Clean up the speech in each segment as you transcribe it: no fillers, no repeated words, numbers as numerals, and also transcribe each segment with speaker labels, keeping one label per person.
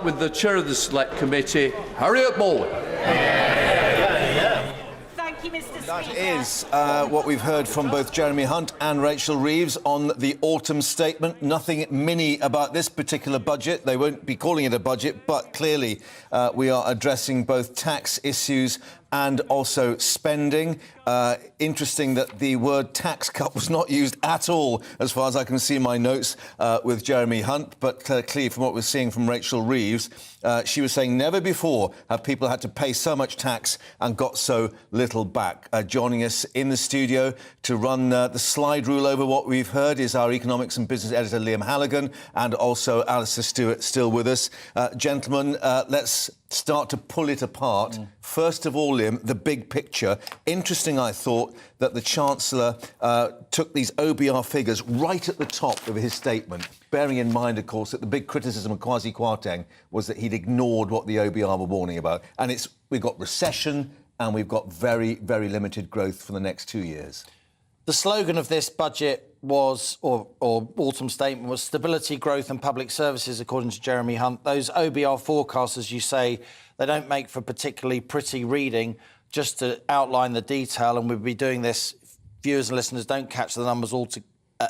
Speaker 1: start with the chair of the Select Committee, Harriet Boland.
Speaker 2: Thank you, Mr. Speaker.
Speaker 3: That is what we've heard from both Jeremy Hunt and Rachel Reeves on the autumn statement. Nothing mini about this particular budget. They won't be calling it a budget, but clearly we are addressing both tax issues and also spending. Interesting that the word tax cut was not used at all, as far as I can see in my notes, with Jeremy Hunt. But clearly, from what we're seeing from Rachel Reeves, she was saying never before have people had to pay so much tax and got so little back. Joining us in the studio to run the slide rule over what we've heard is our economics and business editor, Liam Halligan, and also Alistair Stewart still with us. Gentlemen, let's start to pull it apart. First of all, Liam, the big picture. Interesting, I thought, that the Chancellor took these OBR figures right at the top of his statement, bearing in mind, of course, that the big criticism of Kwasi Kwarteng was that he'd ignored what the OBR were warning about. And we've got recession and we've got very, very limited growth for the next 2 years.
Speaker 4: The slogan of this budget was, or autumn statement, was stability, growth and public services, according to Jeremy Hunt. Those OBR forecasts, as you say, they don't make for particularly pretty reading. Just to outline the detail, and we'll be doing this, viewers and listeners don't catch the numbers all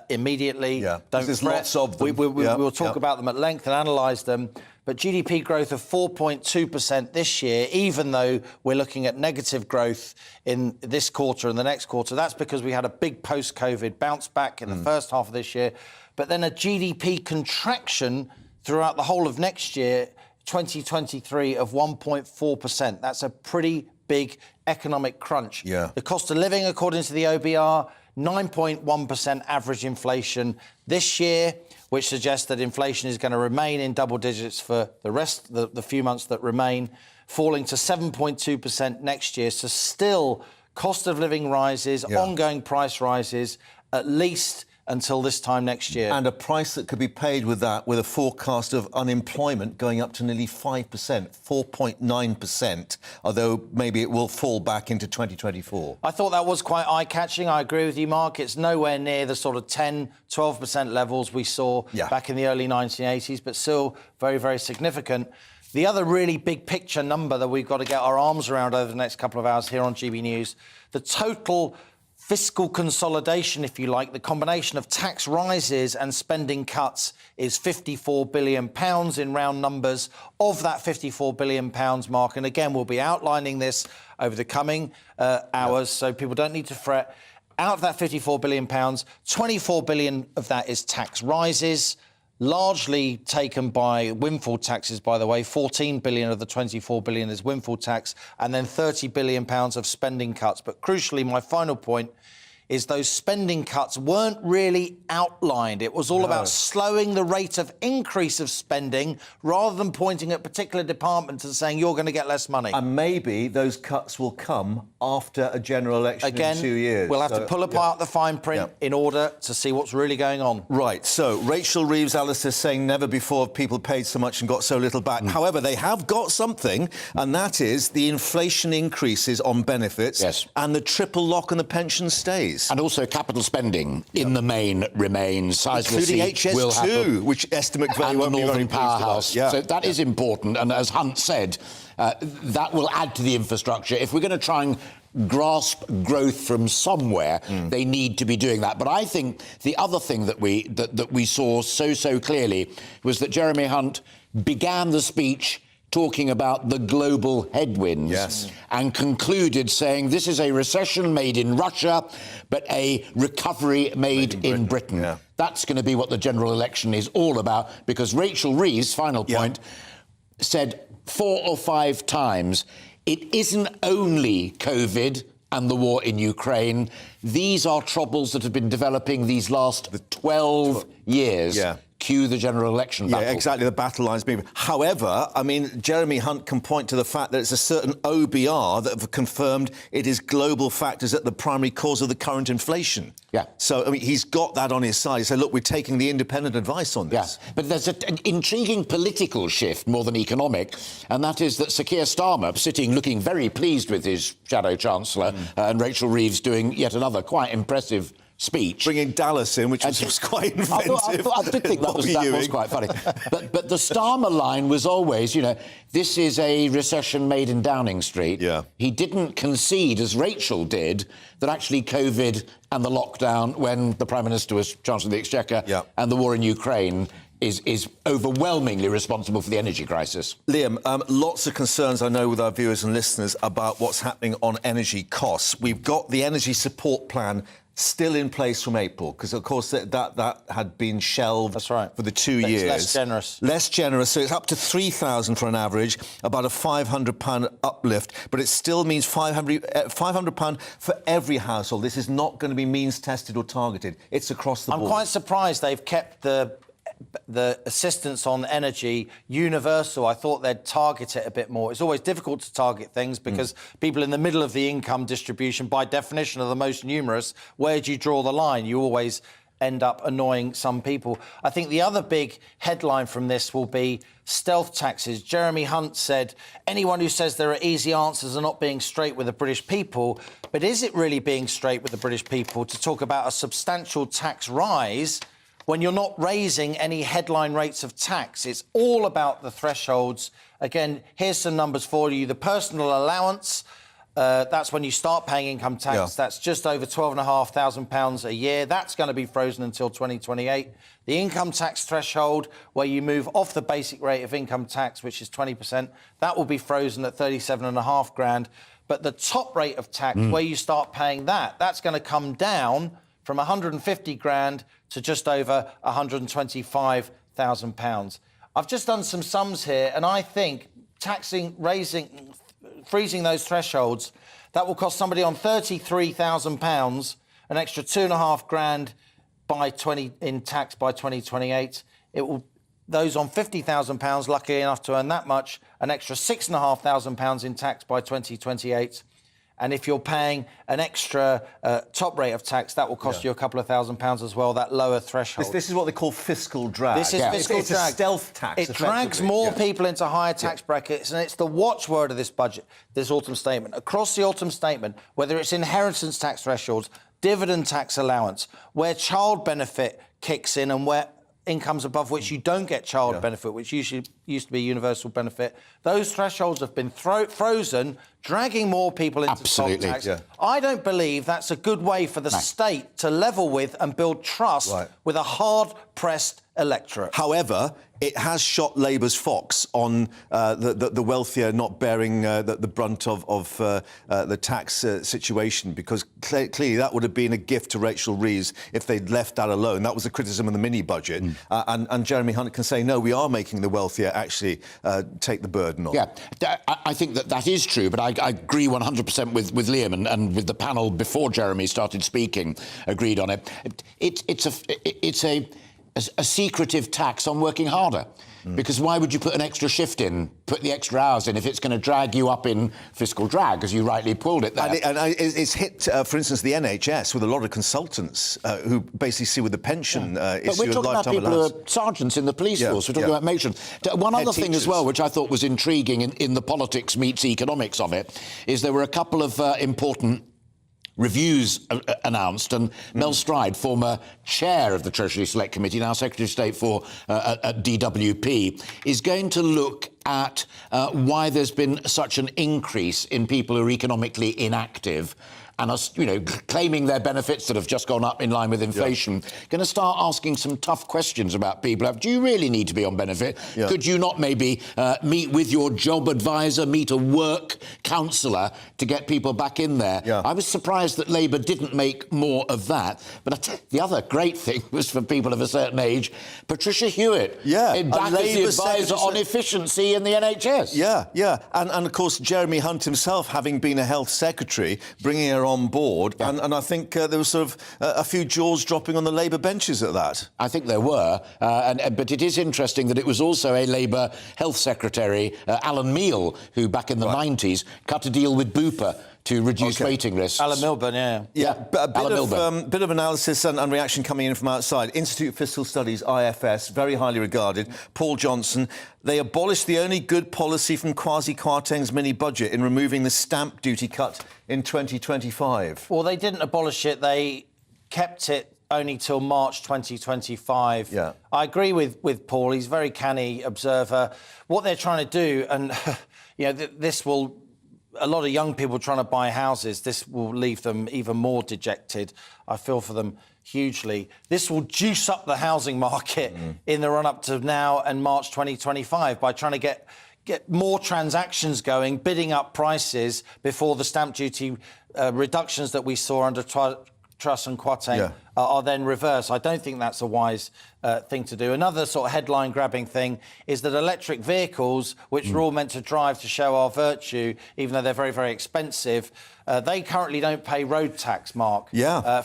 Speaker 4: immediately.
Speaker 3: Yeah,
Speaker 4: don't
Speaker 3: there's
Speaker 4: fret.
Speaker 3: lots of them.
Speaker 4: We'll talk about them at length and analyse them. But GDP growth of 4.2% this year, even though we're looking at negative growth in this quarter and the next quarter, that's because we had a big post-COVID bounce back in the first half of this year. But then a GDP contraction throughout the whole of next year, 2023, of 1.4%. That's a pretty big economic crunch.
Speaker 3: Yeah.
Speaker 4: The cost of living, according to the OBR, 9.1% average inflation this year, which suggests that inflation is going to remain in double digits for the few months that remain, falling to 7.2% next year. So still cost of living rises, ongoing price rises, at least until this time next year.
Speaker 3: And a price that could be paid with that, with a forecast of unemployment going up to nearly 5%, 4.9%, although maybe it will fall back into 2024.
Speaker 4: I thought that was quite eye-catching. I agree with you, Mark. It's nowhere near the sort of 10, 12% levels we saw back in the early 1980s, but still very, very significant. The other really big picture number that we've got to get our arms around over the next couple of hours here on GB News, the total fiscal consolidation, if you like, the combination of tax rises and spending cuts, is £54 billion in round numbers. Of that £54 billion, Mark, and again, we'll be outlining this over the coming hours, so people don't need to fret. Out of that £54 billion, £24 billion of that is tax rises, largely taken by windfall taxes, by the way. 14 billion of the 24 billion is windfall tax, and then 30 billion pounds of spending cuts. But crucially, my final point is those spending cuts weren't really outlined. It was all about slowing the rate of increase of spending rather than pointing at particular departments and saying you're going to get less money.
Speaker 3: And maybe those cuts will come after a general election in 2 years.
Speaker 4: We'll have to pull apart the fine print in order to see what's really going on.
Speaker 3: Right, so Rachel Reeves, Alistair, saying never before have people paid so much and got so little back. However, they have got something, and that is the inflation increases on benefits and the triple lock on the pension stays.
Speaker 5: And also capital spending in the main remains.
Speaker 3: Including HS2, which estimate value won't be very
Speaker 5: powerhouse. So that is important. And as Hunt said, that will add to the infrastructure. If we're going to try and grasp growth from somewhere, they need to be doing that. But I think the other thing that we saw so clearly was that Jeremy Hunt began the speech talking about the global headwinds and concluded saying this is a recession made in Russia, but a recovery made in Britain. That's going to be what the general election is all about, because Rachel Reeves, final point, said 4 or 5 times, it isn't only COVID and the war in Ukraine. These are troubles that have been developing these last 12 years. Cue the general election battle.
Speaker 3: Yeah, exactly, the battle lines being... However, I mean, Jeremy Hunt can point to the fact that it's a certain OBR that have confirmed it is global factors at the primary cause of the current inflation. So, I mean, he's got that on his side. He said, look, we're taking the independent advice on this.
Speaker 5: But there's an intriguing political shift more than economic, and that is that Sir Keir Starmer, sitting looking very pleased with his shadow chancellor, and Rachel Reeves doing yet another quite impressive speech.
Speaker 3: Bringing Dallas in, which was quite inventive.
Speaker 5: I did think that was quite funny. But the Starmer line was always, this is a recession made in Downing Street.
Speaker 3: Yeah.
Speaker 5: He didn't concede, as Rachel did, that actually COVID and the lockdown, when the Prime Minister was Chancellor of the Exchequer, and the war in Ukraine is overwhelmingly responsible for the energy crisis.
Speaker 3: Liam, lots of concerns, I know, with our viewers and listeners about what's happening on energy costs. We've got the energy support plan still in place from April, because, of course, that had been shelved.
Speaker 4: That's right.
Speaker 3: For the 2 years.
Speaker 4: Less generous.
Speaker 3: Less generous, so it's up to £3,000 for an average, about a £500 uplift, but it still means £500 for every household. This is not going to be means-tested or targeted. It's across the board.
Speaker 4: I'm quite surprised they've kept the assistance on energy universal. I thought they'd target it a bit more. It's always difficult to target things because people in the middle of the income distribution, by definition, are the most numerous. Where do you draw the line? You always end up annoying some people. I think the other big headline from this will be stealth taxes. Jeremy Hunt said, anyone who says there are easy answers are not being straight with the British people. But is it really being straight with the British people to talk about a substantial tax rise when you're not raising any headline rates of tax? It's all about the thresholds. Again, here's some numbers for you. The personal allowance, that's when you start paying income tax. Yeah. That's just over £12,500 a year. That's going to be frozen until 2028. The income tax threshold, where you move off the basic rate of income tax, which is 20%, that will be frozen at £37,500. But the top rate of tax, where you start paying that's going to come down from £150,000 to just over £125,000. I've just done some sums here, and I think freezing those thresholds, that will cost somebody on £33,000 an extra £2,500 in tax by 2028. It will those on £50,000 lucky enough to earn that much, an extra £6,500 in tax by 2028. And if you're paying an extra top rate of tax, that will cost you a couple of £1,000s as well, that lower threshold.
Speaker 3: This is what they call fiscal drag.
Speaker 4: This is fiscal
Speaker 3: it's
Speaker 4: drag.
Speaker 3: A stealth tax.
Speaker 4: It drags more people into higher tax brackets, and it's the watchword of this budget, this autumn statement. Across the autumn statement, whether it's inheritance tax thresholds, dividend tax allowance, where child benefit kicks in and where incomes above which you don't get child benefit, which usually used to be universal benefit, those thresholds have been frozen, dragging more people into top tax. I don't believe that's a good way for the state to level with and build trust with a hard-pressed electorate.
Speaker 3: However, it has shot Labour's fox on the wealthier not bearing the brunt of the tax situation, because clearly that would have been a gift to Rachel Reeves if they'd left that alone. That was a criticism of the mini-budget. And Jeremy Hunt can say, no, we are making the wealthier actually take the burden on.
Speaker 5: Yeah, I think that is true, but I agree 100% with Liam, and with the panel before Jeremy started speaking agreed on it. It's a secretive tax on working harder. Because why would you put an extra shift in, put the extra hours in, if it's going to drag you up in fiscal drag, as you rightly pulled it there?
Speaker 3: And it's hit, for instance, the NHS with a lot of consultants who basically see with the pension issue.
Speaker 5: But we're talking about people who are sergeants in the police force. We're talking about matrons. One other thing as well, which I thought was intriguing in the politics meets economics of it, is there were a couple of important reviews announced, and Mel Stride, former chair of the Treasury Select Committee, now Secretary of State for at DWP, is going to look at why there's been such an increase in people who are economically inactive and are, claiming their benefits that have just gone up in line with inflation. Going to start asking some tough questions about people. Do you really need to be on benefit? Could you not maybe meet with your job advisor, meet a work counsellor to get people back in there? I was surprised that Labour didn't make more of that. But the other great thing was, for people of a certain age, Patricia Hewitt, back as the advisor on efficiency in the NHS.
Speaker 3: And of course, Jeremy Hunt himself, having been a health secretary, bringing her on board, and I think there was sort of a few jaws dropping on the Labour benches at that.
Speaker 5: I think there were, but it is interesting that it was also a Labour health secretary, Alan Meale, who back in the 90s cut a deal with Bupa to reduce waiting lists.
Speaker 4: Alan Milburn,
Speaker 3: a bit of analysis and reaction coming in from outside. Institute of Fiscal Studies, IFS, very highly regarded. Paul Johnson, they abolished the only good policy from Kwasi Kwarteng's mini-budget in removing the stamp duty cut in 2025.
Speaker 4: Well, they didn't abolish it. They kept it only till March 2025.
Speaker 3: Yeah.
Speaker 4: I agree with Paul. He's a very canny observer. What they're trying to do, and this will, a lot of young people trying to buy houses, this will leave them even more dejected. I feel for them hugely. This will juice up the housing market in the run-up to now and March 2025 by trying to get more transactions going, bidding up prices before the stamp duty reductions that we saw under Truss and Kwarteng are then reversed. I don't think that's a wise thing to do. Another sort of headline-grabbing thing is that electric vehicles, which we're all meant to drive to show our virtue, even though they're very, very expensive, they currently don't pay road tax, Mark.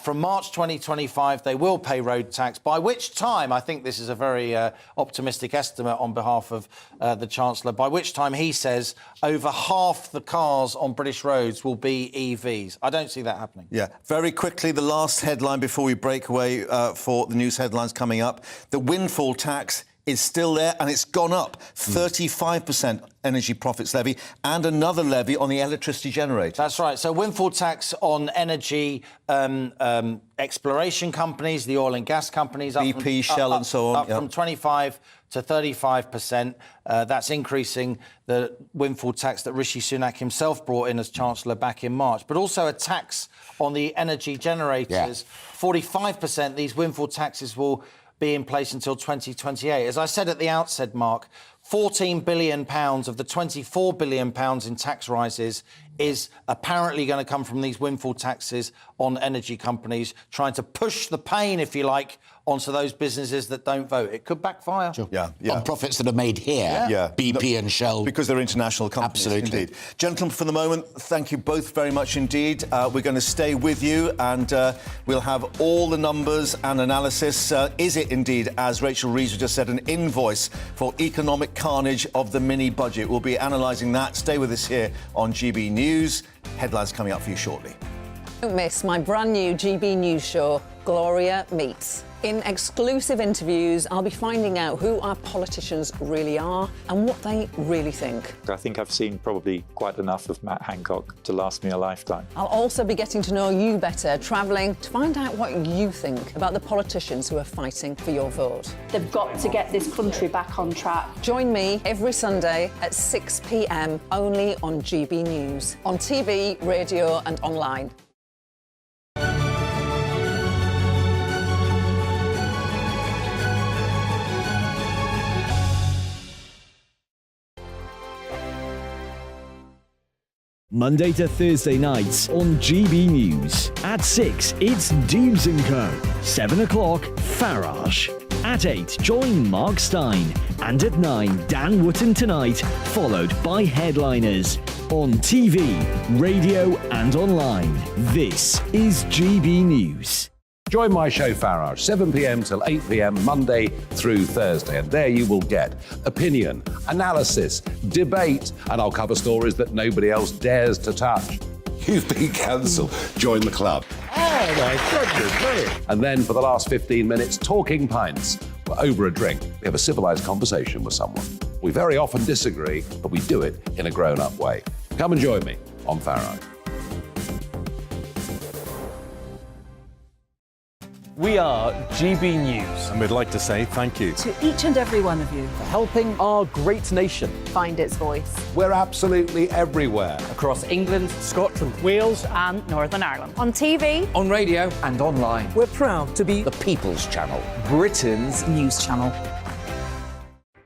Speaker 4: From March 2025, they will pay road tax, by which time, I think this is a very optimistic estimate on behalf of the Chancellor, by which time he says over half the cars on British roads will be EVs. I don't see that happening.
Speaker 3: Yeah. Very quickly, the last headline before we break away for the news headlines coming up. The windfall tax is still there, and it's gone up 35% energy profits levy and another levy on the electricity generator.
Speaker 4: That's right. So windfall tax on energy exploration companies, the oil and gas companies.
Speaker 3: BP, Shell and so on.
Speaker 4: Up from 25 to 35%. That's increasing the windfall tax that Rishi Sunak himself brought in as Chancellor back in March. But also a tax on the energy generators. 45%, these windfall taxes will be in place until 2028. As I said at the outset, Mark, £14 billion of the £24 billion in tax rises is apparently going to come from these windfall taxes on energy companies, trying to push the pain, if you like, onto those businesses that don't vote. It could backfire.
Speaker 5: Sure. On profits that are made here, BP and Shell.
Speaker 3: Because they're international companies.
Speaker 5: Absolutely.
Speaker 3: Indeed. Gentlemen, for the moment, thank you both very much indeed. We're going to stay with you and we'll have all the numbers and analysis. Is it indeed, as Rachel Reeves just said, an invoice for economic carnage of the mini-budget? We'll be analysing that. Stay with us here on GB News. Headlines coming up for you shortly.
Speaker 2: Don't miss my brand new GB News show, Gloria Meets. In exclusive interviews, I'll be finding out who our politicians really are and what they really think.
Speaker 6: I think I've seen probably quite enough of Matt Hancock to last me a lifetime.
Speaker 2: I'll also be getting to know you better, travelling to find out what you think about the politicians who are fighting for your vote.
Speaker 7: They've got to get this country back on track.
Speaker 2: Join me every Sunday at 6 p.m, only on GB News, on TV, radio and online.
Speaker 8: Monday to Thursday nights on GB News. At 6, it's Dubes & Co. 7 o'clock, Farage. At 8, join Mark Stein. And at 9, Dan Wootton Tonight, followed by Headliners. On TV, radio and online. This is GB News.
Speaker 9: Join my show Farage, 7 p.m. till 8 p.m. Monday through Thursday. And there you will get opinion, analysis, debate, and I'll cover stories that nobody else dares to touch. You've been cancelled. Join the club. Oh, my goodness, brilliant. And then for the last 15 minutes, talking pints. We're over a drink. We have a civilised conversation with someone. We very often disagree, but we do it in a grown-up way. Come and join me on Farage.
Speaker 10: We are GB News.
Speaker 11: And we'd like to say thank you
Speaker 12: to each and every one of you
Speaker 10: for helping our great nation
Speaker 12: find its voice.
Speaker 9: We're absolutely everywhere.
Speaker 10: Across England, Scotland, Wales and Northern Ireland.
Speaker 12: On TV,
Speaker 10: on radio and online.
Speaker 8: We're proud to be
Speaker 5: the People's Channel,
Speaker 10: Britain's news channel.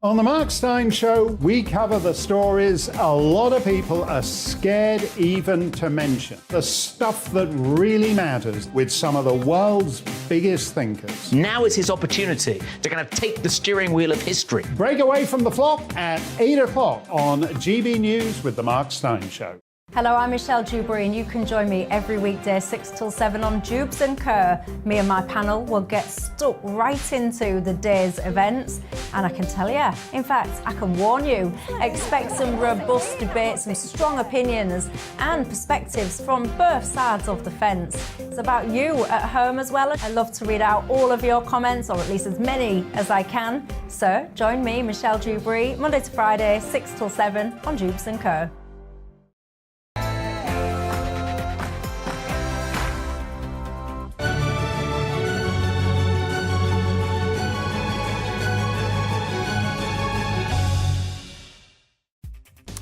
Speaker 13: On the Mark Stein Show, we cover the stories a lot of people are scared even to mention. The stuff that really matters with some of the world's biggest thinkers.
Speaker 10: Now is his opportunity to kind of take the steering wheel of history.
Speaker 13: Break away from the flop at 8 o'clock on GB News with the Mark Stein Show.
Speaker 14: Hello, I'm Michelle Dewberry and you can join me every weekday 6 till 7 on Dubes & Kerr. Me and my panel will get stuck right into the day's events and I can tell you, in fact, I can warn you, expect some robust debates, some strong opinions and perspectives from both sides of the fence. It's about you at home as well. I love to read out all of your comments, or at least as many as I can. So join me, Michelle Dewberry, Monday to Friday, 6 till 7 on Dubes & Kerr.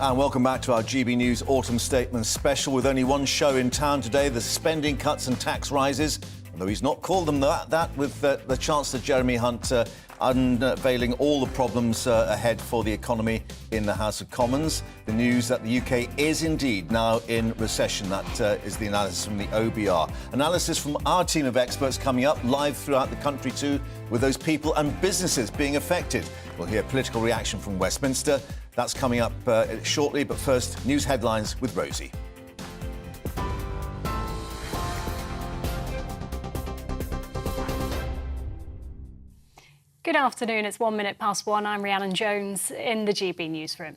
Speaker 3: And welcome back to our GB News Autumn Statement special. With only one show in town today, the spending cuts and tax rises. Although he's not called them that with the Chancellor Jeremy Hunt unveiling all the problems ahead for the economy in the House of Commons. The news that the UK is indeed now in recession. That is the analysis from the OBR. Analysis from our team of experts coming up live throughout the country too, with those people and businesses being affected. We'll hear political reaction from Westminster. That's coming up shortly, but first, news headlines with Rosie.
Speaker 11: Good afternoon, it's 1 minute past 1. I'm Rhiannon Jones in the GB newsroom.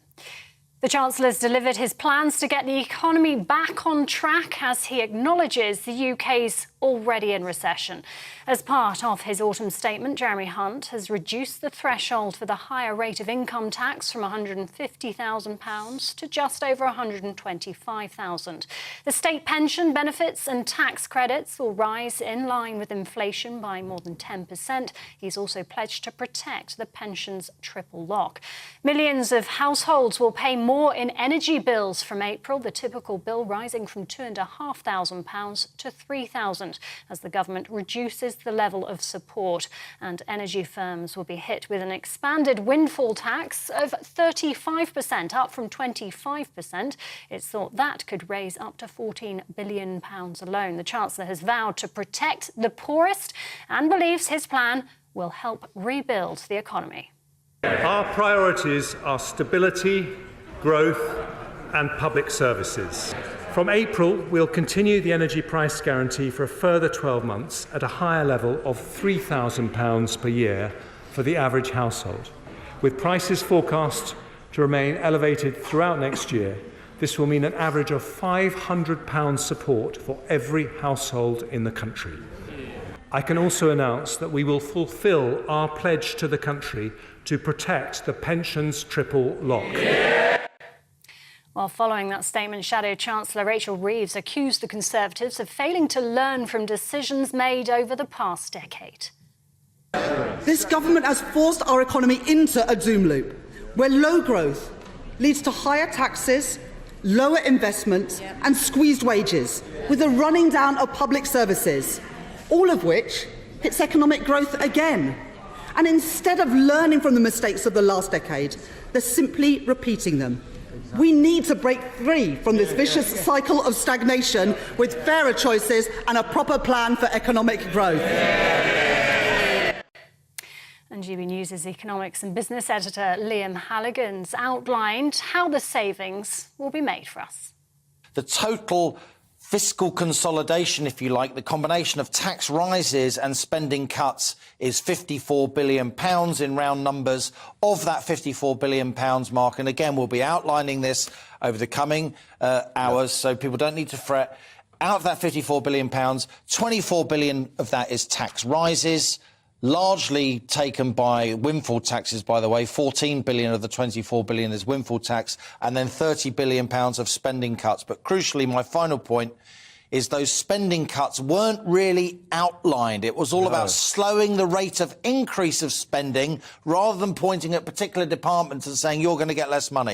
Speaker 11: The Chancellor's delivered his plans to get the economy back on track as he acknowledges the UK's already in recession. As part of his autumn statement, Jeremy Hunt has reduced the threshold for the higher rate of income tax from £150,000 to just over £125,000. The state pension benefits and tax credits will rise in line with inflation by more than 10%. He's also pledged to protect the pension's triple lock. Millions of households will pay more in energy bills from April, the typical bill rising from £2,500 to £3,000 as the government reduces the level of support. And energy firms will be hit with an expanded windfall tax of 35%, up from 25%. It's thought that could raise up to £14 billion alone. The Chancellor has vowed to protect the poorest and believes his plan will help rebuild the economy.
Speaker 15: Our priorities are stability, growth and public services. From April, we'll continue the energy price guarantee for a further 12 months at a higher level of £3,000 per year for the average household. With prices forecast to remain elevated throughout next year, this will mean an average of £500 support for every household in the country. I can also announce that we will fulfil our pledge to the country to protect the pensions triple lock.
Speaker 11: Well, following that statement, Shadow Chancellor Rachel Reeves accused the Conservatives of failing to learn from decisions made over the past decade.
Speaker 16: This government has forced our economy into a doom loop, where low growth leads to higher taxes, lower investment and squeezed wages, with a running down of public services, all of which hits economic growth again. And instead of learning from the mistakes of the last decade, they're simply repeating them. We need to break free from this vicious cycle of stagnation with fairer choices and a proper plan for economic growth.
Speaker 11: And GB News' economics and business editor Liam Halligan's outlined how the savings will be made for us.
Speaker 4: The total fiscal consolidation, if you like, the combination of tax rises and spending cuts is £54 billion in round numbers. Of that £54 billion mark, and again, we'll be outlining this over the coming hours, so people don't need to fret. Out of that £54 billion, £24 billion of that is tax rises, largely taken by windfall taxes, by the way. 14 billion of the 24 billion is windfall tax, and then 30 billion pounds of spending cuts. But crucially, my final point is those spending cuts weren't really outlined. It was all about slowing the rate of increase of spending rather than pointing at particular departments and saying you're going to get less money.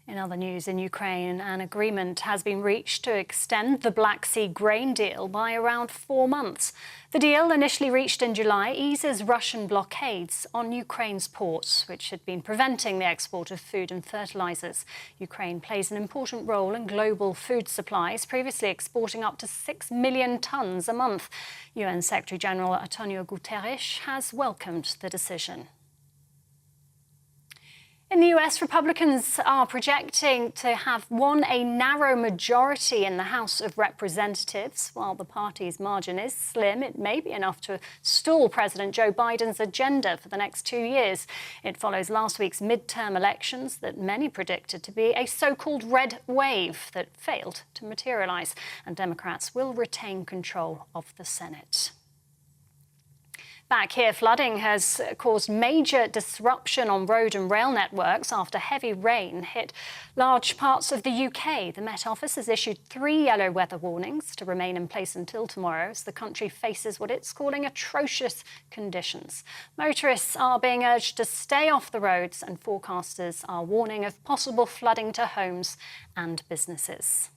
Speaker 11: In other news, in Ukraine, an agreement has been reached to extend the Black Sea grain deal by around 4 months. The deal, initially reached in July, eases Russian blockades on Ukraine's ports, which had been preventing the export of food and fertilizers. Ukraine plays an important role in global food supplies, previously exporting up to 6 million tonnes a month. UN Secretary-General Antonio Guterres has welcomed the decision. In the US, Republicans are projecting to have won a narrow majority in the House of Representatives. While the party's margin is slim, it may be enough to stall President Joe Biden's agenda for the next 2 years. It follows last week's midterm elections that many predicted to be a so-called red wave that failed to materialise, and Democrats will retain control of the Senate. Back here, flooding has caused major disruption on road and rail networks after heavy rain hit large parts of the UK. The Met Office has issued 3 yellow weather warnings to remain in place until tomorrow as the country faces what it's calling atrocious conditions. Motorists are being urged to stay off the roads, and forecasters are warning of possible flooding to homes and businesses.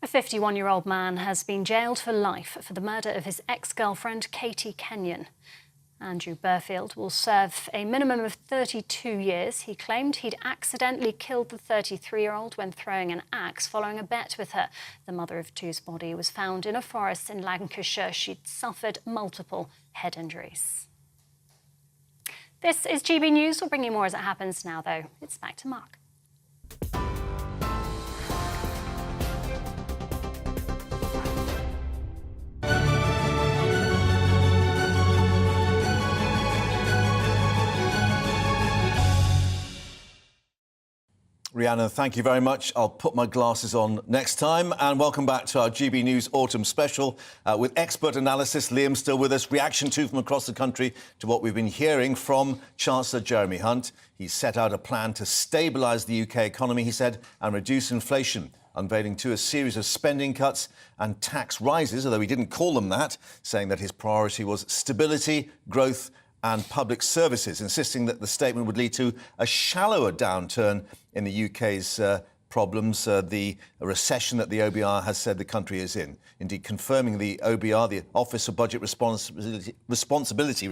Speaker 11: A 51-year-old man has been jailed for life for the murder of his ex-girlfriend, Katie Kenyon. Andrew Burfield will serve a minimum of 32 years. He claimed he'd accidentally killed the 33-year-old when throwing an axe following a bet with her. The mother of two's body was found in a forest in Lancashire. She'd suffered multiple head injuries. This is GB News. We'll bring you more as it happens now, though. It's back to Mark.
Speaker 3: Rhiannon, thank you very much. I'll put my glasses on next time. And welcome back to our GB News Autumn Special with expert analysis. Liam's still with us. Reaction too from across the country to what we've been hearing from Chancellor Jeremy Hunt. He set out a plan to stabilise the UK economy, he said, and reduce inflation, unveiling too a series of spending cuts and tax rises, although he didn't call them that, saying that his priority was stability, growth and public services, insisting that the statement would lead to a shallower downturn in the UK's problems, the recession that the OBR has said the country is in. Indeed, confirming the OBR, the Office of Budget Responsibility,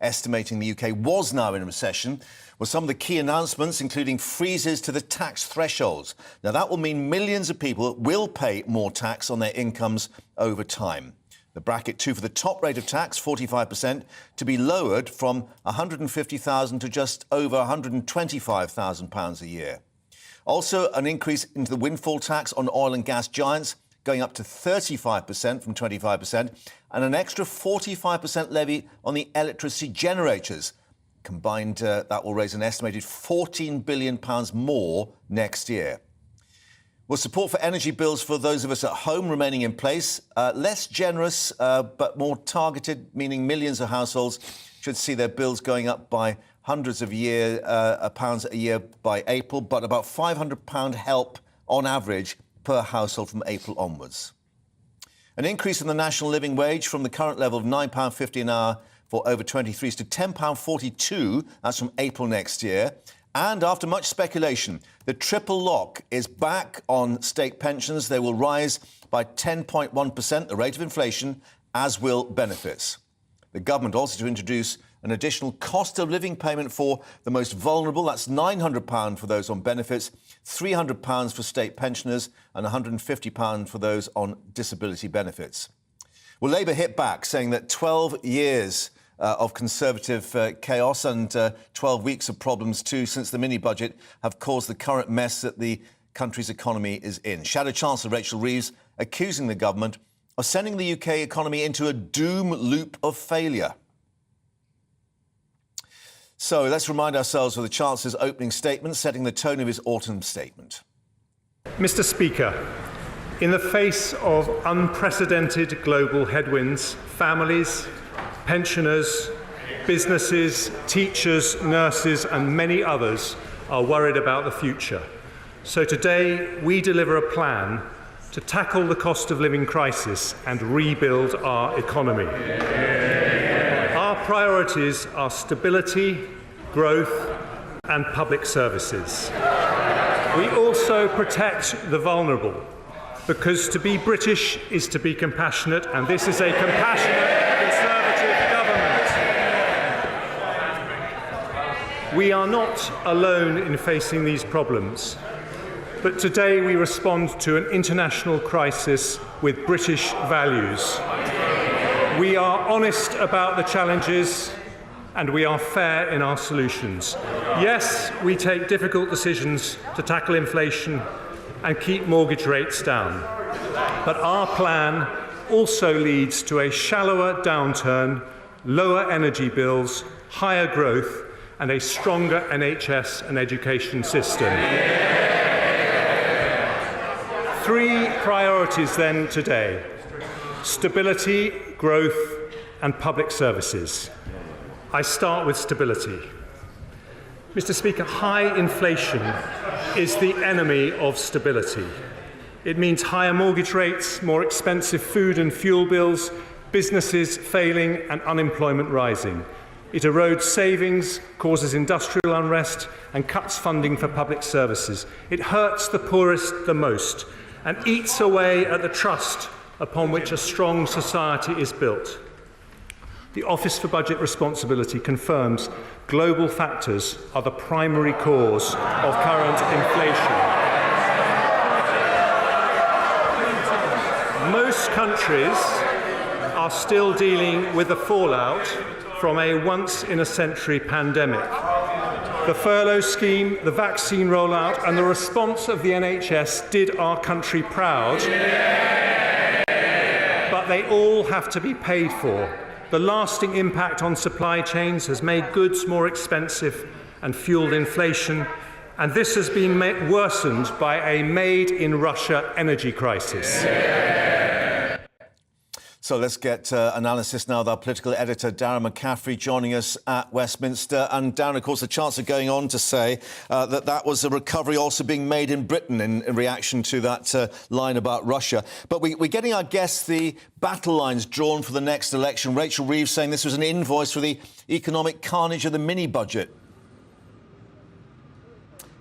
Speaker 3: estimating the UK was now in a recession, were some of the key announcements, including freezes to the tax thresholds. Now, that will mean millions of people will pay more tax on their incomes over time. The bracket, too, for the top rate of tax, 45%, to be lowered from £150,000 to just over £125,000 a year. Also, an increase into the windfall tax on oil and gas giants, going up to 35% from 25%, and an extra 45% levy on the electricity generators. Combined, that will raise an estimated £14 billion more next year. Well, support for energy bills for those of us at home remaining in place. Less generous, but more targeted, meaning millions of households should see their bills going up by hundreds of pounds a year by April, but about £500 help on average per household from April onwards. An increase in the national living wage from the current level of £9.50 an hour for over 23s to £10.42. That's from April next year. And after much speculation, the triple lock is back on state pensions. They will rise by 10.1%, the rate of inflation, as will benefits. The government also to introduce an additional cost of living payment for the most vulnerable. That's £900 for those on benefits, £300 for state pensioners and £150 for those on disability benefits. Well, Labour hit back, saying that 12 years of Conservative chaos and 12 weeks of problems too since the mini-budget have caused the current mess that the country's economy is in. Shadow Chancellor Rachel Reeves accusing the government of sending the UK economy into a doom loop of failure. So let's remind ourselves of the Chancellor's opening statement, setting the tone of his autumn statement.
Speaker 15: Mr. Speaker, in the face of unprecedented global headwinds, families, pensioners, businesses, teachers, nurses and many others are worried about the future. So today we deliver a plan to tackle the cost of living crisis and rebuild our economy. Our priorities are stability, growth and public services. We also protect the vulnerable, because to be British is to be compassionate, and this is a compassionate We are not alone in facing these problems, but today we respond to an international crisis with British values. We are honest about the challenges and we are fair in our solutions. Yes, we take difficult decisions to tackle inflation and keep mortgage rates down, but our plan also leads to a shallower downturn, lower energy bills, higher growth and a stronger NHS and education system. 3 priorities then today: stability, growth and public services. I start with stability. Mr. Speaker, high inflation is the enemy of stability. It means higher mortgage rates, more expensive food and fuel bills, businesses failing and unemployment rising. It erodes savings, causes industrial unrest and cuts funding for public services. It hurts the poorest the most and eats away at the trust upon which a strong society is built. The Office for Budget Responsibility confirms global factors are the primary cause of current inflation. Most countries are still dealing with the fallout from a once-in-a-century pandemic. The furlough scheme, the vaccine rollout and the response of the NHS did our country proud, but they all have to be paid for. The lasting impact on supply chains has made goods more expensive and fueled inflation, and this has been worsened by a made-in-Russia energy crisis.
Speaker 3: So let's get analysis now with our political editor, Darren McCaffrey, joining us at Westminster. And Darren, of course, the Chancellor going on to say that was a recovery also being made in Britain in reaction to that line about Russia. But we're getting, I guess, the battle lines drawn for the next election. Rachel Reeves saying this was an invoice for the economic carnage of the mini-budget.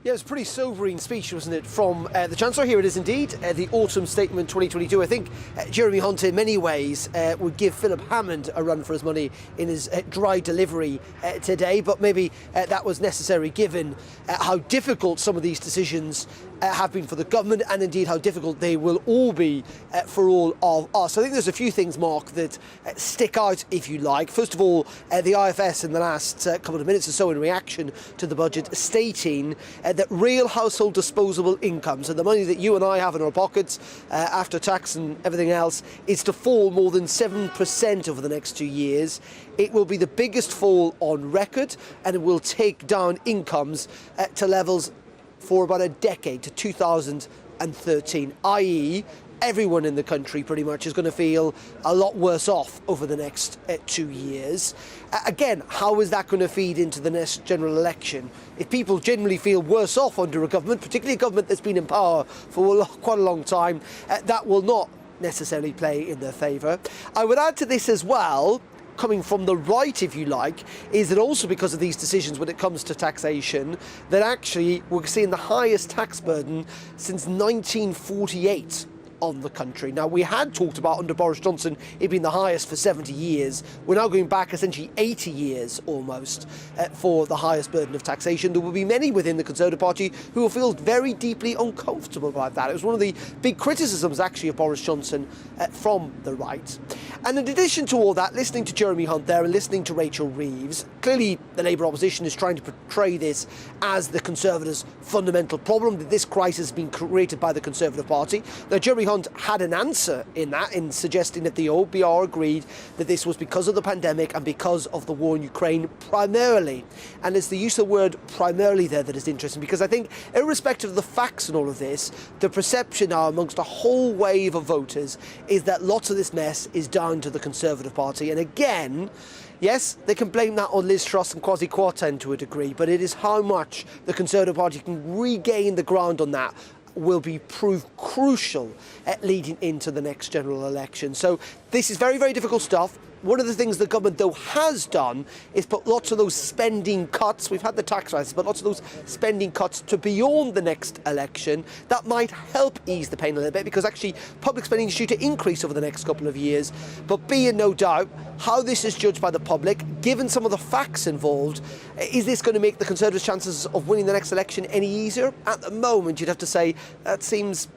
Speaker 17: Yeah, it was a pretty sobering speech, wasn't it, from the Chancellor? Here it is indeed, the Autumn Statement 2022. I think Jeremy Hunt, in many ways, would give Philip Hammond a run for his money in his dry delivery today, but maybe that was necessary given how difficult some of these decisions have been for the government and indeed how difficult they will all be for all of us. I think there's a few things, Mark, that stick out, if you like. First of all, the IFS in the last couple of minutes or so in reaction to the budget stating that real household disposable income, so the money that you and I have in our pockets after tax and everything else, is to fall more than 7% over the next 2 years. It will be the biggest fall on record and it will take down incomes to levels for about a decade, to 2013, i.e. everyone in the country pretty much is going to feel a lot worse off over the next 2 years. Again, how is that going to feed into the next general election? If people generally feel worse off under a government, particularly a government that's been in power for quite a long time, that will not necessarily play in their favour. I would add to this as well, coming from the right, if you like, is that also because of these decisions when it comes to taxation, that actually we're seeing the highest tax burden since 1948 on the country. Now, we had talked about under Boris Johnson it being the highest for 70 years. We're now going back essentially 80 years almost for the highest burden of taxation. There will be many within the Conservative Party who will feel very deeply uncomfortable about that. It was one of the big criticisms actually of Boris Johnson from the right. And in addition to all that, listening to Jeremy Hunt there and listening to Rachel Reeves, clearly the Labour opposition is trying to portray this as the Conservatives' fundamental problem, that this crisis has been created by the Conservative Party. Now, Jeremy Hunt had an answer in that, in suggesting that the OBR agreed that this was because of the pandemic and because of the war in Ukraine primarily. And it's the use of the word primarily there that is interesting, because I think irrespective of the facts and all of this, the perception now amongst a whole wave of voters is that lots of this mess is down to the Conservative Party. And again, yes, they can blame that on Liz Truss and Kwasi Kwarteng to a degree, but it is how much the Conservative Party can regain the ground on that will be proved crucial leading into the next general election. So this is very, very difficult stuff. One of the things the government, though, has done is put lots of those spending cuts, we've had the tax rises, but lots of those spending cuts to beyond the next election. That might help ease the pain a little bit, because actually public spending is due to increase over the next couple of years. But be in no doubt, how this is judged by the public, given some of the facts involved, is this going to make the Conservatives' chances of winning the next election any easier? At the moment, you'd have to say that seems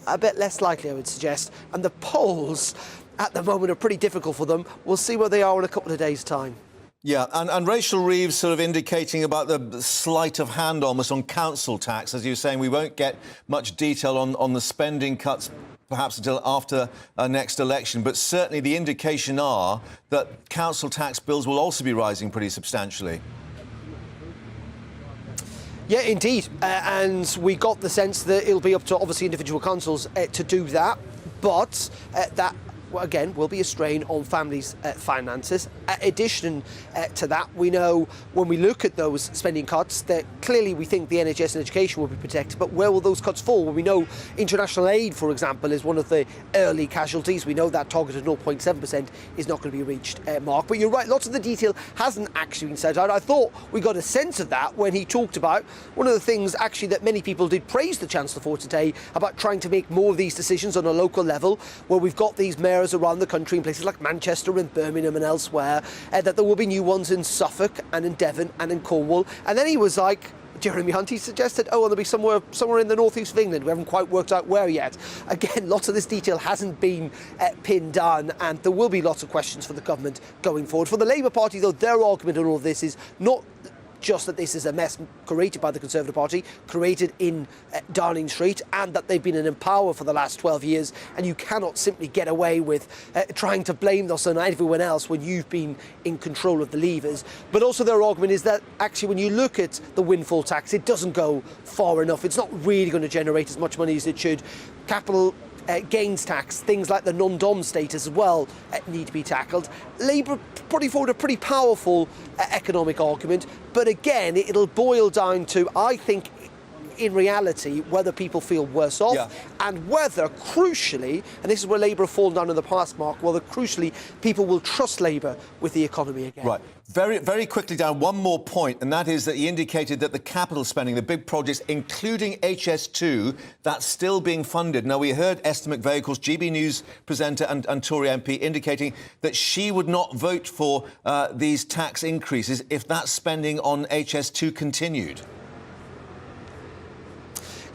Speaker 17: a bit less likely, I would suggest. And the polls at the moment are pretty difficult for them. We'll see where they are in a couple of days' time.
Speaker 3: Yeah, and Rachel Reeves sort of indicating about the sleight of hand almost on council tax. As you were saying, we won't get much detail on the spending cuts perhaps until after next election, but certainly the indication are that council tax bills will also be rising pretty substantially.
Speaker 17: Yeah, indeed. And we got the sense that it'll be up to, obviously, individual councils to do that, but that again, will be a strain on families' finances. In addition to that, we know when we look at those spending cuts that clearly we think the NHS and education will be protected, but where will those cuts fall? Well, we know international aid, for example, is one of the early casualties. We know that target of 0.7% is not going to be reached, Mark. But you're right, lots of the detail hasn't actually been set out. I thought we got a sense of that when he talked about one of the things actually that many people did praise the Chancellor for today, about trying to make more of these decisions on a local level, where we've got these mayors around the country in places like Manchester and Birmingham and elsewhere, that there will be new ones in Suffolk and in Devon and in Cornwall. And then he was like, Jeremy Hunt, he suggested, oh, there'll be somewhere in the northeast of England. We haven't quite worked out where yet. Again, lots of this detail hasn't been pinned down, and there will be lots of questions for the government going forward. For the Labour Party, though, their argument on all of this is not just that this is a mess created by the Conservative Party, created in Downing Street, and that they've been in power for the last 12 years, and you cannot simply get away with trying to blame this on everyone else when you've been in control of the levers. But also their argument is that actually when you look at the windfall tax, it doesn't go far enough. It's not really going to generate as much money as it should. Capital gains tax, things like the non-dom status as well need to be tackled. Labour putting forward a pretty powerful economic argument, but again, it'll boil down to, I think, in reality, whether people feel worse off and whether, crucially, and this is where Labour have fallen down in the past, Mark, whether, crucially, people will trust Labour with the economy again.
Speaker 3: Right. Very, very quickly down, one more point, and that is that he indicated that the capital spending, the big projects, including HS2, that's still being funded. Now, we heard Esther McVeigh, GB News presenter and Tory MP, indicating that she would not vote for these tax increases if that spending on HS2 continued.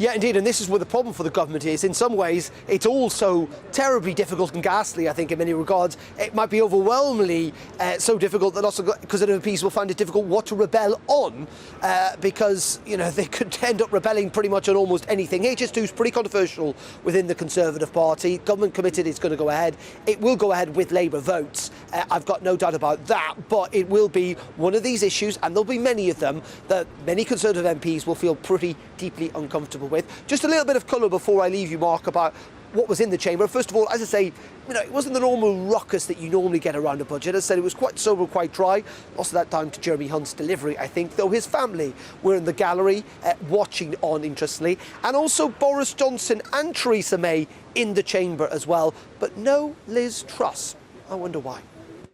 Speaker 17: Yeah, indeed, and this is where the problem for the government is. In some ways, it's all so terribly difficult and ghastly, I think, in many regards. It might be overwhelmingly so difficult that lots of Conservative MPs will find it difficult what to rebel on, because, you know, they could end up rebelling pretty much on almost anything. HS2 is pretty controversial within the Conservative Party. Government committed it's going to go ahead. It will go ahead with Labour votes. I've got no doubt about that, but it will be one of these issues, and there'll be many of them, that many Conservative MPs will feel pretty deeply uncomfortable with. Just a little bit of colour before I leave you, Mark, about what was in the chamber. First of all, as I say, you know, it wasn't the normal ruckus that you normally get around a budget. As I said, it was quite sober, quite dry. Lots of that down to Jeremy Hunt's delivery, I think, though his family were in the gallery watching on, interestingly, and also Boris Johnson and Theresa May in the chamber as well, but no Liz Truss. I wonder why.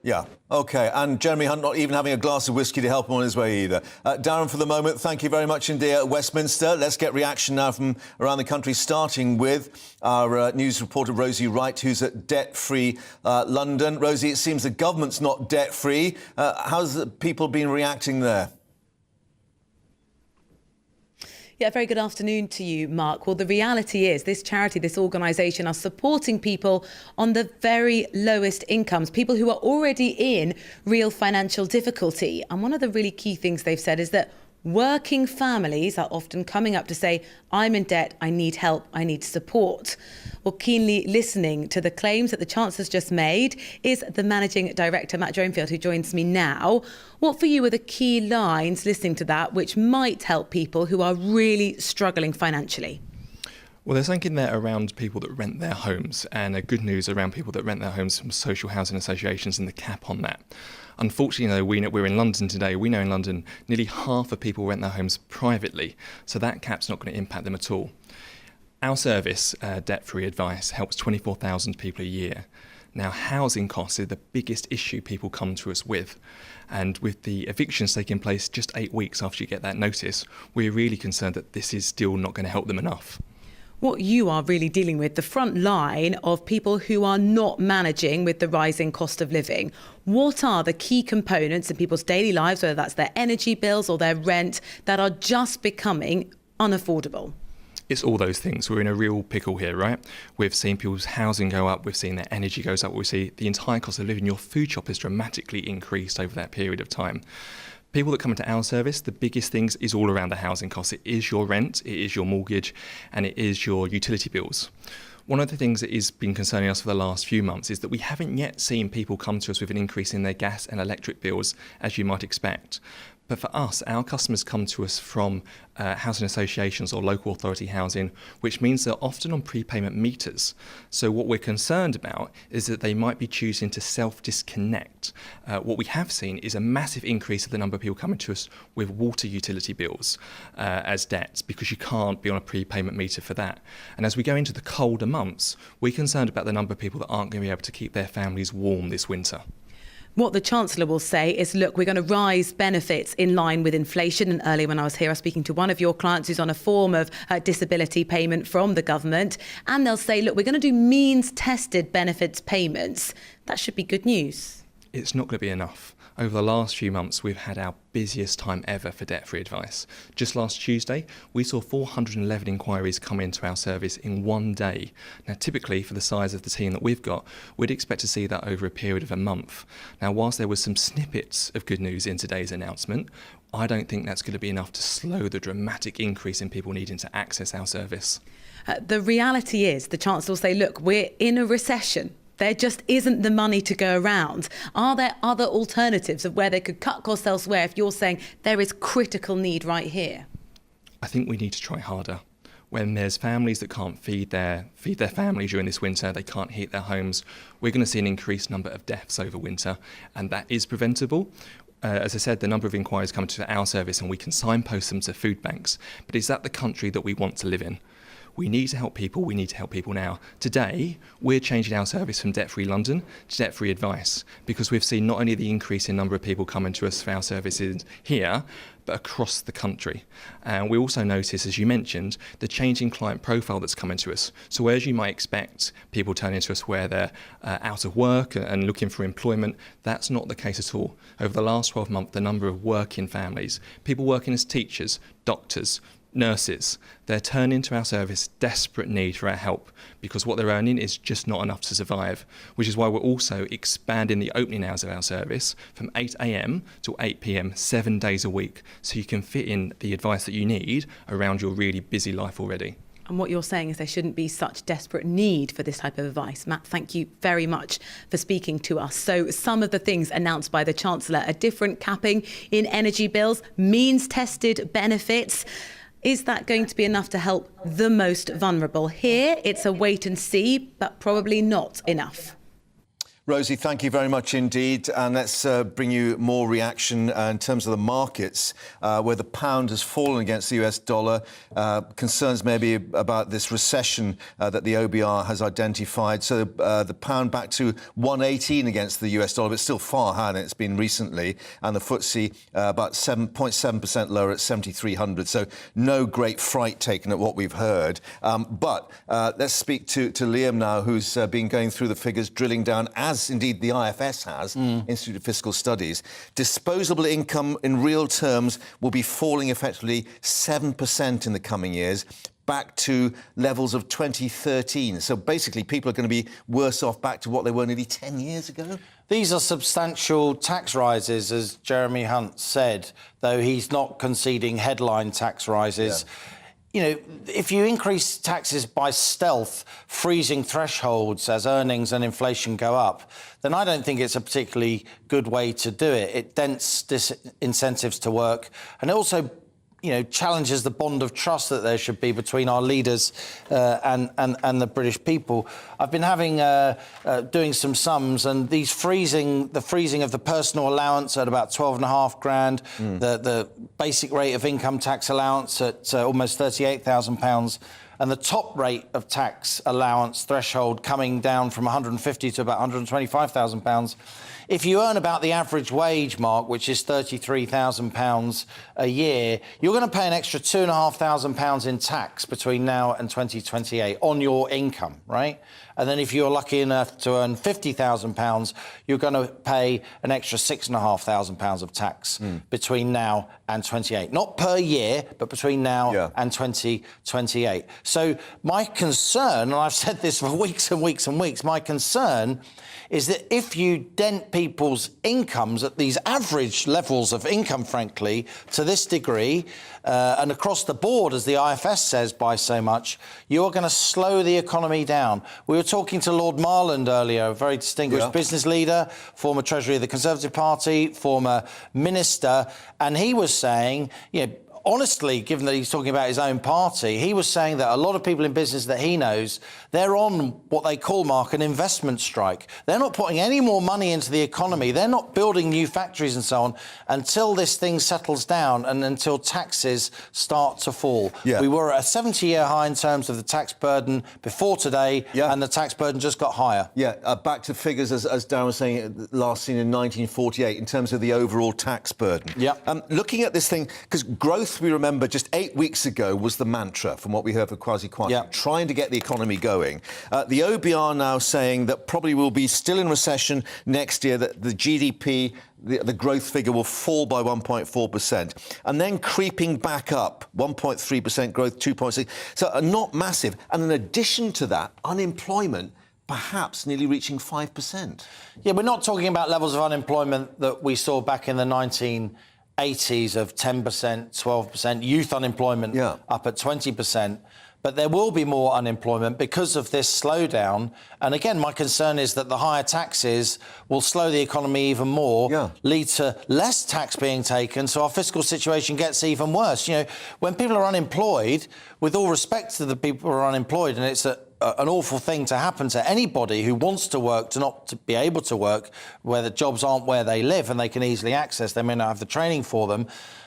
Speaker 3: Yeah, OK. And Jeremy Hunt not even having a glass of whiskey to help him on his way either. Darren, for the moment, thank you very much indeed at Westminster. Let's get reaction now from around the country, starting with our news reporter Rosie Wright, who's at Debt-Free London. Rosie, it seems the government's not debt-free. How's the people been reacting there?
Speaker 18: Yeah, very good afternoon to you, Mark. Well, the reality is this charity, this organisation are supporting people on the very lowest incomes, people who are already in real financial difficulty. And one of the really key things they've said is that working families are often coming up to say, I'm in debt, I need help, I need support. Well, keenly listening to the claims that the Chancellor's just made is the Managing Director, Matt Dronfield, who joins me now. What for you are the key lines listening to that which might help people who are really struggling financially?
Speaker 19: Well, there's something in there around people that rent their homes, and good news around people that rent their homes from social housing associations and the cap on that. Unfortunately, though, we're in London today. We know in London nearly half of people rent their homes privately, so that cap's not going to impact them at all. Our service, Debt-Free Advice, helps 24,000 people a year. Now, housing costs are the biggest issue people come to us with. And with the evictions taking place just 8 weeks after you get that notice, we're really concerned that this is still not going to help them enough.
Speaker 18: What you are really dealing with, the front line of people who are not managing with the rising cost of living. What are the key components in people's daily lives, whether that's their energy bills or their rent, that are just becoming unaffordable?
Speaker 19: It's all those things. We're in a real pickle here, right? We've seen people's housing go up, we've seen their energy goes up, we see the entire cost of living. Your food shop has dramatically increased over that period of time. People that come into our service, the biggest things is all around the housing costs. It is your rent, it is your mortgage, and it is your utility bills. One of the things that has been concerning us for the last few months is that we haven't yet seen people come to us with an increase in their gas and electric bills, as you might expect. But for us, our customers come to us from housing associations or local authority housing, which means they're often on prepayment meters. So what we're concerned about is that they might be choosing to self-disconnect. What we have seen is a massive increase of the number of people coming to us with water utility bills as debts, because you can't be on a prepayment meter for that. And as we go into the colder months, we're concerned about the number of people that aren't going to be able to keep their families warm this winter.
Speaker 18: What the Chancellor will say is, look, we're going to rise benefits in line with inflation. And earlier when I was here, I was speaking to one of your clients who's on a form of disability payment from the government. And they'll say, look, we're going to do means-tested benefits payments. That should be good news.
Speaker 19: It's not going to be enough. Over the last few months, we've had our busiest time ever for debt-free advice. Just last Tuesday, we saw 411 inquiries come into our service in one day. Now, typically, for the size of the team that we've got, we'd expect to see that over a period of a month. Now, whilst there was some snippets of good news in today's announcement, I don't think that's going to be enough to slow the dramatic increase in people needing to access our service.
Speaker 18: The reality is, the Chancellor will say, look, we're in a recession. There just isn't the money to go around. Are there other alternatives of where they could cut costs elsewhere if you're saying there is critical need right here?
Speaker 19: I think we need to try harder. When there's families that can't feed their family during this winter, they can't heat their homes, we're going to see an increased number of deaths over winter, and that is preventable. As I said, the number of inquiries come to our service and we can signpost them to food banks. But is that the country that we want to live in? We need to help people. We need to help people now. Today, we're changing our service from Debt-Free London to Debt-Free Advice, because we've seen not only the increase in number of people coming to us for our services here, but across the country. And we also notice, as you mentioned, the changing client profile that's coming to us. So as you might expect, people turning to us where they're out of work and looking for employment, that's not the case at all. Over the last 12 months, the number of working families, people working as teachers, doctors, nurses, they're turning to our service desperate need for our help, because what they're earning is just not enough to survive, which is why we're also expanding the opening hours of our service from 8 a.m. to 8 p.m. 7 days a week, so you can fit in the advice that you need around your really busy life already.
Speaker 18: And what you're saying is there shouldn't be such desperate need for this type of advice. Matt, thank you very much for speaking to us. So some of the things announced by the Chancellor, a different capping in energy bills, means-tested benefits. Is that going to be enough to help the most vulnerable? Here, it's a wait and see, but probably not enough.
Speaker 3: Rosie, thank you very much indeed. And let's bring you more reaction in terms of the markets, where the pound has fallen against the US dollar. Concerns maybe about this recession that the OBR has identified. So the pound back to 118 against the US dollar, but still far higher than it's been recently. And the FTSE about 7.7% lower at 7,300. So no great fright taken at what we've heard. But let's speak to Liam now, who's been going through the figures, drilling down, as indeed the IFS has, Institute of Fiscal Studies. Disposable income in real terms will be falling effectively 7% in the coming years, back to levels of 2013. So basically people are going to be worse off back to what they were nearly 10 years ago.
Speaker 4: These are substantial tax rises, as Jeremy Hunt said, though he's not conceding headline tax rises. Yeah. You know, if you increase taxes by stealth, freezing thresholds as earnings and inflation go up, then I don't think it's a particularly good way to do it. It dents disincentives to work, and it also, you know, challenges the bond of trust that there should be between our leaders and the British people. I've been having doing some sums, and the freezing of the personal allowance at about 12.5 grand, the basic rate of income tax allowance at almost £38,000, and the top rate of tax allowance threshold coming down from 150 to about £125,000. If you earn about the average wage, Mark, which is £33,000 a year, you're going to pay an extra £2,500 in tax between now and 2028 on your income, right? And then if you're lucky enough to earn £50,000, you're going to pay an extra £6,500 of tax between now and 28. Not per year, but between now and 2028. So my concern, and I've said this for weeks and weeks and weeks, my concern is that if you dent people's incomes at these average levels of income, frankly, to this degree, and across the board, as the IFS says, by so much, you're going to slow the economy down. We were talking to Lord Marland earlier, a very distinguished business leader, former Treasury of the Conservative Party, former minister, and he was saying, you know, honestly, given that he's talking about his own party, he was saying that a lot of people in business that he knows, they're on what they call, Mark, an investment strike. They're not putting any more money into the economy. They're not building new factories and so on until this thing settles down and until taxes start to fall.
Speaker 3: Yeah.
Speaker 4: We were at a 70-year high in terms of the tax burden before today, and the tax burden just got higher.
Speaker 3: Yeah, back to figures, as Darren was saying, last seen in 1948, in terms of the overall tax burden.
Speaker 4: Yeah.
Speaker 3: Looking at this thing, because growth, we remember, just 8 weeks ago was the mantra, from what we heard from Kwasi Kwarteng, trying to get the economy going. The OBR now saying that probably we'll be still in recession next year, that the GDP, the growth figure will fall by 1.4%, and then creeping back up, 1.3% growth, 2.6%. So not massive. And in addition to that, unemployment perhaps nearly reaching 5%.
Speaker 4: Yeah, we're not talking about levels of unemployment that we saw back in the 1980s of 10%, 12%, youth unemployment up at 20%. But there will be more unemployment because of this slowdown. And again, my concern is that the higher taxes will slow the economy even more, lead to less tax being taken, so our fiscal situation gets even worse. You know, when people are unemployed, with all respect to the people who are unemployed, and it's an awful thing to happen to anybody who wants to work, to not to be able to work, where the jobs aren't where they live and they can easily access, they may not have the training for them.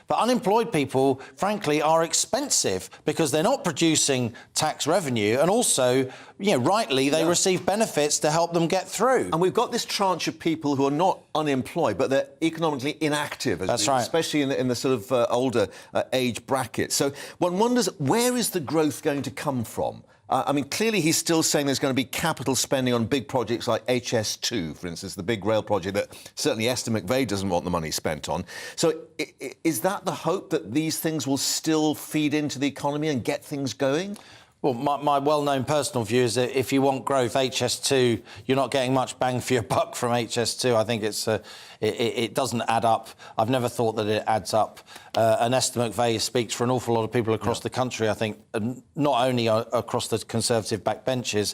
Speaker 4: But unemployed people, frankly, are expensive because they're not producing tax revenue, and also, you know, rightly, they receive benefits to help them get through.
Speaker 3: And we've got this tranche of people who are not unemployed, but they're economically inactive, especially in the sort of older age bracket. So one wonders, where is the growth going to come from? I mean, clearly he's still saying there's going to be capital spending on big projects like HS2, for instance, the big rail project that certainly Esther McVey doesn't want the money spent on. So is that the hope, that these things will still feed into the economy and get things going?
Speaker 4: Well, my well-known personal view is that if you want growth, HS2, you're not getting much bang for your buck from HS2. I think it doesn't add up. I've never thought that it adds up. And Esther McVey speaks for an awful lot of people across the country, I think, not only across the Conservative backbenches.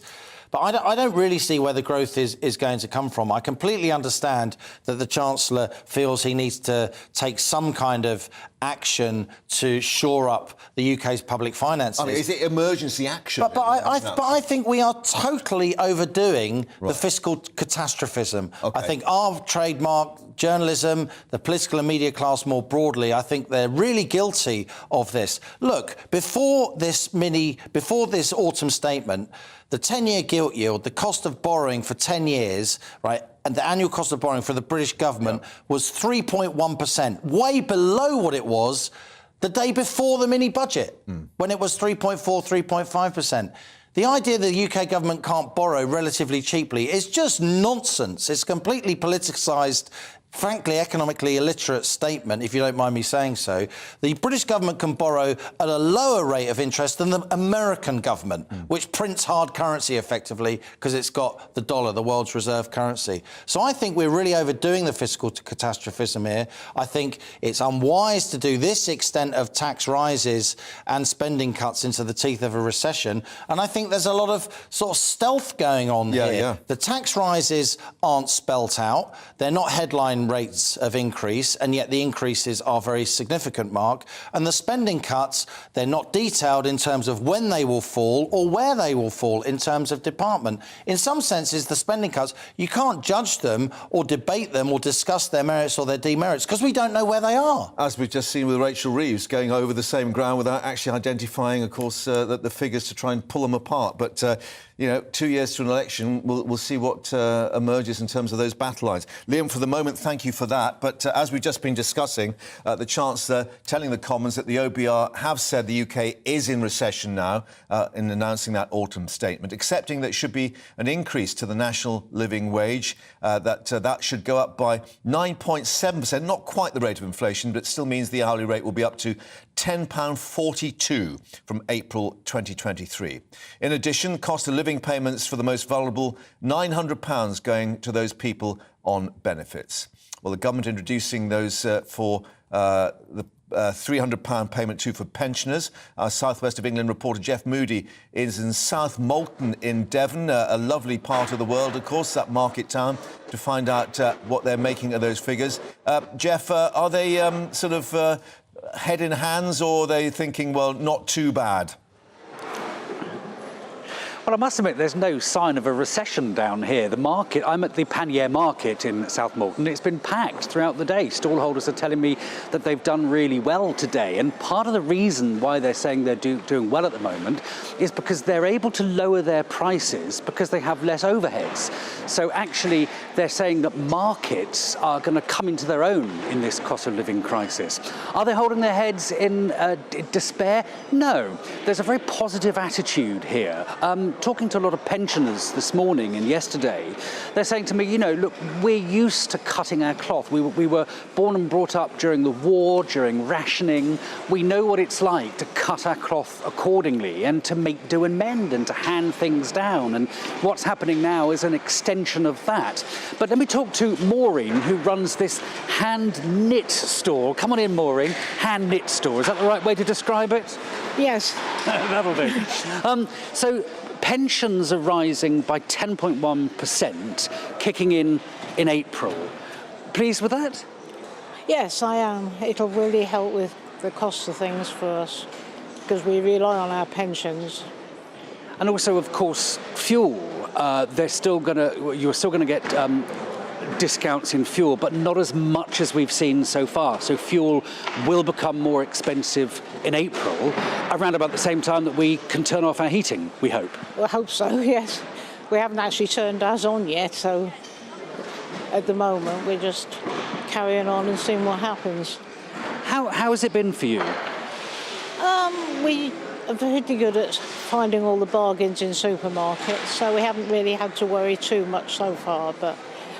Speaker 4: But I don't really see where the growth is going to come from. I completely understand that the Chancellor feels he needs to take some kind of action to shore up the UK's public finances.
Speaker 3: I mean, is it emergency action?
Speaker 4: But I think we are totally overdoing the fiscal catastrophism. I think our trademark, journalism, the political and media class more broadly, I think they're really guilty of this. Look, before this autumn statement, the 10-year gilt yield, the cost of borrowing for 10 years, right, and the annual cost of borrowing for the British government was 3.1%, way below what it was the day before the mini-budget, when it was 3.4%, 3.5%. The idea that the UK government can't borrow relatively cheaply is just nonsense. It's completely politicised, frankly, economically illiterate statement, if you don't mind me saying so. The British government can borrow at a lower rate of interest than the American government, which prints hard currency effectively because it's got the dollar, the world's reserve currency. So I think we're really overdoing the fiscal catastrophism here. I think it's unwise to do this extent of tax rises and spending cuts into the teeth of a recession. And I think there's a lot of sort of stealth going on here. The tax rises aren't spelt out. They're not headline rates of increase, and yet the increases are very significant, Mark. And the spending cuts, they're not detailed in terms of when they will fall or where they will fall in terms of department. In some senses, the spending cuts, you can't judge them or debate them or discuss their merits or their demerits because we don't know where they are.
Speaker 3: As we've just seen with Rachel Reeves going over the same ground without actually identifying, of course, the figures to try and pull them apart. But, you know, 2 years to an election, we'll see what emerges in terms of those battle lines. Liam, for the moment, thank you for that. But as we've just been discussing, the Chancellor telling the Commons that the OBR have said the UK is in recession now in announcing that autumn statement, accepting that it should be an increase to the national living wage, that should go up by 9.7%, not quite the rate of inflation, but it still means the hourly rate will be up to £10.42 from April 2023. In addition, cost of living payments for the most vulnerable, £900 going to those people on benefits. Well, the government introducing those for the £300 payment too for pensioners. Our South West of England reporter Jeff Moody is in South Molton in Devon, a lovely part of the world, of course, that market town, to find out what they're making of those figures. Jeff, are they sort of head in hands, or are they thinking, well, not too bad?
Speaker 20: Well, I must admit, there's no sign of a recession down here. The market, I'm at the Pannier Market in South Molton. It's been packed throughout the day. Stallholders are telling me that they've done really well today. And part of the reason why they're saying they're doing well at the moment is because they're able to lower their prices because they have less overheads. So actually, they're saying that markets are going to come into their own in this cost of living crisis. Are they holding their heads in despair? No. There's a very positive attitude here. Talking to a lot of pensioners this morning and yesterday, they're saying to me, you know, look, we're used to cutting our cloth. We were born and brought up during the war, during rationing. We know what it's like to cut our cloth accordingly and to make do and mend and to hand things down. And what's happening now is an extension of that. But let me talk to Maureen, who runs this hand knit store. Come on in, Maureen. Hand knit store. Is that the right way to describe it?
Speaker 21: Yes.
Speaker 20: That'll do. So pensions are rising by 10.1%, kicking in April. Pleased with that?
Speaker 21: Yes, I am. It'll really help with the cost of things for us because we rely on our pensions.
Speaker 20: And also, of course, fuel. You're still going to get discounts in fuel, but not as much as we've seen so far. So fuel will become more expensive in April, around about the same time that we can turn off our heating, we hope.
Speaker 21: I hope so, yes. We haven't actually turned ours on yet, so at the moment we're just carrying on and seeing what happens.
Speaker 20: How has it been for you?
Speaker 21: We are pretty good at finding all the bargains in supermarkets, so we haven't really had to worry too much so far, but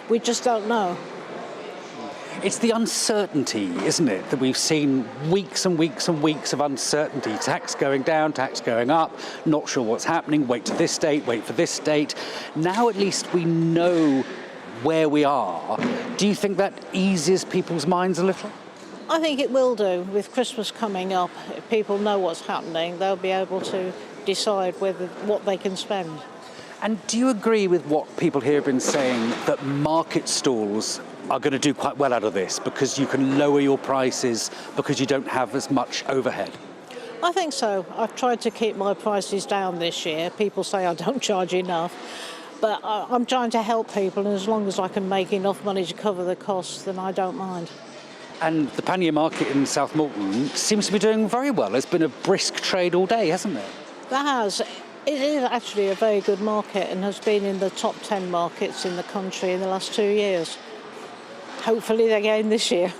Speaker 21: we just don't know.
Speaker 20: It's the uncertainty, isn't it, that we've seen weeks and weeks and weeks of uncertainty. Tax going down, tax going up, not sure what's happening, wait to this date, wait for this date. Now at least we know where we are. Do you think that eases people's minds a little?
Speaker 21: I think it will do. With Christmas coming up, if people know what's happening, they'll be able to decide what they can spend.
Speaker 20: And do you agree with what people here have been saying, that market stalls are going to do quite well out of this because you can lower your prices because you don't have as much overhead?
Speaker 21: I think so. I've tried to keep my prices down this year. People say I don't charge enough, but I'm trying to help people, and as long as I can make enough money to cover the costs, then I don't mind.
Speaker 20: And the Pannier Market in South Molton seems to be doing very well. There's been a brisk trade all day, hasn't there?
Speaker 21: There has. It is actually a very good market and has been in the top 10 markets in the country in the last 2 years. Hopefully again this year.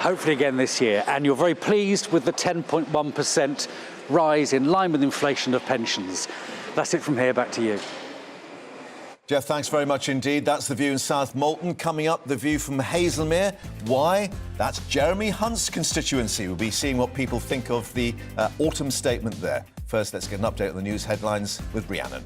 Speaker 20: Hopefully again this year. And you're very pleased with the 10.1% rise in line with inflation of pensions. That's it from here. Back to you.
Speaker 3: Jeff, thanks very much indeed. That's The View in South Molton. Coming up, The View from Hazelmere. Why? That's Jeremy Hunt's constituency. We'll be seeing what people think of the autumn statement there. First, let's get an update on the news headlines with Rhiannon.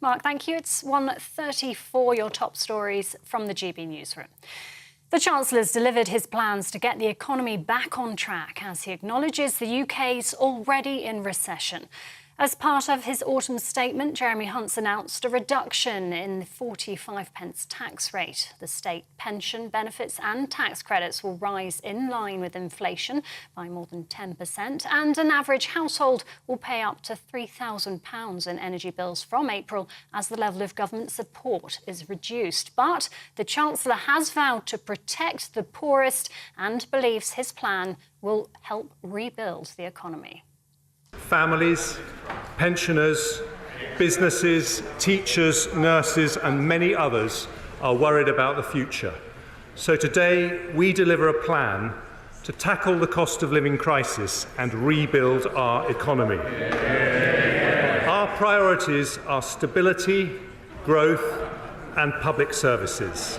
Speaker 11: Mark, thank you. It's 1:34, your top stories from the GB Newsroom. The Chancellor's delivered his plans to get the economy back on track as he acknowledges the UK's already in recession. As part of his autumn statement, Jeremy Hunt's announced a reduction in the 45p tax rate. The state pension benefits and tax credits will rise in line with inflation by more than 10%, and an average household will pay up to £3,000 in energy bills from April as the level of government support is reduced. But the Chancellor has vowed to protect the poorest and believes his plan will help rebuild the economy.
Speaker 15: Families, pensioners, businesses, teachers, nurses and many others are worried about the future. So today we deliver a plan to tackle the cost of living crisis and rebuild our economy. Our priorities are stability, growth and public services.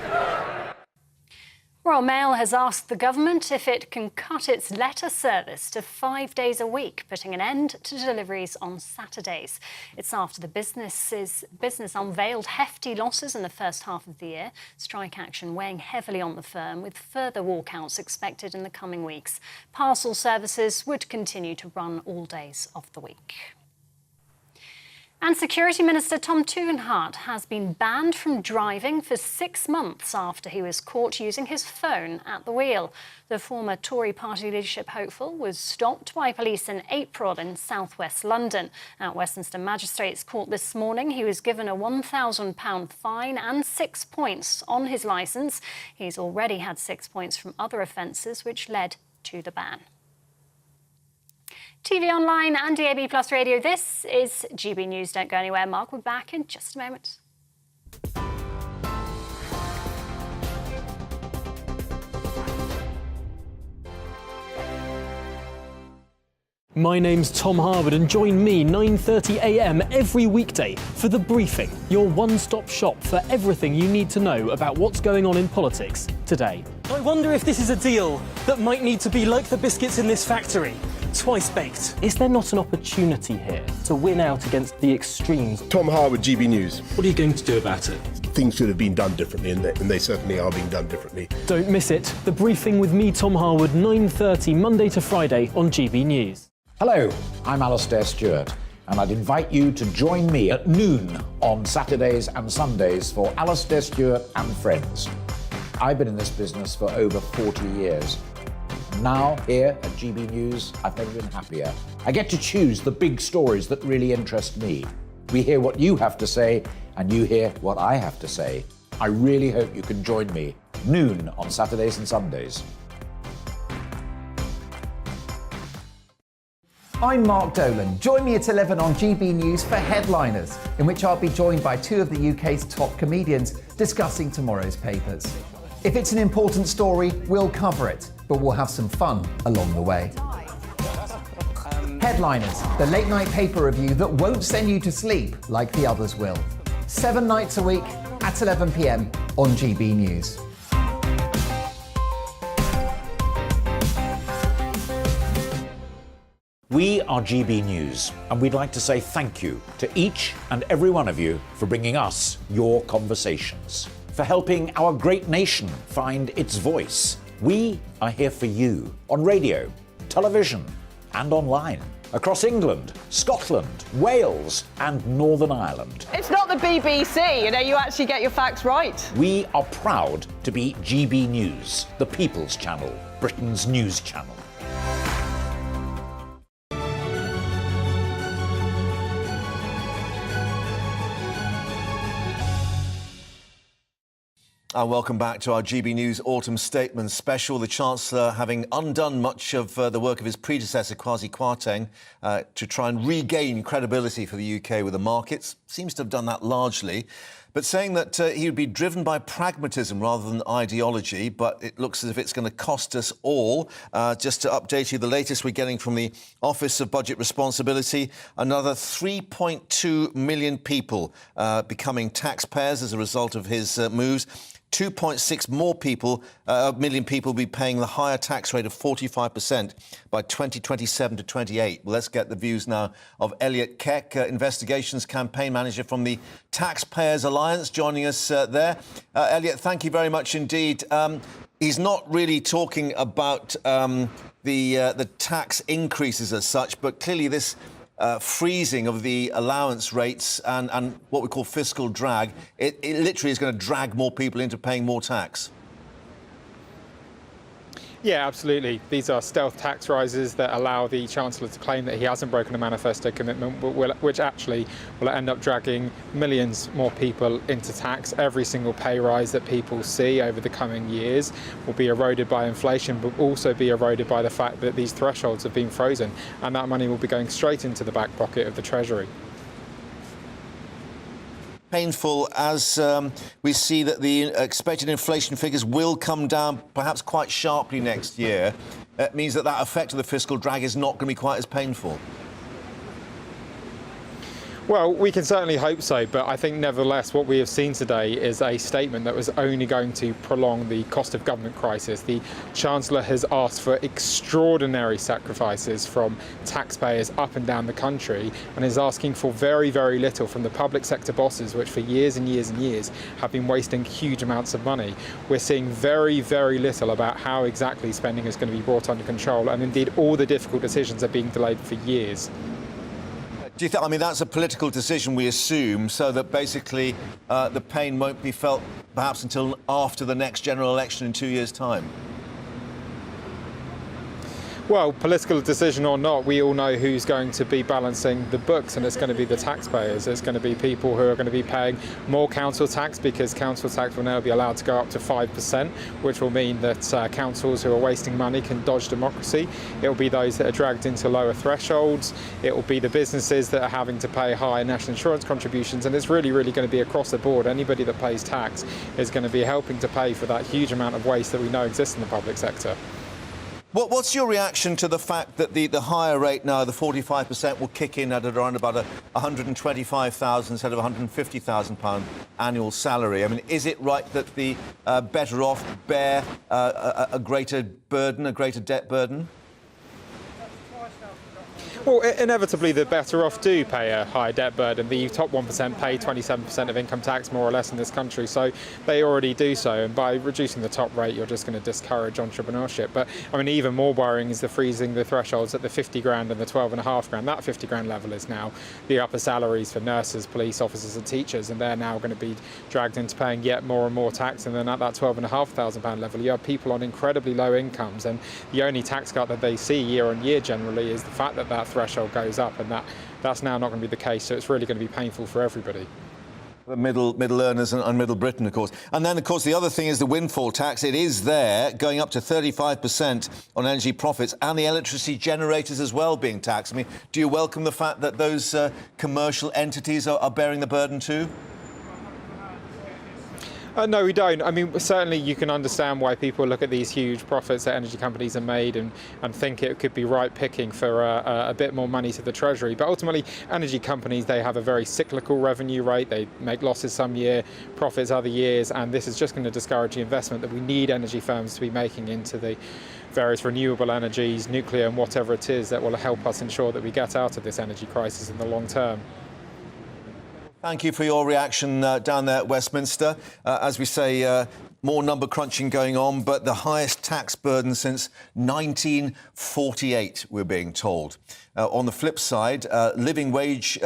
Speaker 11: Royal Mail has asked the government if it can cut its letter service to 5 days a week, putting an end to deliveries on Saturdays. It's after the business unveiled hefty losses in the first half of the year, strike action weighing heavily on the firm, with further walkouts expected in the coming weeks. Parcel services would continue to run all days of the week. And Security Minister Tom Tugendhat has been banned from driving for 6 months after he was caught using his phone at the wheel. The former Tory party leadership hopeful was stopped by police in April in southwest London. At Westminster Magistrates Court this morning, he was given a £1,000 fine and 6 points on his licence. He's already had 6 points from other offences, which led to the ban. TV online and DAB Plus Radio, this is GB News. Don't go anywhere. Mark will be back in just a moment.
Speaker 1: My name's Tom Harwood and join me 9:30 a.m. every weekday for The Briefing, your one-stop shop for everything you need to know about what's going on in politics today. I wonder if this is a deal that might need to be like the biscuits in this factory, twice baked. Is there not an opportunity here to win out against the extremes?
Speaker 22: Tom Harwood, GB News.
Speaker 1: What are you going to do about it?
Speaker 22: Things should have been done differently, and they certainly are being done differently.
Speaker 1: Don't miss it. The Briefing with me, Tom Harwood, 9:30 Monday to Friday on GB News.
Speaker 5: Hello, I'm Alastair Stewart, and I'd invite you to join me at noon on Saturdays and Sundays for Alastair Stewart and Friends. I've been in this business for over 40 years. Now, here at GB News, I've never been happier. I get to choose the big stories that really interest me. We hear what you have to say, and you hear what I have to say. I really hope you can join me, noon on Saturdays and Sundays.
Speaker 23: I'm Mark Dolan. Join me at 11 on GB News for Headliners, in which I'll be joined by two of the UK's top comedians discussing tomorrow's papers. If it's an important story, we'll cover it, but we'll have some fun along the way. Headliners, the late night paper review that won't send you to sleep like the others will. 7 nights a week at 11 p.m. on GB News.
Speaker 5: We are GB News, and we'd like to say thank you to each and every one of you for bringing us your conversations, for helping our great nation find its voice. We are here for you on radio, television, and online, across England, Scotland, Wales, and Northern Ireland.
Speaker 24: It's not the BBC, you actually get your facts right.
Speaker 5: We are proud to be GB News, the People's Channel, Britain's news channel.
Speaker 3: And welcome back to our GB News Autumn Statement special. The Chancellor, having undone much of the work of his predecessor, Kwasi Kwarteng, to try and regain credibility for the UK with the markets, seems to have done that largely, but saying that he would be driven by pragmatism rather than ideology, but it looks as if it's going to cost us all. Just to update you, the latest we're getting from the Office of Budget Responsibility, another 3.2 million people becoming taxpayers as a result of his moves. 2.6 million people will be paying the higher tax rate of 45% by 2027 to 28. Well, let's get the views now of Elliot Keck, Investigations Campaign Manager from the Taxpayers Alliance, joining us there. Elliot, thank you very much indeed. He's not really talking about the tax increases as such, but clearly this freezing of the allowance rates and what we call fiscal drag, it literally is going to drag more people into paying more tax.
Speaker 25: Yeah, absolutely. These are stealth tax rises that allow the Chancellor to claim that he hasn't broken a manifesto commitment, but which actually will end up dragging millions more people into tax. Every single pay rise that people see over the coming years will be eroded by inflation, but also be eroded by the fact that these thresholds have been frozen, and that money will be going straight into the back pocket of the Treasury.
Speaker 3: Painful as we see that the expected inflation figures will come down perhaps quite sharply next year. It means that effect of the fiscal drag is not going to be quite as painful.
Speaker 25: Well, we can certainly hope so, but I think nevertheless what we have seen today is a statement that was only going to prolong the cost of government crisis. The Chancellor has asked for extraordinary sacrifices from taxpayers up and down the country and is asking for very, very little from the public sector bosses, which for years and years and years have been wasting huge amounts of money. We're seeing very, very little about how exactly spending is going to be brought under control, and indeed all the difficult decisions are being delayed for years.
Speaker 3: Do you think, I mean, that's a political decision, we assume, so that basically the pain won't be felt perhaps until after the next general election in 2 years' time?
Speaker 25: Well, political decision or not, we all know who's going to be balancing the books, and it's going to be the taxpayers. It's going to be people who are going to be paying more council tax, because council tax will now be allowed to go up to 5%, which will mean that councils who are wasting money can dodge democracy. It will be those that are dragged into lower thresholds. It will be the businesses that are having to pay higher national insurance contributions, and it's really, really going to be across the board. Anybody that pays tax is going to be helping to pay for that huge amount of waste that we know exists in the public sector.
Speaker 3: What's your reaction to the fact that the higher rate now, the 45%, will kick in at around about £125,000 instead of £150,000 annual salary? I mean, is it right that the better off bear a greater burden, a greater debt burden?
Speaker 25: Well, inevitably, the better off do pay a higher debt burden. The top 1% pay 27% of income tax, more or less, in this country, so they already do so. And by reducing the top rate, you're just going to discourage entrepreneurship. But I mean, even more worrying is the freezing the thresholds at the 50 grand and the 12.5 grand. That 50 grand level is now the upper salaries for nurses, police officers, and teachers, and they're now going to be dragged into paying yet more and more tax. And then at that £12,500 level, you have people on incredibly low incomes, and the only tax cut that they see year on year generally is the fact that that threshold goes up, and that's now not going to be the case, so it's really going to be painful for everybody.
Speaker 3: The middle earners and middle Britain, of course. And then, of course, the other thing is the windfall tax. It is there, going up to 35% on energy profits, and the electricity generators as well being taxed. I mean, do you welcome the fact that those commercial entities are bearing the burden too?
Speaker 25: No, we don't. I mean, certainly you can understand why people look at these huge profits that energy companies have made and think it could be right picking for a bit more money to the Treasury. But ultimately, energy companies, they have a very cyclical revenue rate. They make losses some year, profits other years, and this is just going to discourage the investment that we need energy firms to be making into the various renewable energies, nuclear and whatever it is that will help us ensure that we get out of this energy crisis in the long term.
Speaker 3: Thank you for your reaction down there at Westminster. As we say, more number crunching going on, but the highest tax burden since 1948, we're being told. On the flip side, living wage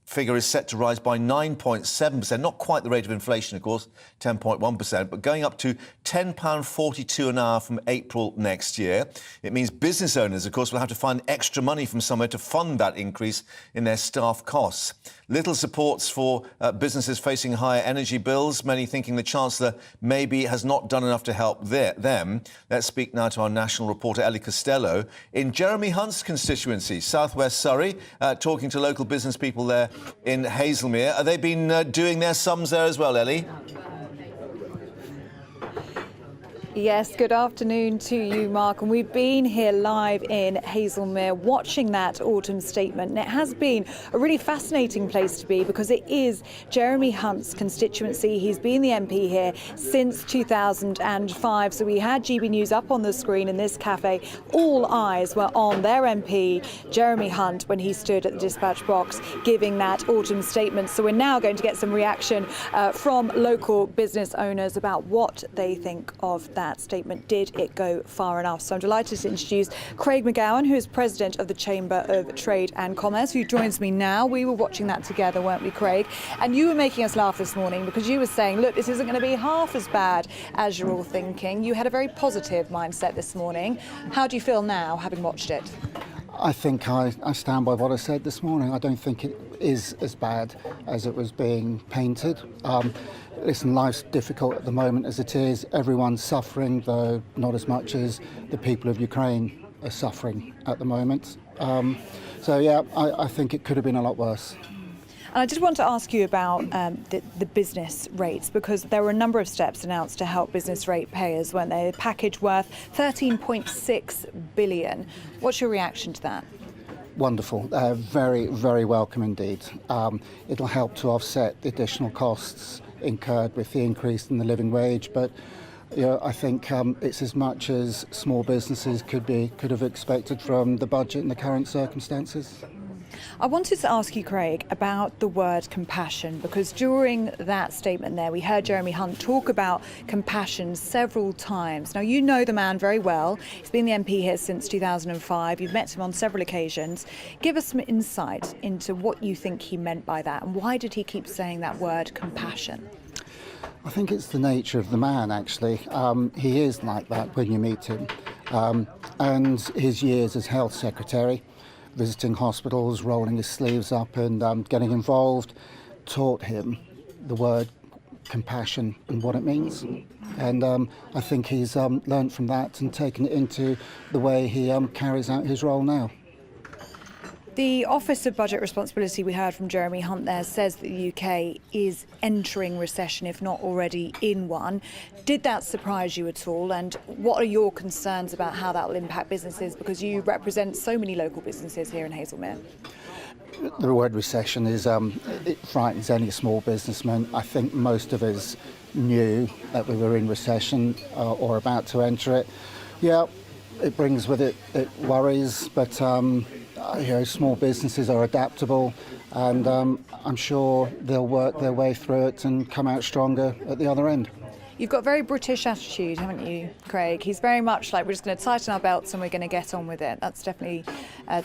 Speaker 3: figure is set to rise by 9.7%, not quite the rate of inflation, of course, 10.1%, but going up to £10.42 an hour from April next year. It means business owners, of course, will have to find extra money from somewhere to fund that increase in their staff costs. Little supports for businesses facing higher energy bills, many thinking the Chancellor maybe has not done enough to help them. Let's speak now to our national reporter, Ellie Costello, in Jeremy Hunt's constituency, southwest Surrey, talking to local business people there in Hazelmere. Have they been doing their sums there as well, Ellie?
Speaker 2: Yes, good afternoon to you, Mark. And we've been here live in Hazelmere watching that autumn statement. And it has been a really fascinating place to be because it is Jeremy Hunt's constituency. He's been the MP here since 2005. So we had GB News up on the screen in this cafe. All eyes were on their MP, Jeremy Hunt, when he stood at the dispatch box giving that autumn statement. So we're now going to get some reaction from local business owners about what they think of that statement. Did it go far enough? So I'm delighted to introduce Craig McGowan, who is president of the Chamber of Trade and Commerce, who joins me now. We were watching that together, weren't we, Craig? And you were making us laugh this morning because you were saying, look, this isn't going to be half as bad as you're all thinking. You had a very positive mindset this morning. How do you feel now, having watched it?
Speaker 6: I think I stand by what I said this morning. I don't think it is as bad as it was being painted. Listen, life's difficult at the moment as it is. Everyone's suffering, though not as much as the people of Ukraine are suffering at the moment. So, yeah, I think it could have been a lot worse.
Speaker 2: And I did want to ask you about the business rates, because there were a number of steps announced to help business rate payers, weren't they? A package worth £13.6 billion. What's your reaction to that?
Speaker 6: wonderful. Very, very welcome indeed. It'll help to offset the additional costs incurred with the increase in the living wage, but I think it's as much as small businesses could have expected from the budget in the current circumstances.
Speaker 2: I wanted to ask you, Craig, about the word compassion, because during that statement there, we heard Jeremy Hunt talk about compassion several times. Now, you know the man very well. He's been the MP here since 2005. You've met him on several occasions. Give us some insight into what you think he meant by that, and why did he keep saying that word compassion?
Speaker 6: I think it's the nature of the man, actually. He is like that when you meet him. And his years as health secretary, visiting hospitals, rolling his sleeves up and getting involved, taught him the word compassion and what it means. And I think he's learned from that and taken it into the way he carries out his role now.
Speaker 2: The Office of Budget Responsibility, we heard from Jeremy Hunt there, says that the UK is entering recession, if not already in one. Did that surprise you at all? And what are your concerns about how that will impact businesses? Because you represent so many local businesses here in Hazelmere.
Speaker 6: The word recession it frightens any small businessman. I think most of us knew that we were in recession or about to enter it. Yeah, it brings with it worries, but small businesses are adaptable, and I'm sure they'll work their way through it and come out stronger at the other end.
Speaker 2: You've got a very British attitude, haven't you, Craig? He's very much like, we're just going to tighten our belts and we're going to get on with it. That's definitely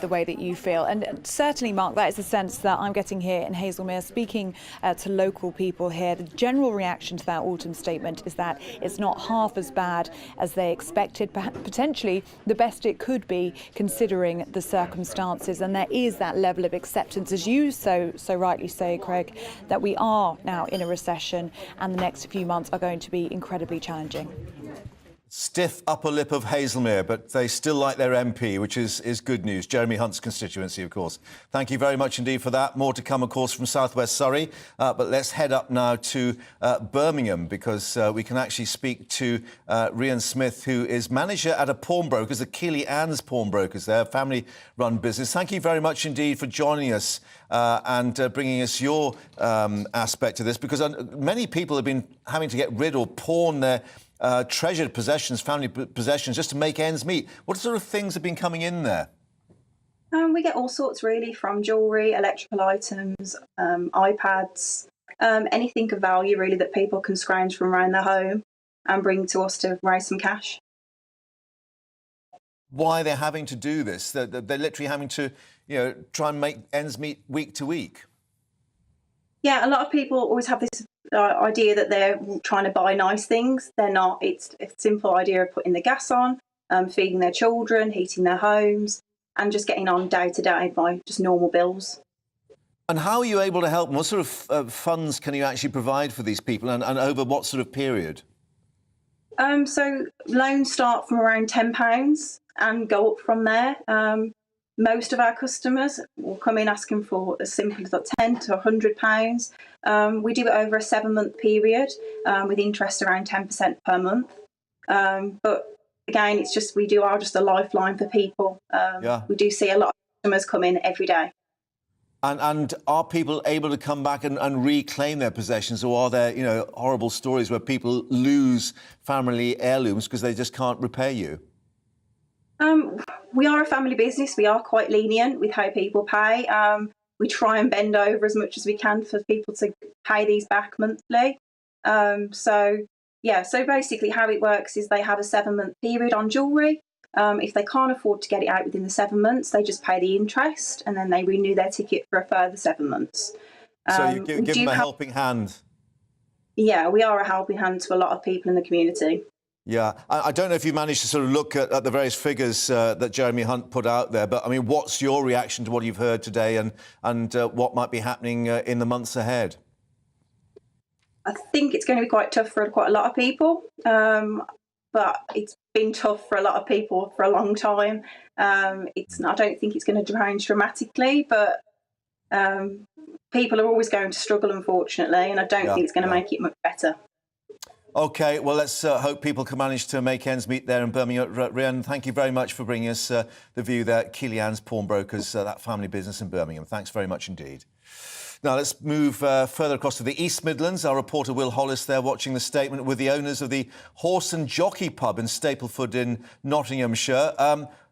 Speaker 2: the way that you feel. And certainly, Mark, that is the sense that I'm getting here in Hazelmere, speaking to local people here. The general reaction to that autumn statement is that it's not half as bad as they expected, potentially the best it could be considering the circumstances. And there is that level of acceptance, as you so rightly say, Craig, that we are now in a recession and the next few months are going to be incredibly challenging.
Speaker 3: Stiff upper lip of Hazelmere, but they still like their MP, which is good news. Jeremy Hunt's constituency, of course. Thank you very much indeed for that. More to come, of course, from southwest Surrey. But let's head up now to Birmingham, because we can actually speak to Rhian Smith, who is manager at a pawnbroker's, the Keeley Ann's Pawnbrokers there, a family-run business. Thank you very much indeed for joining us and bringing us your aspect of this, because many people have been having to get rid or pawn their treasured possessions, family possessions, just to make ends meet. What sort of things have been coming in there?
Speaker 7: We get all sorts, really, from jewellery, electrical items, iPads, anything of value, really, that people can scrounge from around their home and bring to us to raise some cash.
Speaker 3: Why they're having to do this? They're literally having to, try and make ends meet week to week.
Speaker 7: Yeah, a lot of people always have this idea that they're trying to buy nice things. They're not. It's a simple idea of putting the gas on, feeding their children, heating their homes, and just getting on day to day by just normal bills.
Speaker 3: And how are you able to help them? What sort of funds can you actually provide for these people, and over what sort of period?
Speaker 7: So loans start from around £10 and go up from there. Most of our customers will come in asking for as simple as £10 to £100. We do it over a 7-month period with interest around 10% per month. But again, it's just we are just a lifeline for people. We do see a lot of customers come in every day.
Speaker 3: And are people able to come back and reclaim their possessions, or are there horrible stories where people lose family heirlooms because they just can't repay you?
Speaker 7: We are a family business. We are quite lenient with how people pay. We try and bend over as much as we can for people to pay these back monthly. So basically how it works is they have a 7-month period on jewellery. If they can't afford to get it out within the 7 months, they just pay the interest and then they renew their ticket for a further 7 months.
Speaker 3: So you give them a helping hand?
Speaker 7: Yeah, we are a helping hand to a lot of people in the community.
Speaker 3: Yeah, I don't know if you managed to sort of look at the various figures that Jeremy Hunt put out there, but I mean, what's your reaction to what you've heard today and what might be happening in the months ahead?
Speaker 7: I think it's going to be quite tough for quite a lot of people, but it's been tough for a lot of people for a long time. I don't think it's going to change dramatically, but people are always going to struggle, unfortunately, and I don't think it's going to make it much better.
Speaker 3: OK, well, let's hope people can manage to make ends meet there in Birmingham. Rhiannon, thank you very much for bringing us the view there. Keely-Ann's Pawnbrokers, that family business in Birmingham. Thanks very much indeed. Now, let's move further across to the East Midlands. Our reporter Will Hollis there watching the statement with the owners of the Horse and Jockey pub in Stapleford in Nottinghamshire.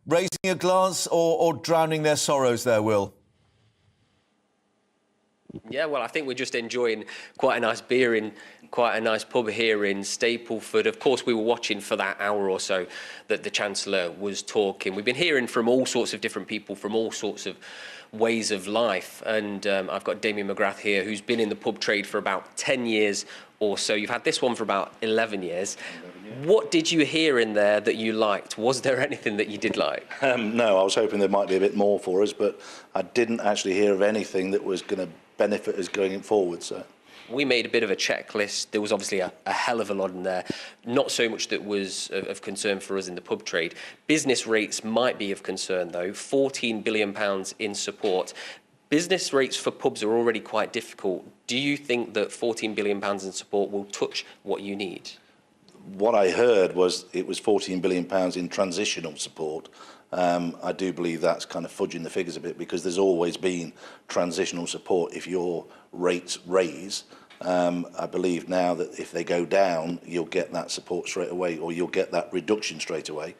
Speaker 3: Raising a glass or drowning their sorrows there, Will?
Speaker 8: Yeah, well, I think we're just enjoying quite a nice beer in quite a nice pub here in Stapleford. Of course, we were watching for that hour or so that the Chancellor was talking. We've been hearing from all sorts of different people from all sorts of ways of life. And I've got Damien McGrath here, who's been in the pub trade for about 10 years or so. You've had this one for about 11 years. What did you hear in there that you liked? Was there anything that you did like?
Speaker 9: No, I was hoping there might be a bit more for us, but I didn't actually hear of anything that was going to benefit us going forward. So
Speaker 8: we made a bit of a checklist. There was obviously a hell of a lot in there. Not so much that was of concern for us in the pub trade. Business rates might be of concern, though. £14 billion in support. Business rates for pubs are already quite difficult. Do you think that £14 billion in support will touch what you need?
Speaker 9: What I heard was it was £14 billion in transitional support. I do believe that's kind of fudging the figures a bit, because there's always been transitional support if your rates raise. I believe now that if they go down, you'll get that support straight away, or you'll get that reduction straight away.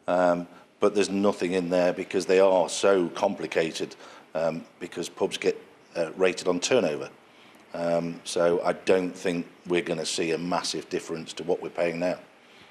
Speaker 9: But there's nothing in there because they are so complicated, because pubs get rated on turnover. So I don't think we're going to see a massive difference to what we're paying now.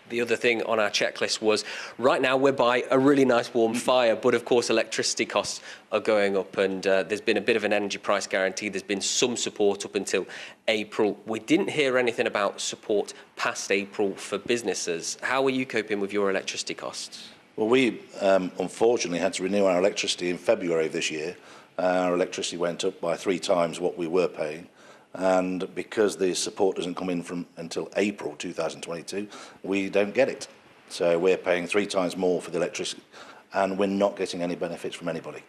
Speaker 8: The other thing on our checklist was, right now we're by a really nice warm fire, but of course electricity costs are going up, and there's been a bit of an energy price guarantee. There's been some support up until April. We didn't hear anything about support past April for businesses. How are you coping with your electricity costs?
Speaker 9: Well, we unfortunately had to renew our electricity in February of this year. Our electricity went up by 3 times what we were paying. And because the support doesn't come in until April 2022, we don't get it. So we're paying 3 times more for the electricity, and we're not getting any benefits from anybody.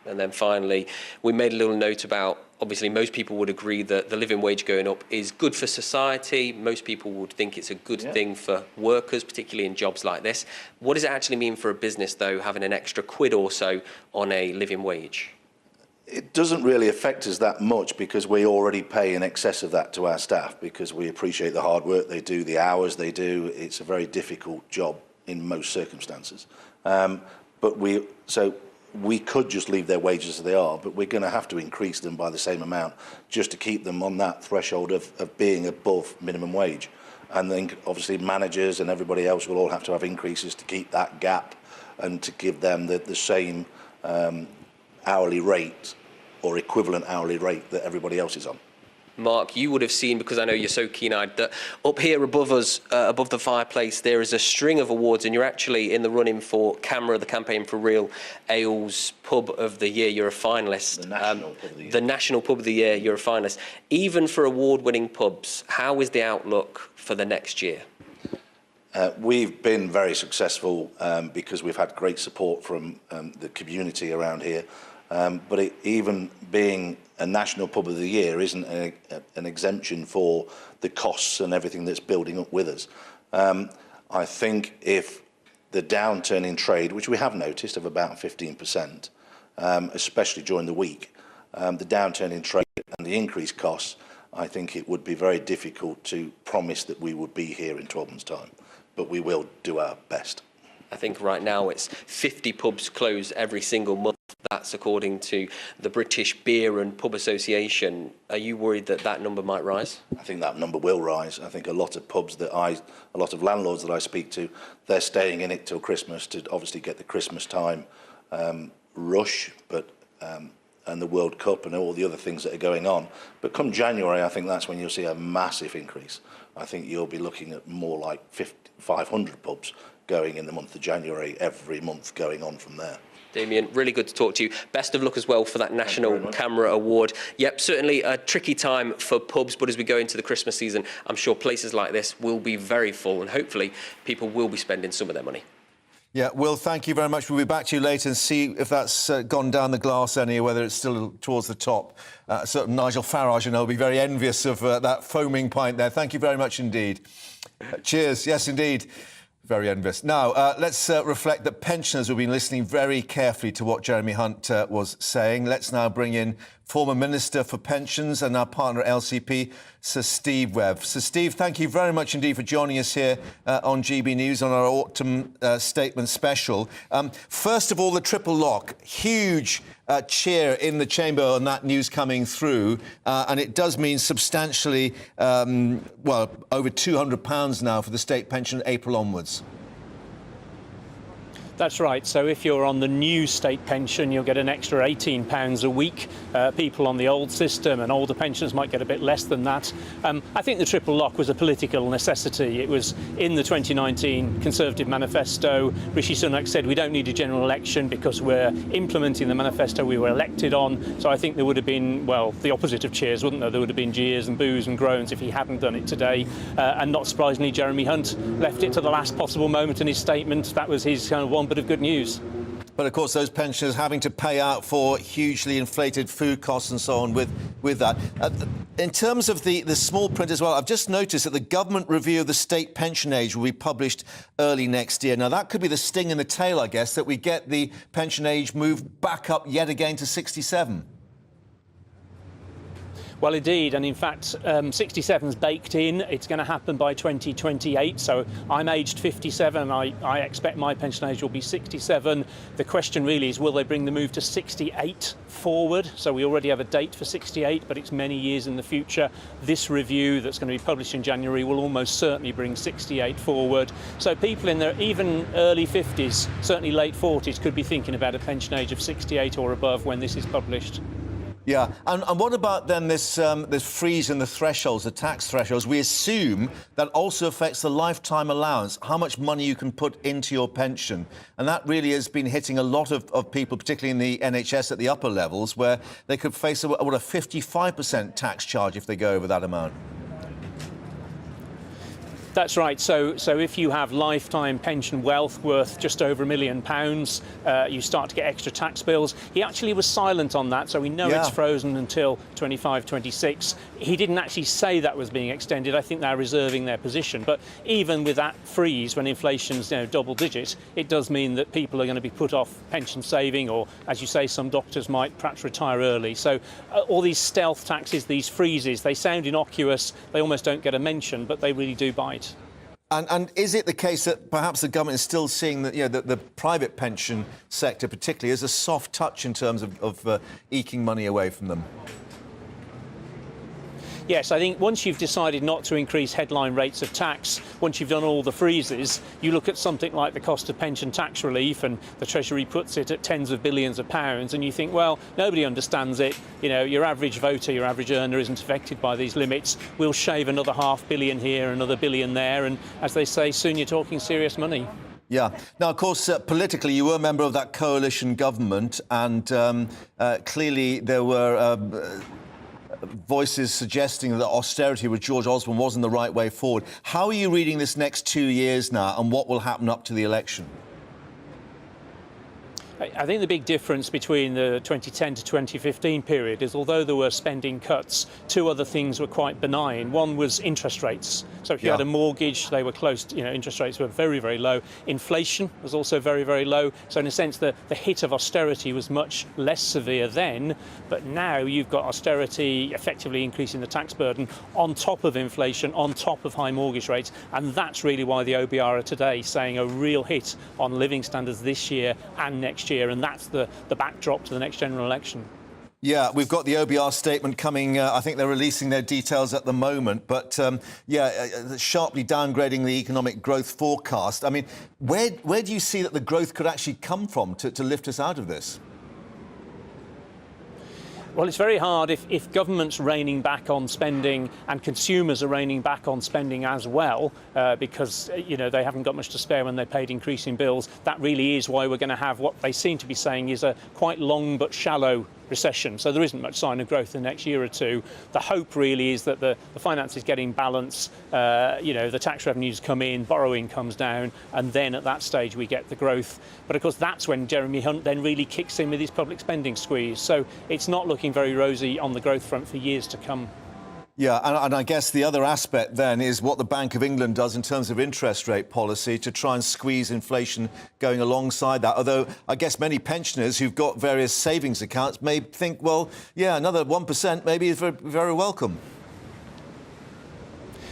Speaker 8: And then finally, we made a little note about, obviously most people would agree that the living wage going up is good for society. Most people would think it's a good thing for workers, particularly in jobs like this. What does it actually mean for a business, though, having an extra quid or so on a living wage?
Speaker 9: It doesn't really affect us that much, because we already pay in excess of that to our staff, because we appreciate the hard work they do, the hours they do. It's a very difficult job in most circumstances. But we could just leave their wages as they are, but we're going to have to increase them by the same amount just to keep them on that threshold of being above minimum wage. And then obviously managers and everybody else will all have to have increases to keep that gap and to give them the same hourly rate or equivalent hourly rate that everybody else is on.
Speaker 8: Mark, you would have seen, because I know you're so keen-eyed, that up here above us, above the fireplace, there is a string of awards, and you're actually in the running for CAMRA, the Campaign for Real Ale's Pub of the Year. You're a finalist.
Speaker 9: The National Pub of the Year.
Speaker 8: The National Pub of the Year, you're a finalist. Even for award-winning pubs, how is the outlook for the next year?
Speaker 9: We've been very successful because we've had great support from the community around here. But even being a National Pub of the Year isn't an exemption for the costs and everything that's building up with us. I think if the downturn in trade, which we have noticed of about 15%, especially during the week, the downturn in trade and the increased costs, I think it would be very difficult to promise that we would be here in 12 months' time. But we will do our best.
Speaker 8: I think right now it's 50 pubs close every single month. That's according to the British Beer and Pub Association. Are you worried that that number might rise?
Speaker 9: I think that number will rise. I think a lot of pubs a lot of landlords that I speak to, they're staying in it till Christmas to obviously get the Christmas time rush, but and the World Cup and all the other things that are going on. But come January, I think that's when you'll see a massive increase. I think you'll be looking at more like 500 pubs going in the month of January, every month going on from there.
Speaker 8: Damien, really good to talk to you. Best of luck as well for that National CAMRA Award. Yep, certainly a tricky time for pubs, but as we go into the Christmas season, I'm sure places like this will be very full, and hopefully people will be spending some of their money.
Speaker 3: Yeah, Will, thank you very much. We'll be back to you later and see if that's gone down the glass any, or whether it's still towards the top. Certain Nigel Farage, will be very envious of that foaming pint there. Thank you very much indeed. Cheers. Yes, indeed. Very envious. Now, let's reflect that pensioners have been listening very carefully to what Jeremy Hunt was saying. Let's now bring in former Minister for Pensions and our partner at LCP, Sir Steve Webb. Sir Steve, thank you very much indeed for joining us here on GB News on our autumn statement special. First of all, the triple lock. Huge cheer in the chamber on that news coming through, and it does mean substantially, well, over £200 now for the state pension April onwards.
Speaker 10: That's right. So if you're on the new state pension, you'll get an extra £18 a week. People on the old system and older pensioners might get a bit less than that. I think the triple lock was a political necessity. It was in the 2019 Conservative manifesto. Rishi Sunak said we don't need a general election because we're implementing the manifesto we were elected on. So I think there would have been, well, the opposite of cheers, wouldn't there? There would have been jeers and boos and groans if he hadn't done it today. And not surprisingly, Jeremy Hunt left it to the last possible moment in his statement. That was his kind of one bit of good news.
Speaker 3: But of course, those pensioners having to pay out for hugely inflated food costs and so on with that. In terms of the small print as well, I've just noticed that the government review of the state pension age will be published early next year. Now, that could be the sting in the tail, I guess, that we get the pension age moved back up yet again to 67.
Speaker 10: Well, indeed, and in fact, 67's baked in. It's going to happen by 2028. So I'm aged 57. I expect my pension age will be 67. The question really is, will they bring the move to 68 forward? So we already have a date for 68, but it's many years in the future. This review that's going to be published in January will almost certainly bring 68 forward. So people in their even early 50s, certainly late 40s, could be thinking about a pension age of 68 or above when this is published.
Speaker 3: Yeah, and what about then this freeze in the thresholds, the tax thresholds? We assume that also affects the lifetime allowance, how much money you can put into your pension. And that really has been hitting a lot of people, particularly in the NHS at the upper levels, where they could face a 55% tax charge if they go over that amount.
Speaker 10: That's right. So if you have lifetime pension wealth worth just over £1 million, you start to get extra tax bills. He actually was silent on that, so we know it's frozen until 25, 26. He didn't actually say that was being extended. I think they're reserving their position. But even with that freeze, when inflation's double digit, it does mean that people are going to be put off pension saving, or, as you say, some doctors might perhaps retire early. So all these stealth taxes, these freezes, they sound innocuous. They almost don't get a mention, but they really do bite.
Speaker 3: And is it the case that perhaps the government is still seeing that the private pension sector particularly as a soft touch in terms of eking money away from them?
Speaker 10: Yes, I think once you've decided not to increase headline rates of tax, once you've done all the freezes, you look at something like the cost of pension tax relief, and the Treasury puts it at tens of billions of pounds, and you think, well, nobody understands it. Your average voter, your average earner isn't affected by these limits. We'll shave another £500 million here, another £1 billion there, and as they say, soon you're talking serious money.
Speaker 3: Yeah. Now, of course, politically, you were a member of that coalition government, and clearly there were voices suggesting that austerity with George Osborne wasn't the right way forward. How are you reading this next 2 years now, and what will happen up to the election?
Speaker 10: I think the big difference between the 2010 to 2015 period is, although there were spending cuts, two other things were quite benign. One was interest rates. So if you had a mortgage, they were close to, interest rates were very, very low. Inflation was also very, very low. So in a sense, the hit of austerity was much less severe then. But now you've got austerity effectively increasing the tax burden on top of inflation, on top of high mortgage rates. And that's really why the OBR are today saying a real hit on living standards this year and next year, and that's the backdrop to the next general election.
Speaker 3: Yeah, we've got the OBR statement coming. I think they're releasing their details at the moment. But, sharply downgrading the economic growth forecast. I mean, where do you see that the growth could actually come from to lift us out of this?
Speaker 10: Well, it's very hard if government's reining back on spending and consumers are reining back on spending as well, because, they haven't got much to spare when they paid increasing bills. That really is why we're going to have what they seem to be saying is a quite long but shallow recession. So there isn't much sign of growth in the next year or two. The hope really is that the finance is getting balance, the tax revenues come in, borrowing comes down, and then at that stage we get the growth. But of course that's when Jeremy Hunt then really kicks in with his public spending squeeze. So it's not looking very rosy on the growth front for years to come.
Speaker 3: Yeah, and I guess the other aspect then is what the Bank of England does in terms of interest rate policy to try and squeeze inflation going alongside that. Although I guess many pensioners who've got various savings accounts may think, well, yeah, another 1% maybe is very, very welcome.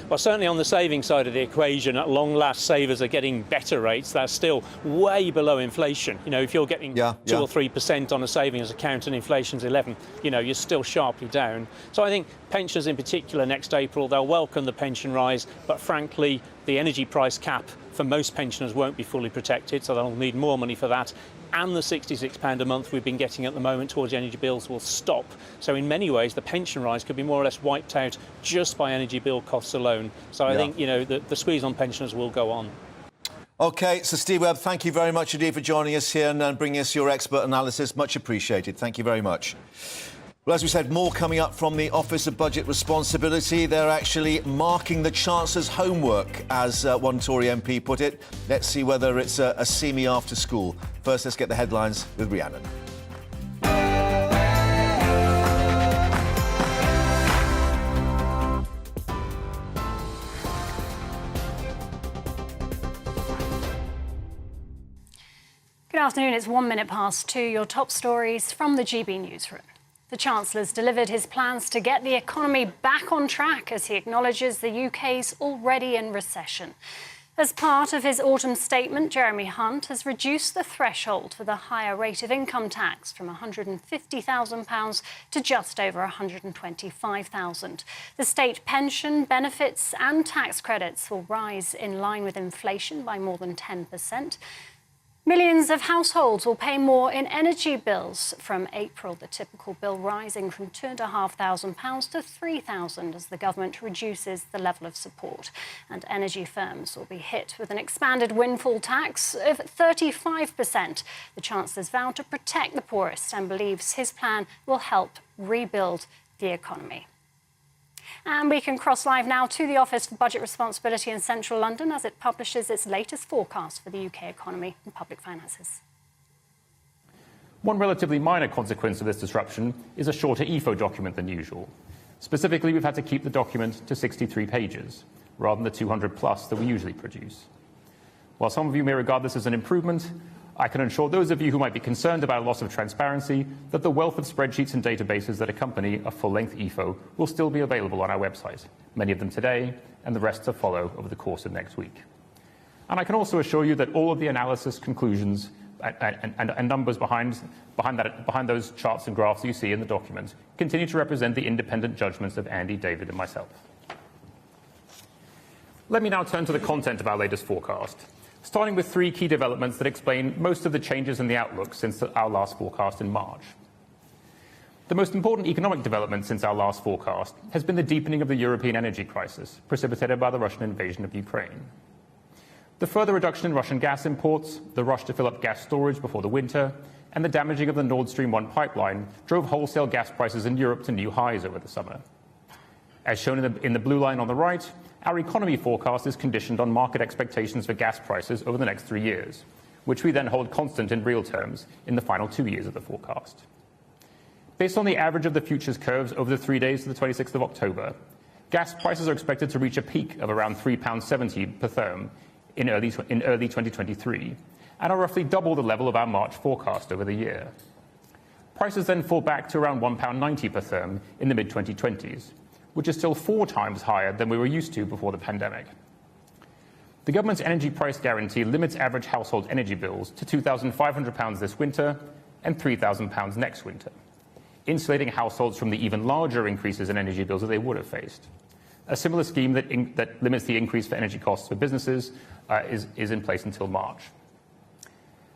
Speaker 10: Well, certainly on the savings side of the equation, at long last, savers are getting better rates. That's still way below inflation. If you're getting 2 or 3% on a savings account and inflation's 11, you're still sharply down. So I think pensioners in particular next April, they'll welcome the pension rise, but frankly, the energy price cap for most pensioners won't be fully protected, so they'll need more money for that. And the £66 a month we've been getting at the moment towards the energy bills will stop. So in many ways, the pension rise could be more or less wiped out just by energy bill costs alone. So I think, the squeeze on pensioners will go on.
Speaker 3: OK, so Steve Webb, thank you very much indeed for joining us here and bringing us your expert analysis. Much appreciated. Thank you very much. Well, as we said, more coming up from the Office of Budget Responsibility. They're actually marking the Chancellor's homework, as one Tory MP put it. Let's see whether it's a see me after school. First, let's get the headlines with Rhiannon.
Speaker 11: Good afternoon, it's 1 minute past 2. Your top stories from the GB Newsroom. The Chancellor's delivered his plans to get the economy back on track as he acknowledges the UK's already in recession. As part of his autumn statement, Jeremy Hunt has reduced the threshold for the higher rate of income tax from £150,000 to just over £125,000. The state pension, benefits and tax credits will rise in line with inflation by more than 10%. Millions of households will pay more in energy bills from April, the typical bill rising from £2,500 to £3,000 as the government reduces the level of support. And energy firms will be hit with an expanded windfall tax of 35%. The Chancellor's vowed to protect the poorest and believes his plan will help rebuild the economy. And we can cross live now to the Office for Budget Responsibility in central London as it publishes its latest forecast for the UK economy and public finances.
Speaker 12: One relatively minor consequence of this disruption is a shorter EFO document than usual. Specifically, we've had to keep the document to 63 pages, rather than the 200 plus that we usually produce. While some of you may regard this as an improvement, I can assure those of you who might be concerned about a loss of transparency that the wealth of spreadsheets and databases that accompany a full-length EFO will still be available on our website, many of them today, and the rest to follow over the course of next week. And I can also assure you that all of the analysis, conclusions, and numbers behind those charts and graphs you see in the document continue to represent the independent judgments of Andy, David, and myself. Let me now turn to the content of our latest forecast, starting with 3 key developments that explain most of the changes in the outlook since our last forecast in March. The most important economic development since our last forecast has been the deepening of the European energy crisis, precipitated by the Russian invasion of Ukraine. The further reduction in Russian gas imports, the rush to fill up gas storage before the winter, and the damaging of the Nord Stream 1 pipeline drove wholesale gas prices in Europe to new highs over the summer. As shown in the blue line on the right, our economy forecast is conditioned on market expectations for gas prices over the next 3 years, which we then hold constant in real terms in the final 2 years of the forecast. Based on the average of the futures curves over the 3 days to the 26th of October, gas prices are expected to reach a peak of around £3.70 per therm in early 2023, and are roughly double the level of our March forecast over the year. Prices then fall back to around £1.90 per therm in the mid-2020s, which is still 4 times higher than we were used to before the pandemic. The government's energy price guarantee limits average household energy bills to £2,500 this winter and £3,000 next winter, insulating households from the even larger increases in energy bills that they would have faced. A similar scheme that limits the increase for energy costs for businesses is in place until March.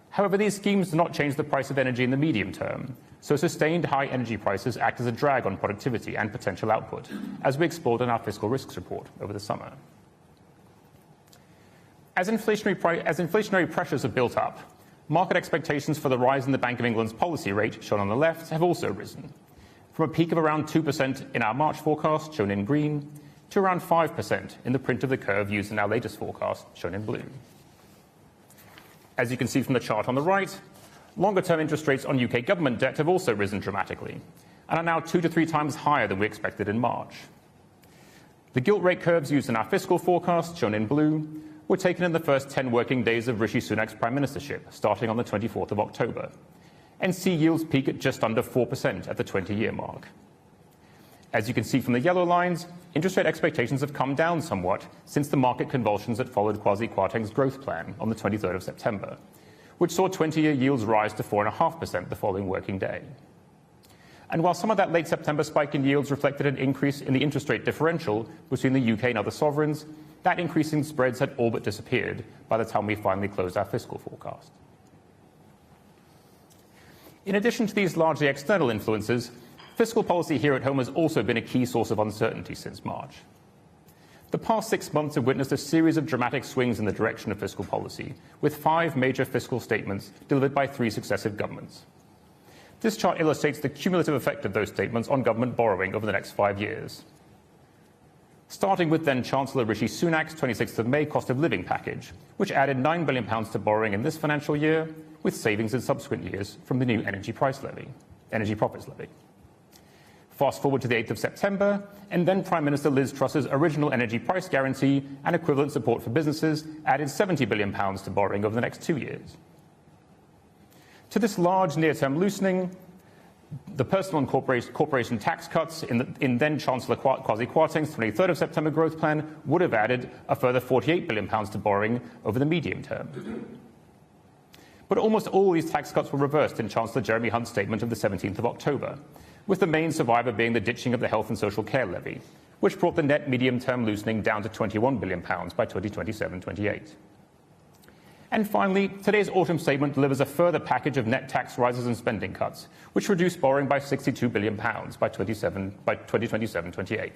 Speaker 12: However, these schemes do not change the price of energy in the medium term, so sustained high energy prices act as a drag on productivity and potential output, as we explored in our fiscal risks report over the summer. As inflationary pressures have built up, market expectations for the rise in the Bank of England's policy rate, shown on the left, have also risen, from a peak of around 2% in our March forecast, shown in green, to around 5% in the print of the curve used in our latest forecast, shown in blue. As you can see from the chart on the right, longer-term interest rates on UK government debt have also risen dramatically and are now 2 to 3 times higher than we expected in March. The gilt rate curves used in our fiscal forecast, shown in blue, were taken in the first 10 working days of Rishi Sunak's prime ministership, starting on the 24th of October, and see yields peak at just under 4% at the 20-year mark. As you can see from the yellow lines, interest rate expectations have come down somewhat since the market convulsions that followed Kwasi Kwarteng's growth plan on the 23rd of September, which saw 20-year yields rise to 4.5% the following working day. And while some of that late September spike in yields reflected an increase in the interest rate differential between the UK and other sovereigns, that increase in spreads had all but disappeared by the time we finally closed our fiscal forecast. In addition to these largely external influences, fiscal policy here at home has also been a key source of uncertainty since March. The past 6 months have witnessed a series of dramatic swings in the direction of fiscal policy, with 5 major fiscal statements delivered by 3 successive governments. This chart illustrates the cumulative effect of those statements on government borrowing over the next 5 years. Starting with then-Chancellor Rishi Sunak's 26th of May cost of living package, which added £9 billion to borrowing in this financial year, with savings in subsequent years from the new energy profits levy. Fast forward to the 8th of September, and then Prime Minister Liz Truss's original energy price guarantee and equivalent support for businesses added £70 billion to borrowing over the next 2 years. To this large near-term loosening, the personal and corporation tax cuts in then-Chancellor Kwasi Kwarteng's 23rd of September growth plan would have added a further £48 billion to borrowing over the medium term. But almost all these tax cuts were reversed in Chancellor Jeremy Hunt's statement of the 17th of October, with the main survivor being the ditching of the health and social care levy, which brought the net medium-term loosening down to £21 billion by 2027-28. And finally, today's autumn statement delivers a further package of net tax rises and spending cuts, which reduce borrowing by £62 billion by 2027-28.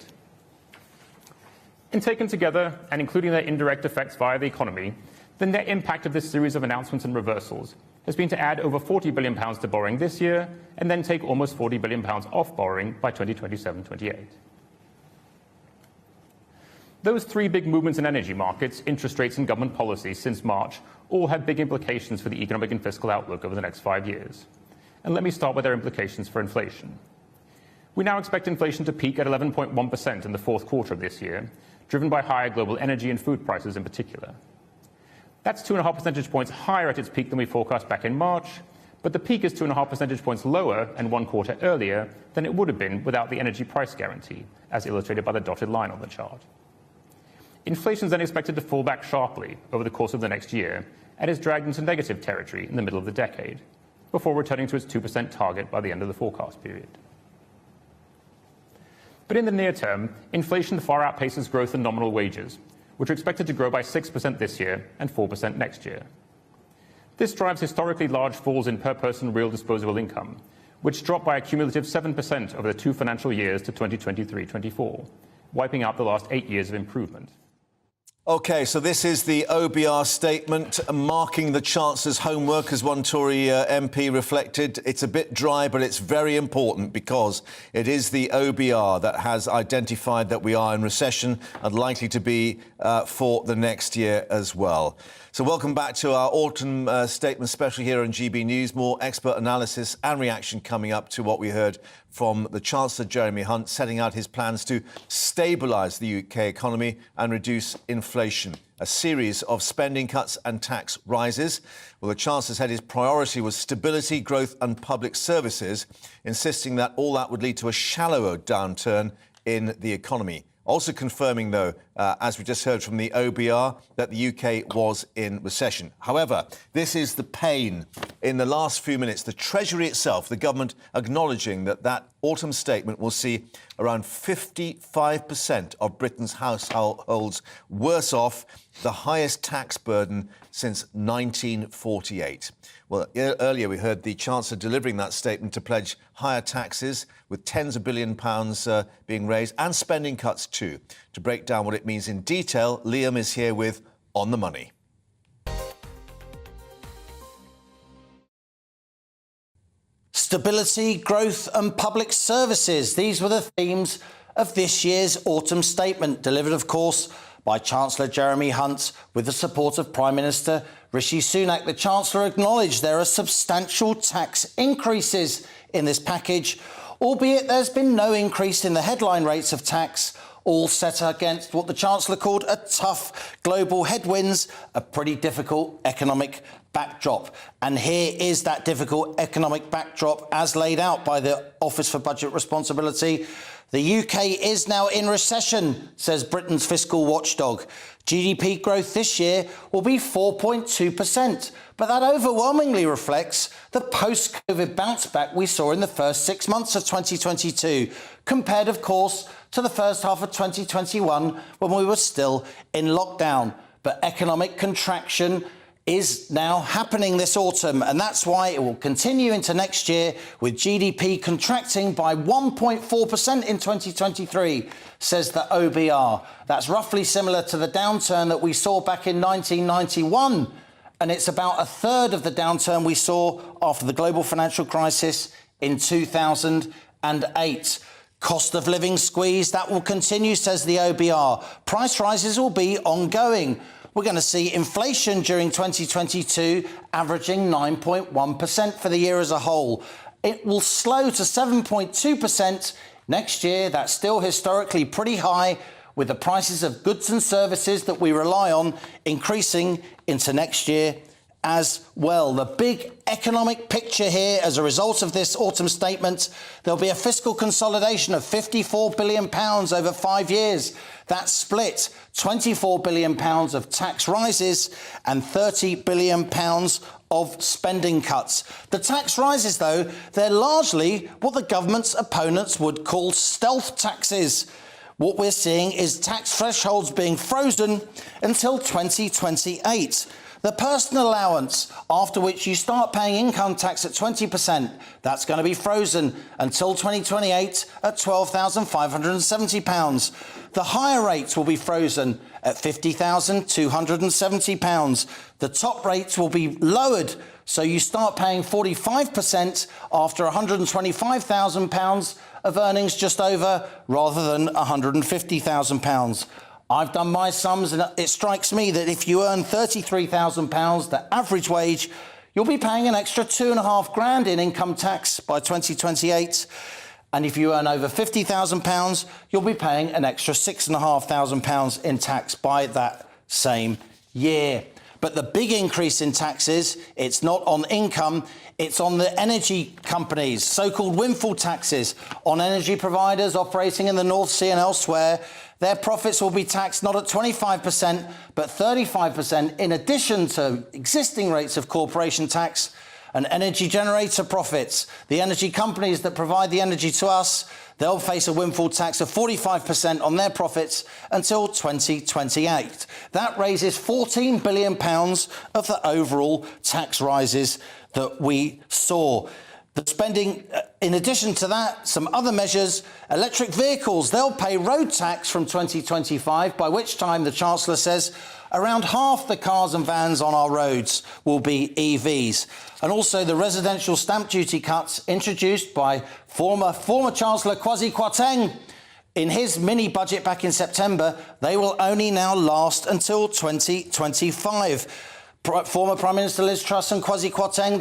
Speaker 12: And taken together, and including their indirect effects via the economy, the net impact of this series of announcements and reversals has been to add over £40 billion to borrowing this year, and then take almost £40 billion off borrowing by 2027-28. Those 3 big movements in energy markets, interest rates and government policy since March all have big implications for the economic and fiscal outlook over the next 5 years. And let me start with their implications for inflation. We now expect inflation to peak at 11.1% in the 4th quarter of this year, driven by higher global energy and food prices in particular. That's 2.5 percentage points higher at its peak than we forecast back in March, but the peak is 2.5 percentage points lower and 1 quarter earlier than it would have been without the energy price guarantee, as illustrated by the dotted line on the chart. Inflation is then expected to fall back sharply over the course of the next year and is dragged into negative territory in the middle of the decade, before returning to its 2% target by the end of the forecast period. But in the near term, inflation far outpaces growth in nominal wages, which are expected to grow by 6% this year and 4% next year. This drives historically large falls in per-person real disposable income, which dropped by a cumulative 7% over the 2 financial years to 2023-24, wiping out the last 8 years of improvement.
Speaker 3: OK, so this is the OBR statement marking the Chancellor's homework, as one Tory MP reflected. It's a bit dry, but it's very important because it is the OBR that has identified that we are in recession and likely to be for the next year as well. So welcome back to our autumn statement special here on GB News. More expert analysis and reaction coming up to what we heard from the Chancellor Jeremy Hunt, setting out his plans to stabilise the UK economy and reduce inflation. A series of spending cuts and tax rises. Well, the Chancellor said his priority was stability, growth and public services, insisting that all that would lead to a shallower downturn in the economy. Also confirming, though, as we just heard from the OBR, that the UK was in recession. However, this is the pain. In the last few minutes, the Treasury itself, the government, acknowledging that that autumn statement will see around 55% of Britain's households worse off, the highest tax burden since 1948. Well, earlier we heard the Chancellor delivering that statement to pledge higher taxes, with tens of £billions being raised, and spending cuts too. To break down what it means in detail, Liam is here with On the Money.
Speaker 4: Stability, growth and public services. These were the themes of this year's autumn statement, delivered, of course, by Chancellor Jeremy Hunt with the support of Prime Minister Rishi Sunak. The Chancellor acknowledged there are substantial tax increases in this package, albeit there's been no increase in the headline rates of tax, all set against what the Chancellor called a tough global headwinds, a pretty difficult economic backdrop. And here is that difficult economic backdrop as laid out by the Office for Budget Responsibility. The UK is now in recession, says Britain's fiscal watchdog. GDP growth this year will be 4.2%, but that overwhelmingly reflects the post-COVID bounce back we saw in the first 6 months of 2022, compared, of course, to the first half of 2021 when we were still in lockdown. But economic contraction is now happening this autumn, and that's why it will continue into next year, with GDP contracting by 1.4% in 2023, says the OBR. That's roughly similar to the downturn that we saw back in 1991, and it's about a third of the downturn we saw after the global financial crisis in 2008. Cost of living squeeze, that will continue, says the OBR. Price rises will be ongoing. We're going to see inflation during 2022 averaging 9.1% for the year as a whole. It will slow to 7.2% next year. That's still historically pretty high, with the prices of goods and services that we rely on increasing into next year as well. The big economic picture here as a result of this autumn statement, there'll be a fiscal consolidation of £54 billion over 5 years. That's split £24 billion of tax rises and £30 billion of spending cuts. The tax rises, though, they're largely what the government's opponents would call stealth taxes. What we're seeing is tax thresholds being frozen until 2028. The personal allowance, after which you start paying income tax at 20%, that's going to be frozen until 2028 at £12,570. The higher rates will be frozen at £50,270. The top rates will be lowered, so you start paying 45% after £125,000 of earnings just over, rather than £150,000. I've done my sums, and it strikes me that if you earn £33,000, the average wage, you'll be paying an extra £2,500 in income tax by 2028. And if you earn over £50,000, you'll be paying an extra £6,500 in tax by that same year. But the big increase in taxes, it's not on income, it's on the energy companies, so-called windfall taxes on energy providers operating in the North Sea and elsewhere. Their profits will be taxed not at 25%, but 35%, in addition to existing rates of corporation tax. And energy generator profits, the energy companies that provide the energy to us, they'll face a windfall tax of 45% on their profits until 2028. That raises £14 billion of the overall tax rises that we saw. The spending, in addition to that, some other measures, electric vehicles, they'll pay road tax from 2025, by which time the Chancellor says around half the cars and vans on our roads will be EVs. And also the residential stamp duty cuts introduced by former Chancellor Kwasi Kwarteng in his mini-budget back in September, they will only now last until 2025. Former Prime Minister Liz Truss and Kwasi Kwarteng,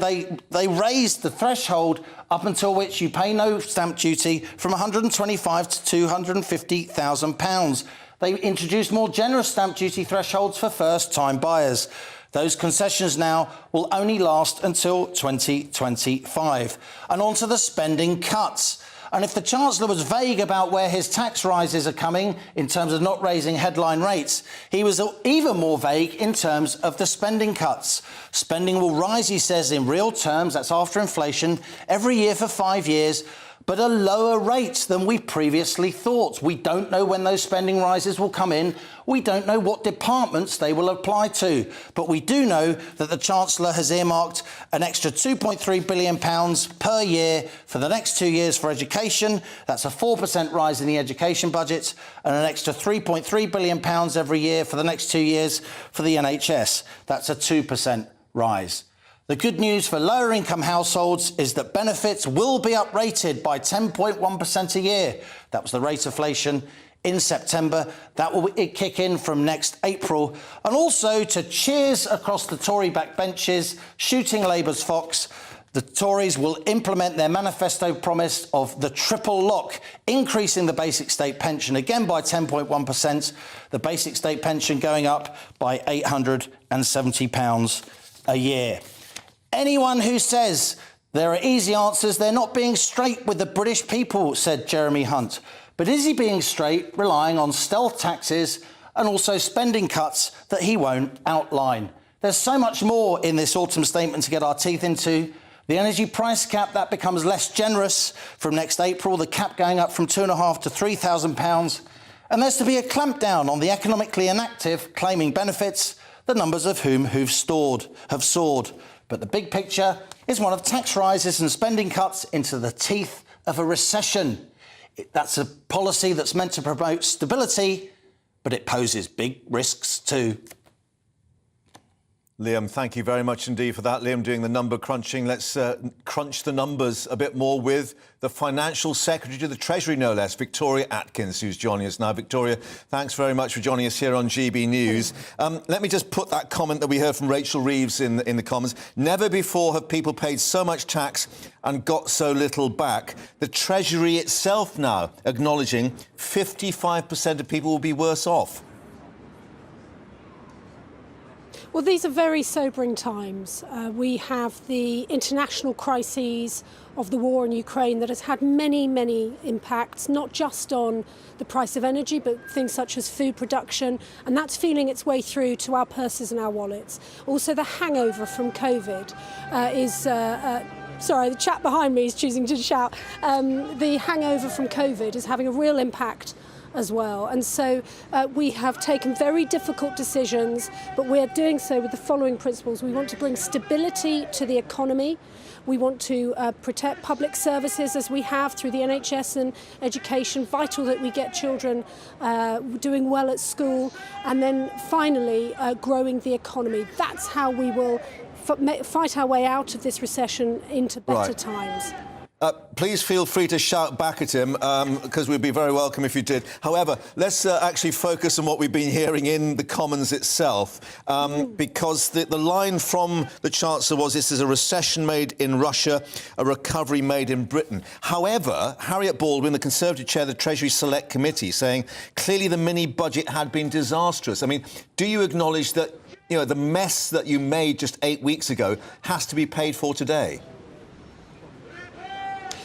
Speaker 4: they raised the threshold up until which you pay no stamp duty from £125,000 to £250,000. They introduced more generous stamp duty thresholds for first-time buyers. Those concessions now will only last until 2025. And on to the spending cuts. And if the Chancellor was vague about where his tax rises are coming in terms of not raising headline rates, he was even more vague in terms of the spending cuts. Spending will rise, he says, in real terms, that's after inflation, every year for 5 years, but a lower rate than we previously thought. We don't know when those spending rises will come in. We don't know what departments they will apply to. But we do know that the Chancellor has earmarked an extra £2.3 billion per year for the next 2 years for education. That's a 4% rise in the education budget, and an extra £3.3 billion every year for the next 2 years for the NHS. That's a 2% rise. The good news for lower income households is that benefits will be uprated by 10.1% a year. That was the rate of inflation in September. That will kick in from next April. And also to cheers across the Tory backbenches, shooting Labour's fox, the Tories will implement their manifesto promise of the triple lock, increasing the basic state pension again by 10.1%, the basic state pension going up by £870 a year. Anyone who says there are easy answers, they're not being straight with the British people, said Jeremy Hunt. But is he being straight, relying on stealth taxes and also spending cuts that he won't outline? There's so much more in this autumn statement to get our teeth into. The energy price cap, that becomes less generous from next April, the cap going up from £2,500 to £3,000. And there's to be a clampdown on the economically inactive claiming benefits, the numbers of whom have soared. But the big picture is one of tax rises and spending cuts into the teeth of a recession. That's a policy that's meant to promote stability, but it poses big risks too.
Speaker 3: Liam, thank you very much indeed for that. Liam doing the number crunching. Let's crunch the numbers a bit more with the Financial Secretary to the Treasury, no less, Victoria Atkins, who's joining us now. Victoria, thanks very much for joining us here on GB News. Let me just put that comment that we heard from Rachel Reeves in the Commons. Never before have people paid so much tax and got so little back. The Treasury itself now acknowledging 55% of people will be worse off.
Speaker 13: Well, these are very sobering times. We have the international crises of the war in Ukraine that has had many, many impacts, not just on the price of energy, but things such as food production, and that's feeling its way through to our purses and our wallets. Also, the hangover from COVID sorry, the chap behind me is choosing to shout. The hangover from COVID is having a real impact as well. And so we have taken very difficult decisions, but we're doing so with the following principles. We want to bring stability to the economy. We want to protect public services as we have through the NHS and education. Vital that we get children doing well at school. And then finally, growing the economy. That's how we will fight our way out of this recession into better times.
Speaker 3: Please feel free to shout back at him, because we'd be very welcome if you did. However, let's actually focus on what we've been hearing in the Commons itself, because the line from the Chancellor was this is a recession made in Russia, a recovery made in Britain. However, Harriet Baldwin, the Conservative chair of the Treasury Select Committee, saying clearly the mini-budget had been disastrous. I mean, do you acknowledge that, you know, the mess that you made just 8 weeks ago has to be paid for today?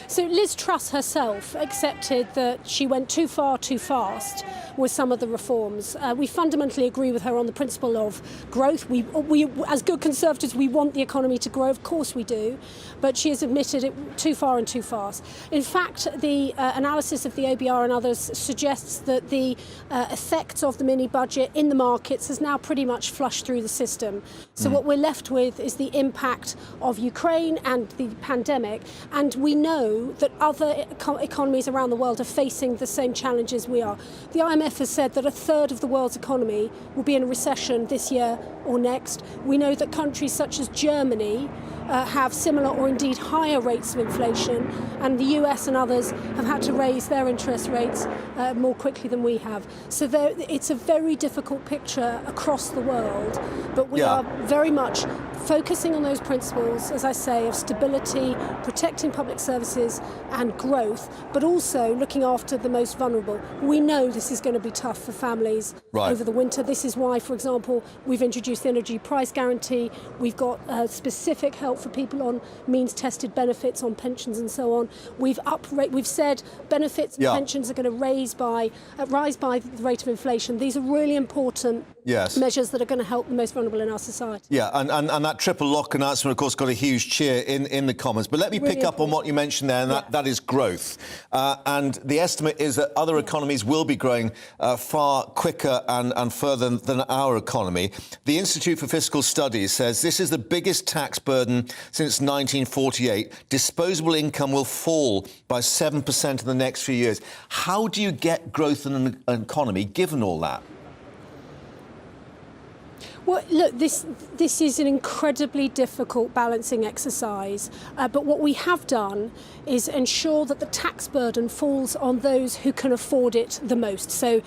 Speaker 13: So Liz Truss herself accepted that she went too far too fast with some of the reforms. We fundamentally agree with her on the principle of growth. We as good Conservatives, we want the economy to grow, of course we do, but she has admitted it too far and too fast. In fact, the analysis of the OBR and others suggests that the effects of the mini-budget in the markets has now pretty much flushed through the system. So what we're left with is the impact of Ukraine and the pandemic, and we know that other economies around the world are facing the same challenges we are. The IMF has said that a third of the world's economy will be in a recession this year or next. We know that countries such as Germany have similar or indeed higher rates of inflation, and the US and others have had to raise their interest rates more quickly than we have. So it's a very difficult picture across the world, but we are very much focusing on those principles, as I say, of stability, protecting public services and growth, but also looking after the most vulnerable. We know this is going to be tough for families over the winter. This is why, for example, we've introduced the energy price guarantee. We've got specific help for people on means-tested benefits, on pensions and so on. We've said benefits and pensions are going to rise by the rate of inflation. These are really important measures that are going to help the most vulnerable in our society.
Speaker 3: Yeah, and that triple lock announcement, of course, got a huge cheer in the Commons. But let me pick up on what you mentioned there, and that is growth. And the estimate is that other economies will be growing far quicker and further than our economy. The Institute for Fiscal Studies says this is the biggest tax burden since 1948. Disposable income will fall by 7% in the next few years. How do you get growth in an economy given all that?
Speaker 13: Well, look, this is an incredibly difficult balancing exercise, but what we have done is ensure that the tax burden falls on those who can afford it the most. So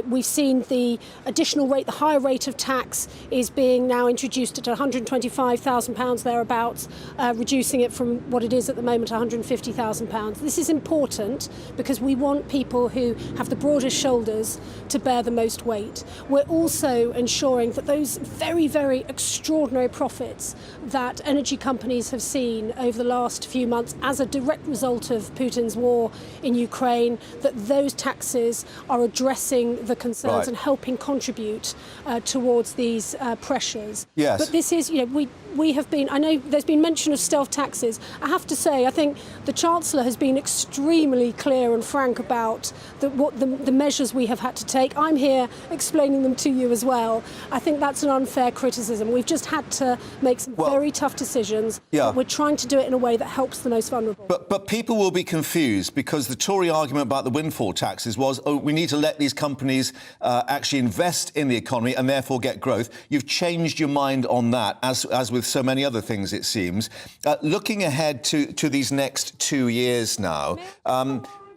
Speaker 13: we've seen the additional rate, the higher rate of tax is being now introduced at £125,000 thereabouts, reducing it from what it is at the moment, £150,000. This is important because we want people who have the broadest shoulders to bear the most weight. We're also ensuring that those very, very extraordinary profits that energy companies have seen over the last few months as a direct result of Putin's war in Ukraine, that those taxes are addressing the concerns and helping contribute towards these pressures.
Speaker 3: Yes.
Speaker 13: But this is, we have been, I know there's been mention of stealth taxes. I have to say, I think the Chancellor has been extremely clear and frank about the measures we have had to take. I'm here explaining them to you as well. I think that's an unfair criticism. We've just had to make some very tough decisions.
Speaker 3: Yeah.
Speaker 13: We're trying to do it in a way that helps the most vulnerable.
Speaker 3: But people will be confused because the Tory argument about the windfall taxes was, oh, we need to let these companies actually invest in the economy and therefore get growth. You've changed your mind on that, as with so many other things, it seems. Looking ahead to these next 2 years now,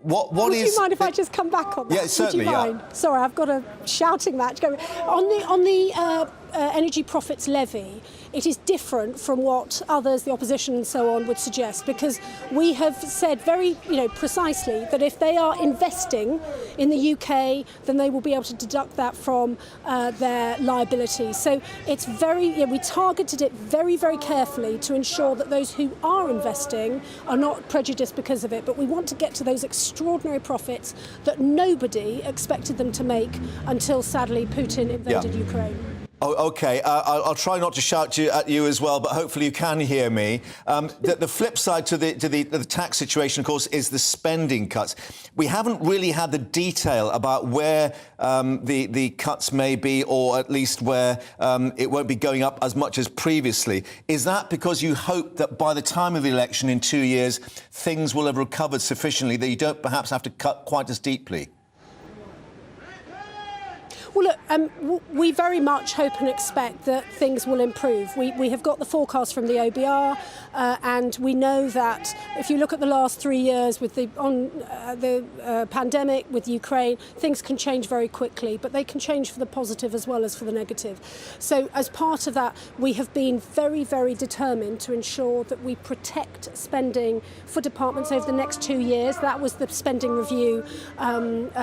Speaker 3: Would
Speaker 13: you mind if I just come back on that?
Speaker 3: Yeah, certainly.
Speaker 13: Would you mind? Sorry, I've got a shouting match going on the energy profits levy. It is different from what others, the opposition and so on, would suggest, because we have said very, precisely that if they are investing in the UK, then they will be able to deduct that from their liability. So it's we targeted it very, very carefully to ensure that those who are investing are not prejudiced because of it. But we want to get to those extraordinary profits that nobody expected them to make until, sadly, Putin invaded Ukraine.
Speaker 3: Oh, OK. I'll try not to shout at you as well, but hopefully you can hear me. The flip side to the tax situation, of course, is the spending cuts. We haven't really had the detail about where the cuts may be, or at least where it won't be going up as much as previously. Is that because you hope that by the time of the election in 2 years, things will have recovered sufficiently that you don't perhaps have to cut quite as deeply?
Speaker 13: Well, look, we very much hope and expect that things will improve. We have got the forecast from the OBR, and we know that if you look at the last 3 years with the pandemic, with Ukraine, things can change very quickly, but they can change for the positive as well as for the negative. So as part of that, we have been very, very determined to ensure that we protect spending for departments over the next 2 years. That was the spending review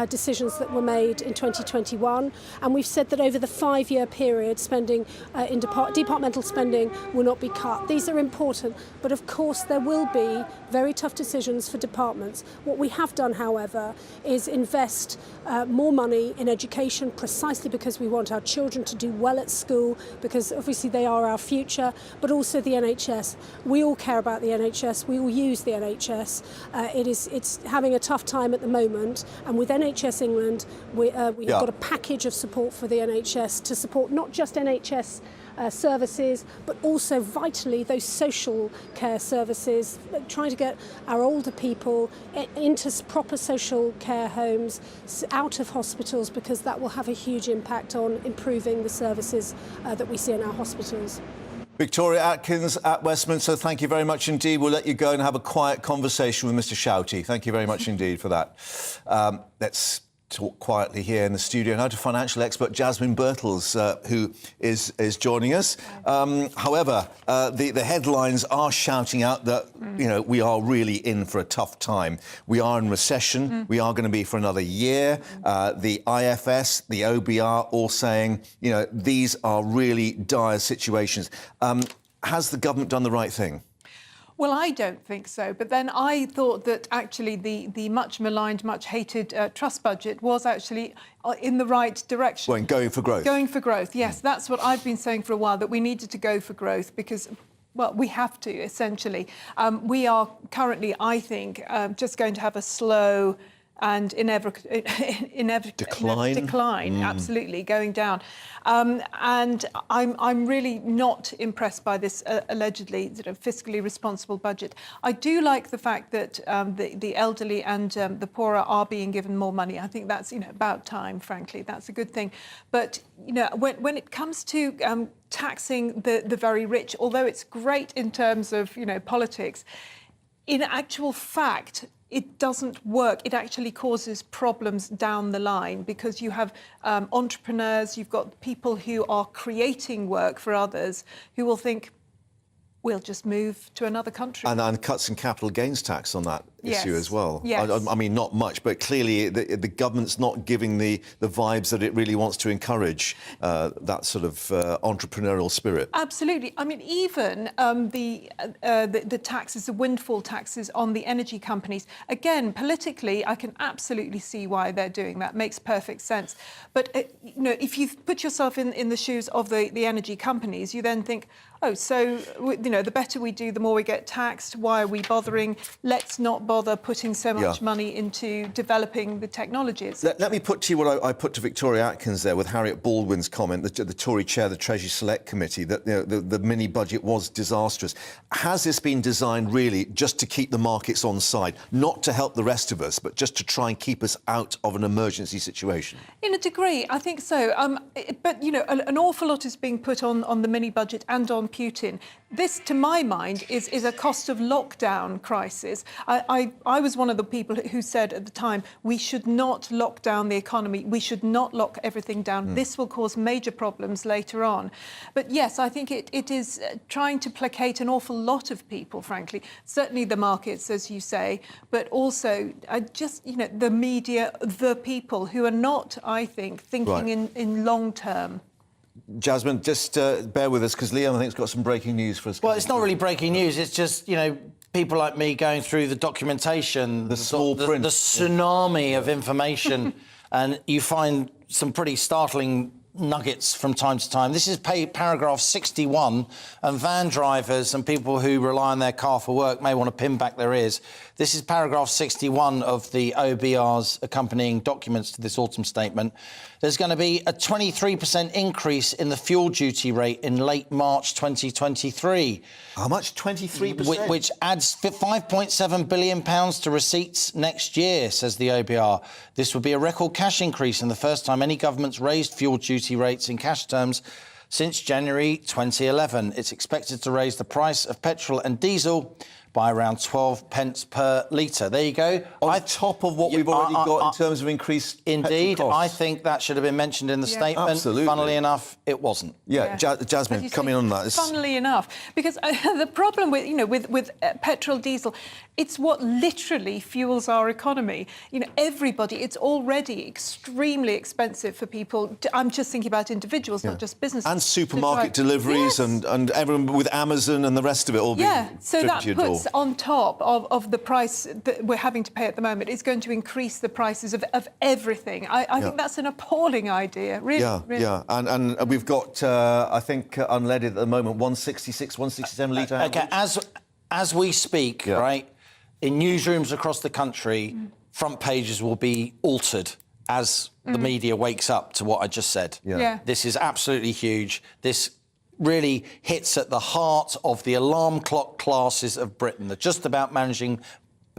Speaker 13: decisions that were made in 2021. And we've said that over the 5-year period, spending in departmental spending will not be cut. These are important, but of course there will be very tough decisions for departments. What we have done, however, is invest more money in education, precisely because we want our children to do well at school, because obviously they are our future, but also the NHS. We all care about the NHS. We all use the NHS. It's having a tough time at the moment, and with NHS England, we have got a package of support for the NHS to support not just NHS services, but also vitally those social care services, trying to get our older people into proper social care homes, out of hospitals, because that will have a huge impact on improving the services that we see in our hospitals.
Speaker 3: Victoria Atkins at Westminster, thank you very much indeed. We'll let you go and have a quiet conversation with Mr Shouty. Thank you very much indeed for that. Let's talk quietly here in the studio now to financial expert Jasmine Birtles, who is joining us. However, the headlines are shouting out that we are really in for a tough time. We are in recession. We are going to be for another year. The IFS, the OBR, all saying these are really dire situations. Has the government done the right thing?
Speaker 14: Well, I don't think so. But then I thought that actually the much maligned, much hated trust budget was actually in the right direction.
Speaker 3: Well, going for growth.
Speaker 14: Going for growth, yes. That's what I've been saying for a while, that we needed to go for growth because, well, we have to, essentially. We are currently, I think, just going to have a slow and decline, absolutely, going down. And I'm really not impressed by this allegedly sort of fiscally responsible budget. I do like the fact that the elderly and the poorer are being given more money. I think that's about time, frankly. That's a good thing. But when it comes to taxing the very rich, although it's great in terms of politics, in actual fact, it doesn't work. It actually causes problems down the line because you have entrepreneurs, you've got people who are creating work for others who will think, we'll just move to another country.
Speaker 3: And cuts in capital gains tax on that issue as well.
Speaker 14: Yes.
Speaker 3: I mean, not much, but clearly the government's not giving the vibes that it really wants to encourage that sort of entrepreneurial spirit.
Speaker 14: Absolutely. I mean, even the taxes, the windfall taxes on the energy companies, again, politically, I can absolutely see why they're doing that. Makes perfect sense. But, if you put yourself in the shoes of the energy companies, you then think, oh, so, the better we do, the more we get taxed. Why are we bothering? Let's not bother putting so much money into developing the technologies.
Speaker 3: Let me put to you what I put to Victoria Atkins there with Harriet Baldwin's comment, the Tory chair of the Treasury Select Committee, that the mini-budget was disastrous. Has this been designed really just to keep the markets on side, not to help the rest of us, but just to try and keep us out of an emergency situation?
Speaker 14: In a degree, I think so. But, an awful lot is being put on the mini-budget and on Putin. This, to my mind, is a cost of lockdown crisis. I was one of the people who said at the time, we should not lock down the economy. We should not lock everything down. This will cause major problems later on. But yes, I think it is trying to placate an awful lot of people, frankly. Certainly the markets, as you say, but also just, the media, the people who are not, I think, thinking in long term.
Speaker 3: Jasmine, just bear with us, because Liam, I think, has got some breaking news for us.
Speaker 4: Well, it's not really breaking news. It's just, people like me going through the documentation, the small print, the tsunami of information, and you find some pretty startling nuggets from time to time. This is paragraph 61, and van drivers and people who rely on their car for work may want to pin back their ears. This is paragraph 61 of the OBR's accompanying documents to this autumn statement. There's going to be a 23% increase in the fuel duty rate in late March 2023.
Speaker 3: How much? 23%?
Speaker 4: Which adds £5.7 billion to receipts next year, says the OBR. This would be a record cash increase and the first time any government's raised fuel duty rates in cash terms since January 2011. It's expected to raise the price of petrol and diesel by around 12 pence per litre. There you go.
Speaker 3: On top of what we've already got in terms of increased
Speaker 4: Indeed,
Speaker 3: petrol costs.
Speaker 4: I think that should have been mentioned in the statement.
Speaker 3: Absolutely.
Speaker 4: Funnily enough, it wasn't.
Speaker 3: Jasmine, come in on that.
Speaker 14: Funnily enough, because the problem with petrol, diesel, it's what literally fuels our economy. Everybody, it's already extremely expensive for people. I'm just thinking about individuals, not just businesses.
Speaker 3: And supermarket deliveries and everyone with Amazon and the rest of it all being
Speaker 14: so
Speaker 3: driven
Speaker 14: that
Speaker 3: to your door.
Speaker 14: puts on top of the price that we're having to pay at the moment, it's going to increase the prices of everything. I think that's an appalling idea, really.
Speaker 3: And we've got, I think, unleaded at the moment, 166, 167 litre average.
Speaker 4: Okay, as we speak, right, in newsrooms across the country, front pages will be altered as the media wakes up to what I just said. This is absolutely huge. This really hits at the heart of the alarm clock classes of Britain. They're just about managing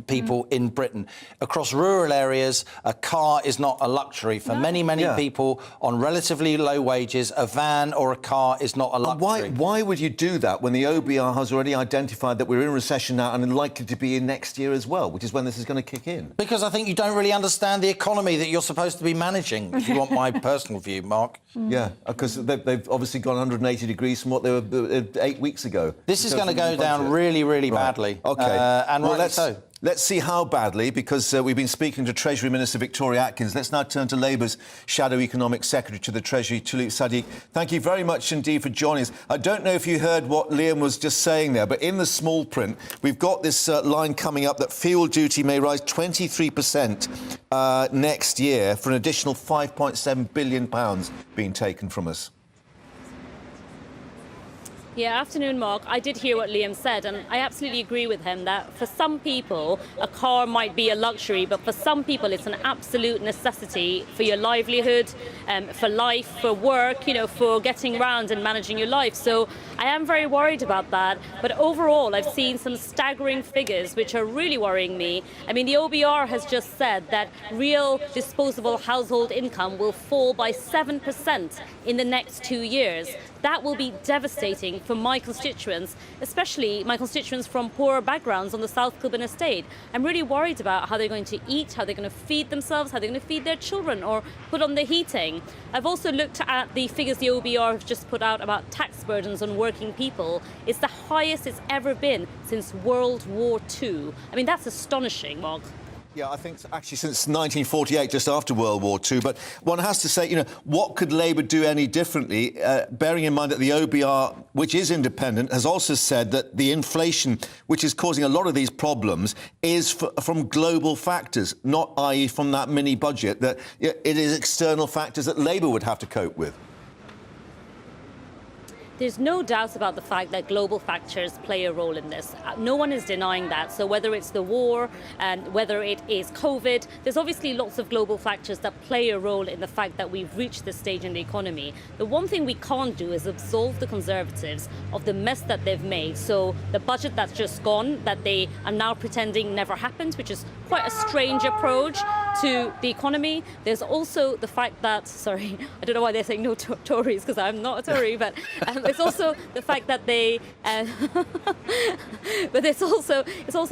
Speaker 4: people in Britain. Across rural areas, a car is not a luxury. For many people on relatively low wages, a van or a car is not a luxury.
Speaker 3: Why would you do that when the OBR has already identified that we're in recession now and likely to be in next year as well, which is when this is going to kick in?
Speaker 4: Because I think you don't really understand the economy that you're supposed to be managing, if you want my personal view, Mark.
Speaker 3: Yeah, because they've obviously gone 180 degrees from what they were 8 weeks ago.
Speaker 4: This is going to go down really, really badly.
Speaker 3: OK.
Speaker 4: And rightly so.
Speaker 3: Let's see how badly, because we've been speaking to Treasury Minister Victoria Atkins. Let's now turn to Labour's Shadow Economic Secretary to the Treasury, Tulip Sadiq. Thank you very much indeed for joining us. I don't know if you heard what Liam was just saying there, but in the small print, we've got this line coming up that fuel duty may rise 23% next year for an additional £5.7 billion being taken from us.
Speaker 16: Yeah, afternoon, Mark. I did hear what Liam said, and I absolutely agree with him that for some people, a car might be a luxury, but for some people, it's an absolute necessity for your livelihood, for life, for work, you know, for getting around and managing your life. So I am very worried about that. But overall, I've seen some staggering figures which are really worrying me. I mean, the OBR has just said that real disposable household income will fall by 7% in the next 2 years. That will be devastating for my constituents, especially my constituents from poorer backgrounds on the South Kilburn estate. I'm really worried about how they're going to eat, how they're going to feed themselves, how they're going to feed their children or put on the heating. I've also looked at the figures the OBR have just put out about tax burdens on working people. It's the highest it's ever been since World War II. I mean, that's astonishing, Mark.
Speaker 3: Yeah, I think actually since 1948, just after World War II. But one has to say, you know, what could Labour do any differently, bearing in mind that the OBR, which is independent, has also said that the inflation, which is causing a lot of these problems, is from global factors, not i.e. from that mini budget, that it is external factors that Labour would have to cope with.
Speaker 16: There's no doubt about the fact that global factors play a role in this. No one is denying that. So whether it's the war and whether it is COVID, there's obviously lots of global factors that play a role in the fact that we've reached this stage in the economy. The one thing we can't do is absolve the Conservatives of the mess that they've made. So the budget that's just gone, that they are now pretending never happened, which is quite a strange approach to the economy. There's also the fact that, sorry, I don't know why they're saying no to Tories, because I'm not a Tory, but it's also the fact that they, but it's also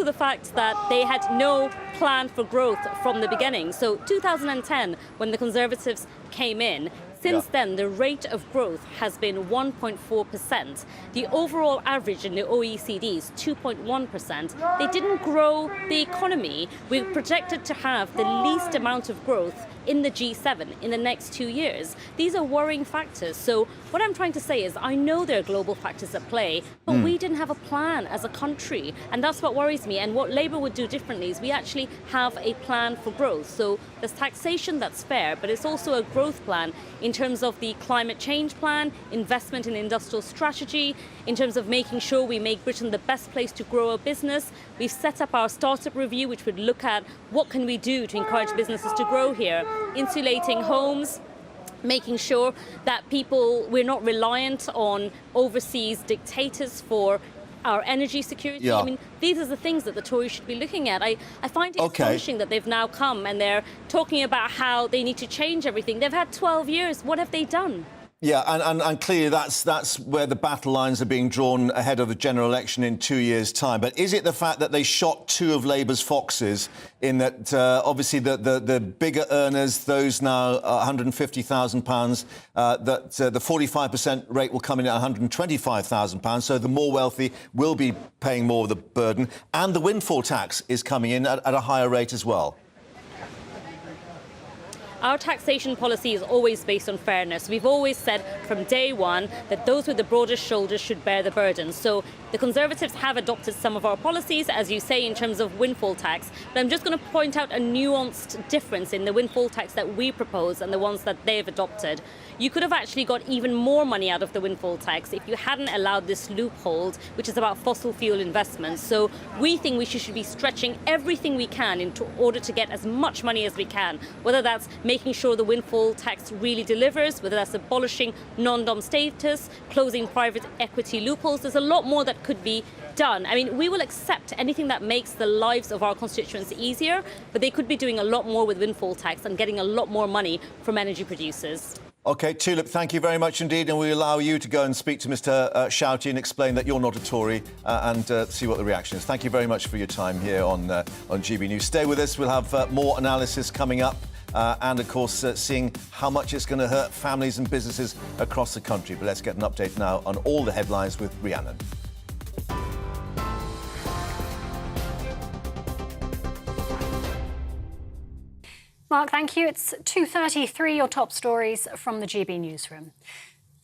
Speaker 16: the fact that they had no plan for growth from the beginning. So 2010, when the Conservatives came in, since then, the rate of growth has been 1.4%. The overall average in the OECD is 2.1%. They didn't grow the economy. We're projected to have the least amount of growth in the G7 in the next 2 years. These are worrying factors. So what I'm trying to say is I know there are global factors at play, but we didn't have a plan as a country. And that's what worries me. And what Labour would do differently is we actually have a plan for growth. So there's taxation that's fair, but it's also a growth plan in terms of the climate change plan, investment in industrial strategy, in terms of making sure we make Britain the best place to grow a business. We've set up our startup review, which would look at what can we do to encourage businesses to grow here, insulating homes, making sure that we're not reliant on overseas dictators for our energy security.
Speaker 3: Yeah.
Speaker 16: I mean, these are the things that the Tories should be looking at. I find it astonishing that they've now come and they're talking about how they need to change everything. They've had 12 years. What have they done?
Speaker 3: Yeah, and clearly that's where the battle lines are being drawn ahead of the general election in 2 years' time. But is it the fact that they shot two of Labour's foxes in that obviously the bigger earners, those now £150,000, that the 45% rate will come in at £125,000, so the more wealthy will be paying more of the burden, and the windfall tax is coming in at a higher rate as well?
Speaker 16: Our taxation policy is always based on fairness. We've always said from day one that those with the broadest shoulders should bear the burden. So the Conservatives have adopted some of our policies, as you say, in terms of windfall tax. But I'm just going to point out a nuanced difference in the windfall tax that we propose and the ones that they've adopted. You could have actually got even more money out of the windfall tax if you hadn't allowed this loophole, which is about fossil fuel investments. So we think we should be stretching everything we can in order to get as much money as we can, whether that's making sure the windfall tax really delivers, whether that's abolishing non-dom status, closing private equity loopholes. There's a lot more that could be done. I mean, we will accept anything that makes the lives of our constituents easier, but they could be doing a lot more with windfall tax and getting a lot more money from energy producers.
Speaker 3: OK, Tulip, thank you very much indeed, and we allow you to go and speak to Mr Shouty and explain that you're not a Tory and see what the reaction is. Thank you very much for your time here on GB News. Stay with us. We'll have more analysis coming up and, of course, seeing how much it's going to hurt families and businesses across the country. But let's get an update now on all the headlines with Rhiannon.
Speaker 11: Mark, thank you. It's 2:33, your top stories from the GB newsroom.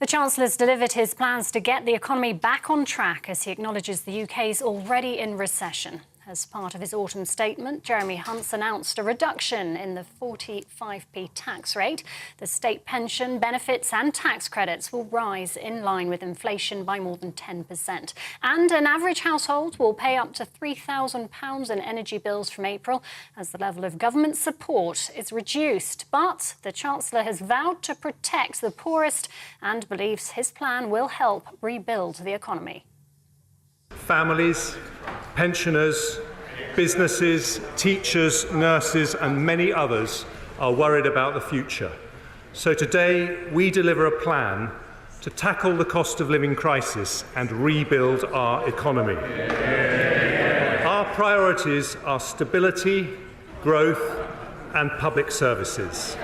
Speaker 11: The Chancellor's delivered his plans to get the economy back on track as he acknowledges the UK's already in recession. As part of his autumn statement, Jeremy Hunt's announced a reduction in the 45p tax rate. The state pension, benefits and tax credits will rise in line with inflation by more than 10%. And an average household will pay up to £3,000 in energy bills from April as the level of government support is reduced. But the Chancellor has vowed to protect the poorest and believes his plan will help rebuild the economy.
Speaker 15: Families, pensioners, businesses, teachers, nurses and many others are worried about the future. So today we deliver a plan to tackle the cost of living crisis and rebuild our economy. Our priorities are stability, growth and public services.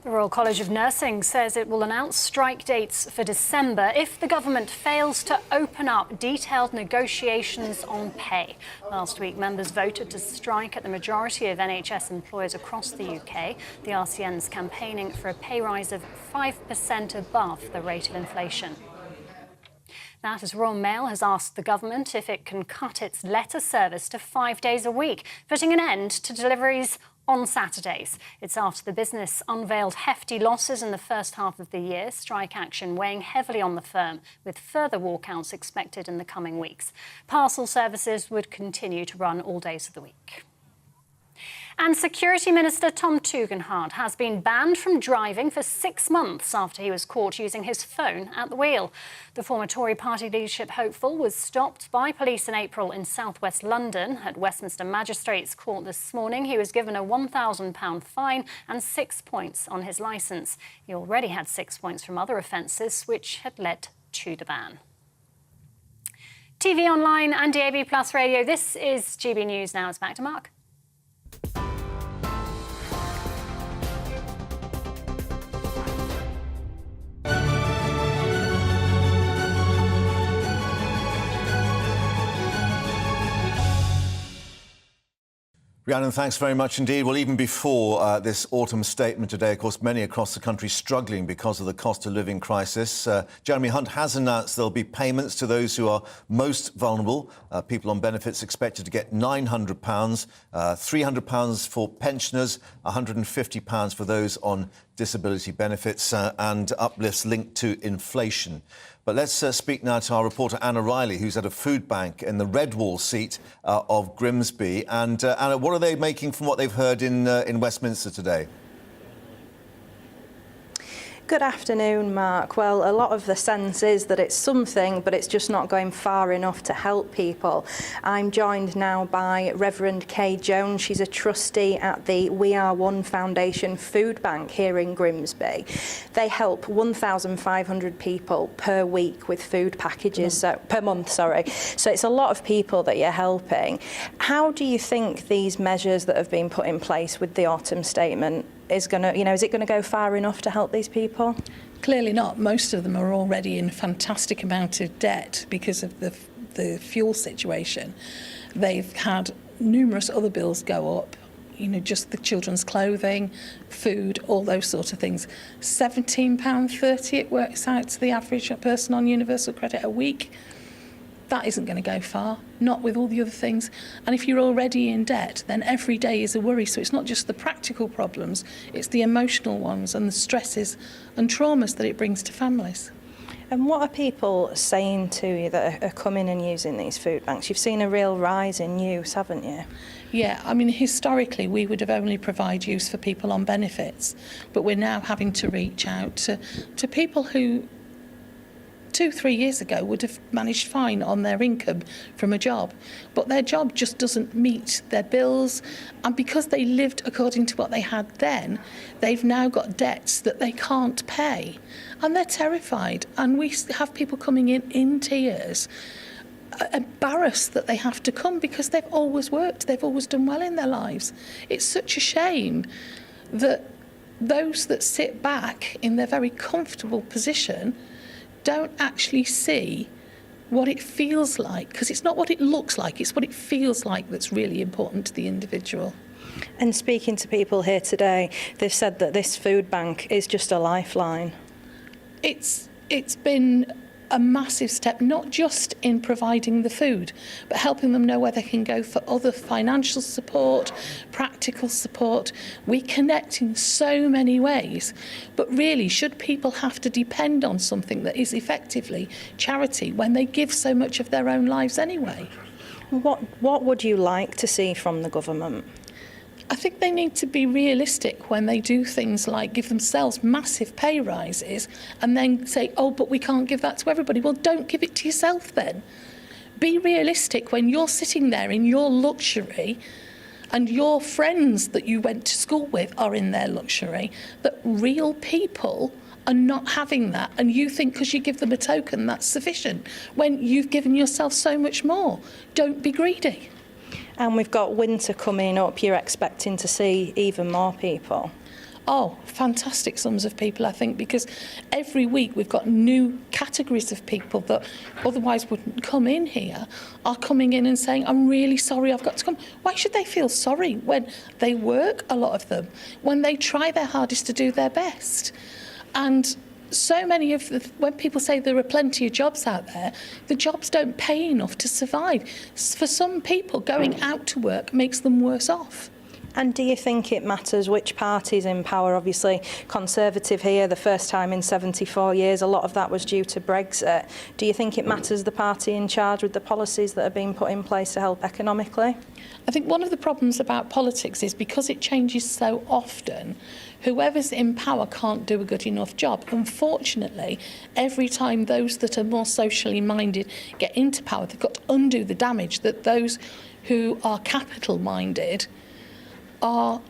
Speaker 11: The Royal College of Nursing says it will announce strike dates for December if the government fails to open up detailed negotiations on pay. Last week, members voted to strike at the majority of NHS employers across the UK. The RCN's campaigning for a pay rise of 5% above the rate of inflation. That as Royal Mail has asked the government if it can cut its letter service to 5 days a week, putting an end to deliveries on Saturdays. It's after the business unveiled hefty losses in the first half of the year, strike action weighing heavily on the firm, with further walkouts expected in the coming weeks. Parcel services would continue to run all days of the week. And Security Minister Tom Tugendhat has been banned from driving for 6 months after he was caught using his phone at the wheel. The former Tory party leadership hopeful was stopped by police in April in southwest London. At Westminster Magistrates Court this morning, he was given a £1,000 fine and 6 points on his licence. He already had 6 points from other offences, which had led to the ban. TV online and DAB Plus radio, this is GB News. Now it's back to Mark.
Speaker 3: Rhiannon, thanks very much indeed. Well, even before this autumn statement today, of course, many across the country struggling because of the cost of living crisis. Jeremy Hunt has announced there'll be payments to those who are most vulnerable. People on benefits expected to get £900, £300 for pensioners, £150 for those on disability benefits and uplifts linked to inflation. But let's speak now to our reporter Anna Riley, who's at a food bank in the Redwall seat of Grimsby. And Anna, what are they making from what they've heard in Westminster today?
Speaker 17: Good afternoon, Mark. Well, a lot of the sense is that it's something, but it's just not going far enough to help people. I'm joined now by Reverend Kay Jones. She's a trustee at the We Are One Foundation Food Bank here in Grimsby. They help 1,500 people per week with food packages, per month, sorry. So it's a lot of people that you're helping. How do you think these measures that have been put in place with the autumn statement is going to, is it going to go far enough to help these people?
Speaker 18: Clearly not. Most of them are already in a fantastic amount of debt because of the fuel situation. They've had numerous other bills go up, just the children's clothing, food, all those sort of things. £17.30 it works out to the average person on universal credit a week. That isn't going to go far, not with all the other things. And if you're already in debt, then every day is a worry. So it's not just the practical problems, it's the emotional ones and the stresses and traumas that it brings to families.
Speaker 17: And what are people saying to you that are coming and using these food banks? You've seen a real rise in use, haven't you?
Speaker 18: Yeah, I mean, historically, we would have only provided use for people on benefits, but we're now having to reach out to people who 2-3 years ago would have managed fine on their income from a job, but their job just doesn't meet their bills, and because they lived according to what they had then, they've now got debts that they can't pay, and they're terrified. And we have people coming in tears, embarrassed that they have to come because they've always worked, they've always done well in their lives. It's such a shame that those that sit back in their very comfortable position don't actually see what it feels like, because it's not what it looks like, it's what it feels like that's really important to the individual.
Speaker 17: And speaking to people here today, they've said that this food bank is just a lifeline.
Speaker 18: It's been a massive step, not just in providing the food, but helping them know where they can go for other financial support, practical support. We connect in so many ways, but really, should people have to depend on something that is effectively charity when they give so much of their own lives anyway?
Speaker 17: What would you like to see from the government?
Speaker 18: I think they need to be realistic when they do things like give themselves massive pay rises and then say, oh, but we can't give that to everybody. Well, don't give it to yourself then. Be realistic when you're sitting there in your luxury and your friends that you went to school with are in their luxury, that real people are not having that, and you think because you give them a token that's sufficient when you've given yourself so much more. Don't be greedy.
Speaker 17: And we've got winter coming up. You're expecting to see even more people.
Speaker 18: Oh, fantastic sums of people, I think, because every week we've got new categories of people that otherwise wouldn't come in here are coming in and saying, I'm really sorry I've got to come. Why should they feel sorry when they work, a lot of them, when they try their hardest to do their best? And so many of when people say there are plenty of jobs out there, the jobs don't pay enough to survive. For some people, going out to work makes them worse off.
Speaker 17: And do you think it matters which party's in power? Obviously, Conservative here, the first time in 74 years. A lot of that was due to Brexit. Do you think it matters the party in charge with the policies that are being put in place to help economically?
Speaker 18: I think one of the problems about politics is because it changes so often, whoever's in power can't do a good enough job. Unfortunately, every time those that are more socially minded get into power, they've got to undo the damage that those who are capital-minded are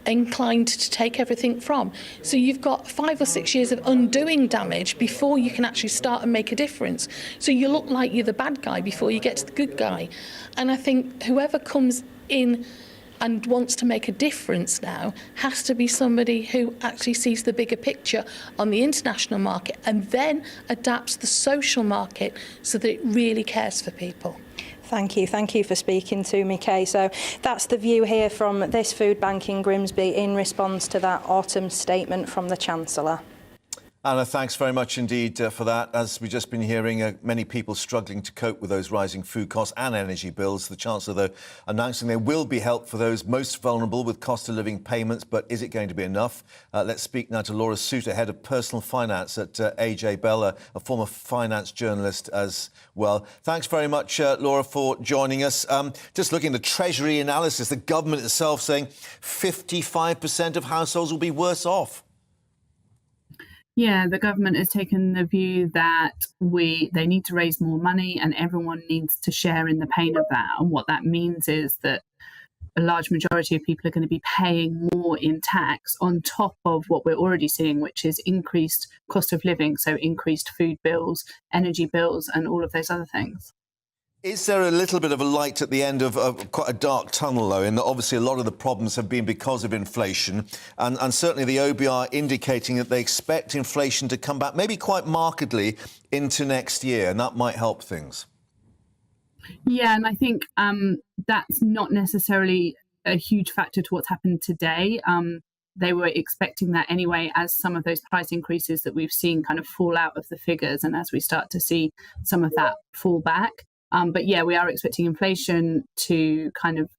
Speaker 18: inclined to take everything from. So you've got 5 or 6 years of undoing damage before you can actually start and make a difference. So you look like you're the bad guy before you get to the good guy. And I think whoever comes in and wants to make a difference now has to be somebody who actually sees the bigger picture on the international market and then adapts the social market so that it really cares for people.
Speaker 17: Thank you for speaking to me, Kay. So that's the view here from this food bank in Grimsby in response to that autumn statement from the Chancellor.
Speaker 3: Anna, thanks very much indeed for that. As we've just been hearing, many people struggling to cope with those rising food costs and energy bills. The Chancellor, though, announcing there will be help for those most vulnerable with cost of living payments, but is it going to be enough? Let's speak now to Laura Souter, Head of Personal Finance at AJ Bell, a former finance journalist as well. Thanks very much, Laura, for joining us. Just looking at the Treasury analysis, the government itself saying 55% of households will be worse off.
Speaker 1: Yeah, the government has taken the view that they need to raise more money and everyone needs to share in the pain of that. And what that means is that a large majority of people are going to be paying more in tax on top of what we're already seeing, which is increased cost of living, so increased food bills, energy bills, and all of those other things.
Speaker 3: Is there a little bit of a light at the end of quite a dark tunnel, though, in that obviously a lot of the problems have been because of inflation, and certainly the OBR indicating that they expect inflation to come back maybe quite markedly into next year, and that might help things?
Speaker 1: Yeah, and I think that's not necessarily a huge factor to what's happened today. They were expecting that anyway, as some of those price increases that we've seen kind of fall out of the figures, and as we start to see some of that fall back. But yeah, we are expecting inflation to kind of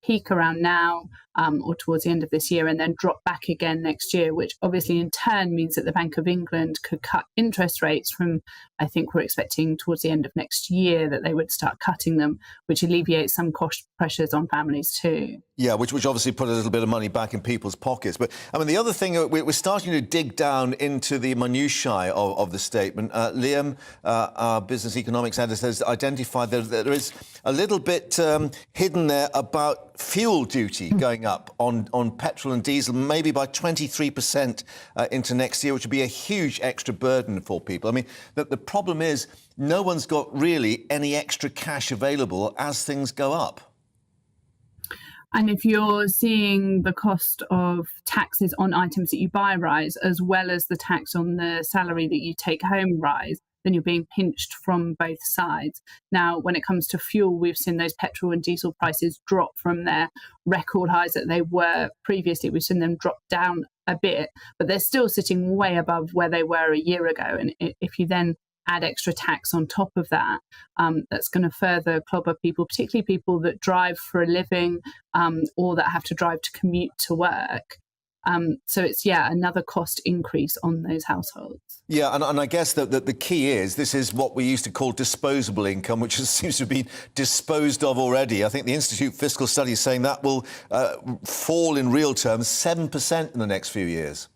Speaker 1: peak around now or towards the end of this year and then drop back again next year, which obviously in turn means that the Bank of England could cut interest rates from, I think we're expecting towards the end of next year that they would start cutting them, which alleviates some cost pressures on families too. Yeah, which obviously put a little bit of money back in people's pockets. But I mean, the other thing, we're starting to dig down into the minutiae of the statement. Liam, our business economics editor, has identified that there is a little bit hidden there about fuel duty going up on petrol and diesel, maybe by 23% into next year, which would be a huge extra burden for people. I mean, the problem is no one's got really any extra cash available as things go up. And if you're seeing the cost of taxes on items that you buy rise, as well as the tax on the salary that you take home rise, then you're being pinched from both sides. Now, when it comes to fuel, we've seen those petrol and diesel prices drop from their record highs that they were previously. We've seen them drop down a bit, but they're still sitting way above where they were a year ago. And if you then add extra tax on top of that, that's going to further clobber people, particularly people that drive for a living or that have to drive to commute to work. So it's, another cost increase on those households.
Speaker 3: Yeah, and I guess that the key is this is what we used to call disposable income, which seems to have been disposed of already. I think the Institute Fiscal Study is saying that will fall in real terms 7% in the next few years.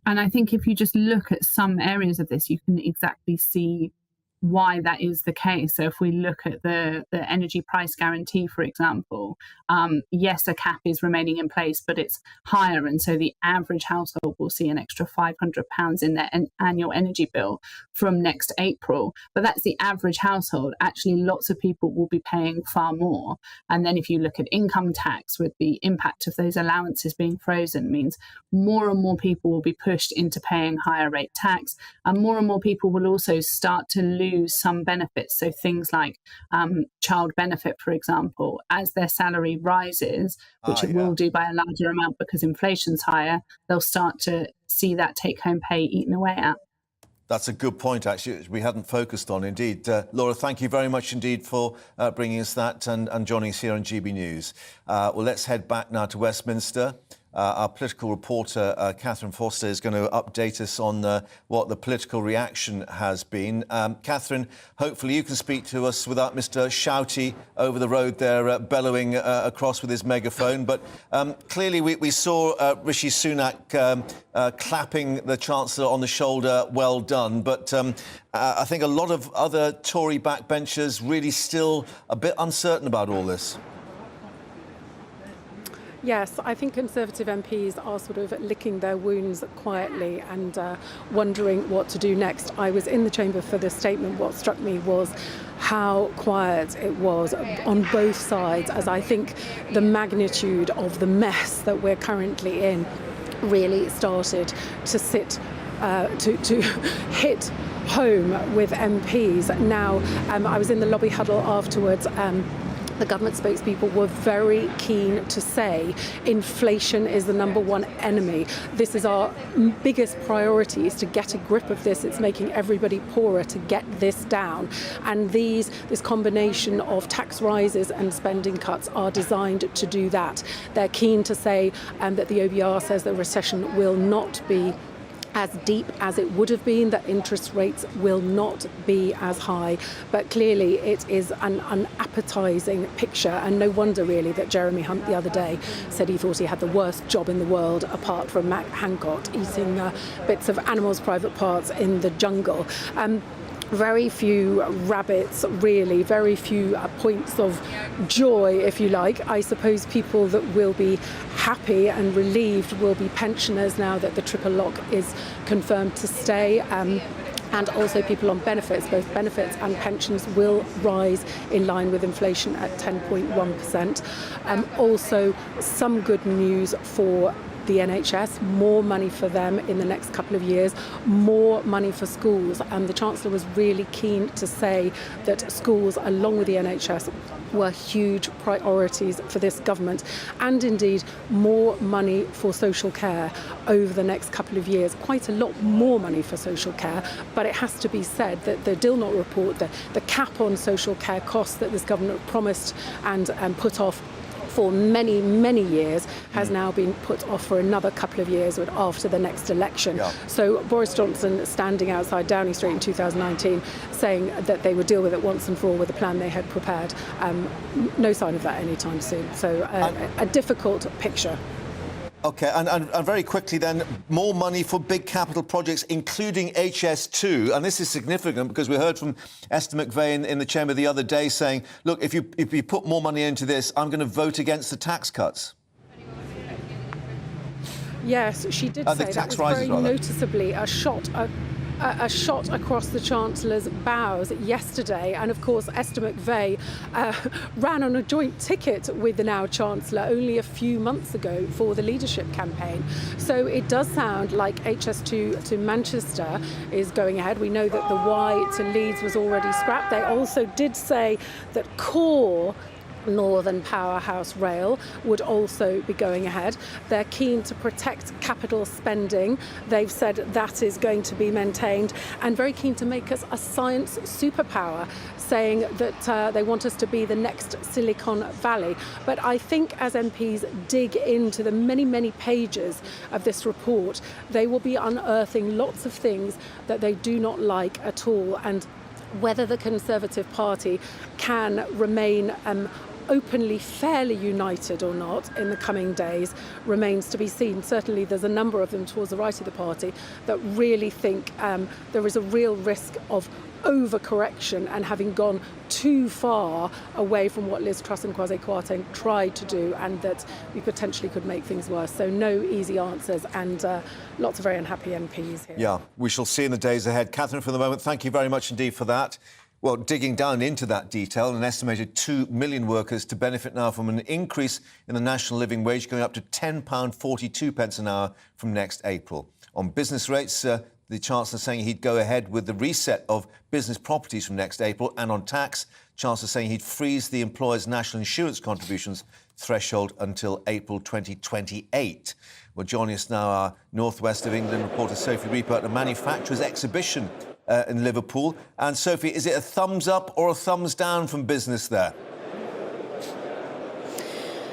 Speaker 1: And I think if you just look at some areas of this, you can exactly see why that is the case. So if we look at the energy price guarantee, for example, yes, a cap is remaining in place, but it's higher. And so the average household will see an extra £500 in their annual energy bill from next April. But that's the average household. Actually, lots of people will be paying far more. And then if you look at income tax, with the impact of those allowances being frozen, means more and more people will be pushed into paying higher rate tax. And more people will also start to lose some benefits. So things like child benefit, for example, as their salary rises, which it will do by a larger amount because inflation's higher, they'll start to see that take-home pay eaten away at.
Speaker 3: That's a good point, actually, which we hadn't focused on, indeed. Laura, thank you very much indeed for bringing us that and joining us here on GB News. Well, let's head back now to Westminster. Our political reporter, Catherine Foster, is going to update us on what the political reaction has been. Catherine, hopefully you can speak to us without Mr Shouty over the road there bellowing across with his megaphone. But clearly we saw Rishi Sunak clapping the Chancellor on the shoulder, well done. But I think a lot of other Tory backbenchers really still a bit uncertain about all this.
Speaker 13: Yes, I think Conservative MPs are sort of licking their wounds quietly and wondering what to do next. I was in the chamber for the statement. What struck me was how quiet it was on both sides, as I think the magnitude of the mess that we're currently in really started to to hit home with MPs. Now, I was in the lobby huddle afterwards. The government spokespeople were very keen to say inflation is the number one enemy. This is our biggest priority, is to get a grip of this. It's making everybody poorer to get this down. And this combination of tax rises and spending cuts are designed to do that. They're keen to say that the OBR says the recession will not be as deep as it would have been, that interest rates will not be as high. But clearly it is an unappetising picture, and no wonder really that Jeremy Hunt the other day said he thought he had the worst job in the world apart from Matt Hancock eating bits of animals' private parts in the jungle. Very few rabbits, really, very few points of joy, if you like. I suppose people that will be happy and relieved will be pensioners now that the triple lock is confirmed to stay. And also people on benefits. Both benefits and pensions will rise in line with inflation at 10.1%. Also, some good news for the NHS, more money for them in the next couple of years, more money for schools. And the Chancellor was really keen to say that schools, along with the NHS, were huge priorities for this government, and indeed more money for social care over the next couple of years. Quite a lot more money for social care, but it has to be said that the Dilnot report, the cap on social care costs that this government promised and put off for many, many years has now been put off for another couple of years after the next election. Yeah. So Boris Johnson standing outside Downing Street in 2019 saying that they would deal with it once and for all with a plan they had prepared. No sign of that anytime soon. So a difficult picture.
Speaker 3: OK, and very quickly then, more money for big capital projects, including HS2. And this is significant because we heard from Esther McVeigh in the chamber the other day saying, look, if you put more money into this, I'm going to vote against the tax cuts.
Speaker 13: Yes, she did say that was very noticeably a shot across the Chancellor's bows yesterday. And of course, Esther McVeigh ran on a joint ticket with the now Chancellor only a few months ago for the leadership campaign. So it does sound like HS2 to Manchester is going ahead. We know that the Y to Leeds was already scrapped. They also did say that core Northern Powerhouse Rail would also be going ahead. They're keen to protect capital spending. They've said that is going to be maintained, and very keen to make us a science superpower, saying that they want us to be the next Silicon Valley. But I think as MPs dig into the many, many pages of this report, they will be unearthing lots of things that they do not like at all. And whether the Conservative Party can remain openly fairly united or not in the coming days remains to be seen. Certainly there's a number of them towards the right of the party that really think there is a real risk of overcorrection and having gone too far away from what Liz Truss and Kwasi Kwarteng tried to do, and that we potentially could make things worse. So no easy answers, and lots of very unhappy MPs here.
Speaker 3: Yeah, we shall see in the days ahead. Catherine, for the moment, thank you very much indeed for that. Well, digging down into that detail, an estimated 2 million workers to benefit now from an increase in the national living wage going up to £10.42 an hour from next April. On business rates, the Chancellor saying he'd go ahead with the reset of business properties from next April. And on tax, Chancellor saying he'd freeze the employer's national insurance contributions threshold until April 2028. Well, joining us now, our North West of England reporter Sophie Reaper at the manufacturers exhibition in Liverpool. And Sophie, is it a thumbs up or a thumbs down from business there?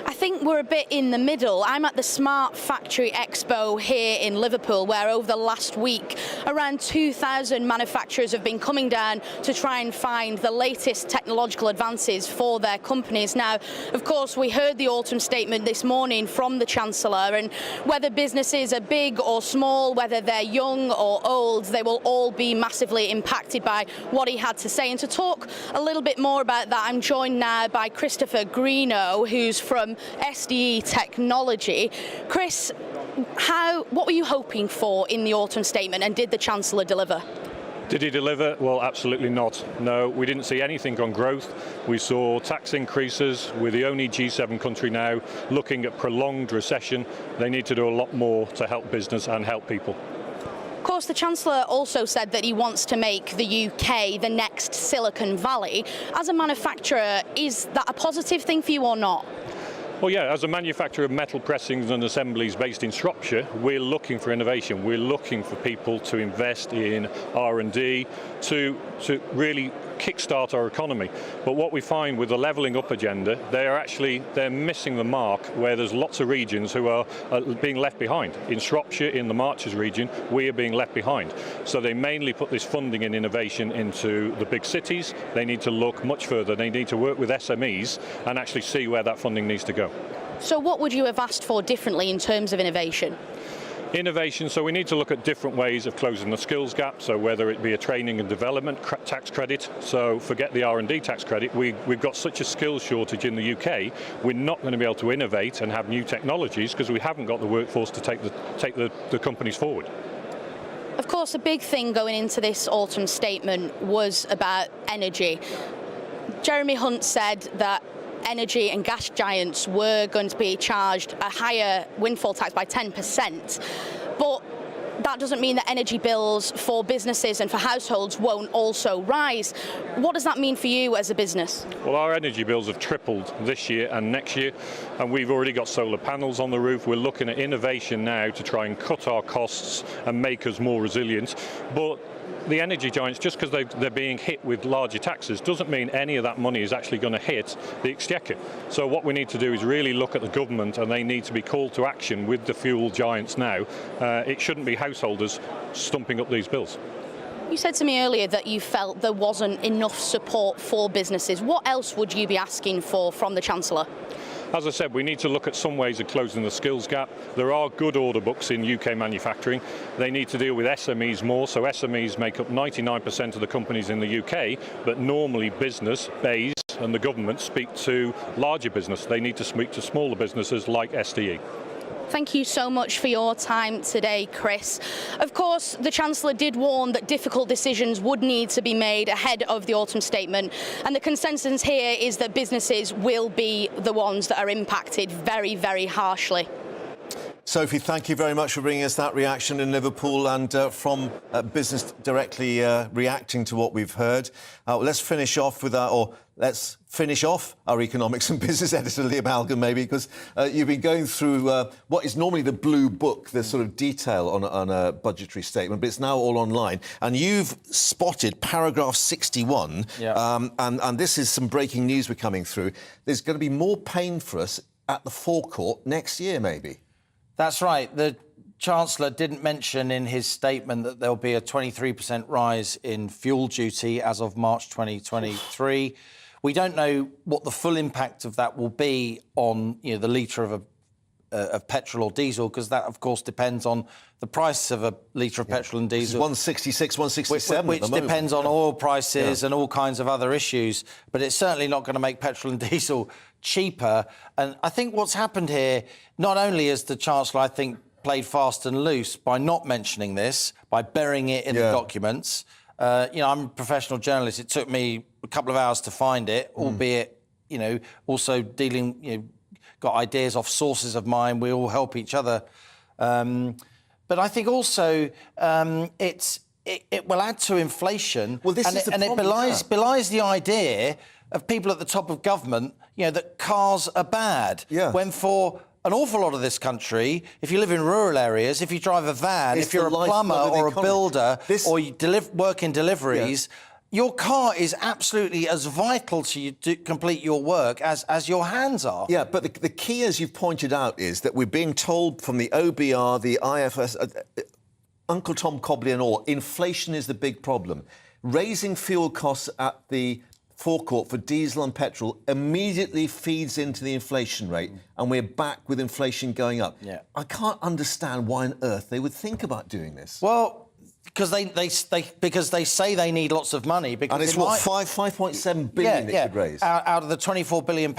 Speaker 19: I think we're a bit in the middle. I'm at the Smart Factory Expo here in Liverpool, where over the last week around 2,000 manufacturers have been coming down to try and find the latest technological advances for their companies. Now, of course, we heard the autumn statement this morning from the Chancellor, and whether businesses are big or small, whether they're young or old, they will all be massively impacted by what he had to say. And to talk a little bit more about that, I'm joined now by Christopher Greeno, who's from SDE Technology. Chris, what were you hoping for in the autumn statement, and did the Chancellor deliver?
Speaker 12: Did he deliver? Well, absolutely not. No, we didn't see anything on growth. We saw tax increases. We're the only G7 country now looking at prolonged recession. They need to do a lot more to help business and help people.
Speaker 19: Of course, the Chancellor also said that he wants to make the UK the next Silicon Valley. As a manufacturer, is that a positive thing for you or not?
Speaker 12: Well, yeah, as a manufacturer of metal pressings and assemblies based in Shropshire, we're looking for innovation. We're looking for people to invest in R&D to really kickstart our economy. But what we find with the levelling up agenda, they're missing the mark, where there's lots of regions who are being left behind. In Shropshire, in the Marches region, we are being left behind. So they mainly put this funding and innovation into the big cities. They need to look much further. They need to work with SMEs and actually see where that funding needs to go.
Speaker 19: So what would you have asked for differently in terms of innovation?
Speaker 12: Innovation, so we need to look at different ways of closing the skills gap, so whether it be a training and development tax credit, so forget the R&D tax credit, we've got such a skills shortage in the UK, we're not going to be able to innovate and have new technologies because we haven't got the workforce to take the companies forward.
Speaker 19: Of course, a big thing going into this autumn statement was about energy. Jeremy Hunt said that energy and gas giants were going to be charged a higher windfall tax by 10%, but that doesn't mean that energy bills for businesses and for households won't also rise. What does that mean for you as a business?
Speaker 12: Well, our energy bills have tripled this year and next year, and we've already got solar panels on the roof. We're looking at innovation now to try and cut our costs and make us more resilient. But the energy giants, just because they're being hit with larger taxes, doesn't mean any of that money is actually going to hit the exchequer. So what we need to do is really look at the government, and they need to be called to action with the fuel giants now. It shouldn't be householders stumping up these bills.
Speaker 19: You said to me earlier that you felt there wasn't enough support for businesses. What else would you be asking for from the Chancellor?
Speaker 12: As I said, we need to look at some ways of closing the skills gap. There are good order books in UK manufacturing. They need to deal with SMEs more. So SMEs make up 99% of the companies in the UK, but normally business, BEIS and the government speak to larger business. They need to speak to smaller businesses like SDE.
Speaker 19: Thank you so much for your time today, Chris. Of course, the Chancellor did warn that difficult decisions would need to be made ahead of the autumn statement, and the consensus here is that businesses will be the ones that are impacted very, very harshly.
Speaker 3: Sophie, thank you very much for bringing us that reaction in Liverpool and from business directly reacting to what we've heard. Let's finish off with let's finish off our economics and business editor, Liam Algan, maybe, because you've been going through what is normally the blue book, the sort of detail on a budgetary statement, but it's now all online. And you've spotted paragraph 61, and this is some breaking news we're coming through. There's going to be more pain for us at the forecourt next year, maybe.
Speaker 4: That's right. The Chancellor didn't mention in his statement that there'll be a 23% rise in fuel duty as of March 2023. We don't know what the full impact of that will be on the litre of petrol or diesel, because that, of course, depends on the price of a litre of petrol and diesel.
Speaker 3: 166, 167
Speaker 4: which depends on oil prices and all kinds of other issues. But it's certainly not going to make petrol and diesel cheaper. And I think what's happened here, not only is the Chancellor, I think, played fast and loose by not mentioning this, by burying it in the documents. I'm a professional journalist. It took me a couple of hours to find it, albeit, also dealing, got ideas off sources of mine. We all help each other. But I think also it will add to inflation. Well, it belies the idea of people at the top of government, that cars are bad. Yeah. When for an awful lot of this country, if you live in rural areas, if you drive a van, if you're a plumber or a builder, or you work in deliveries, your car is absolutely as vital to you to complete your work as your hands are.
Speaker 3: Yeah, but the key, as you've pointed out, is that we're being told from the OBR, the IFS, Uncle Tom Cobley and all, inflation is the big problem. Raising fuel costs at the forecourt for diesel and petrol immediately feeds into the inflation rate, and we're back with inflation going up. Yeah. I can't understand why on earth they would think about doing this.
Speaker 4: Well, because they say they need lots of money. Because
Speaker 3: and it's what, 5.7 billion they could raise?
Speaker 4: Out of the £24 billion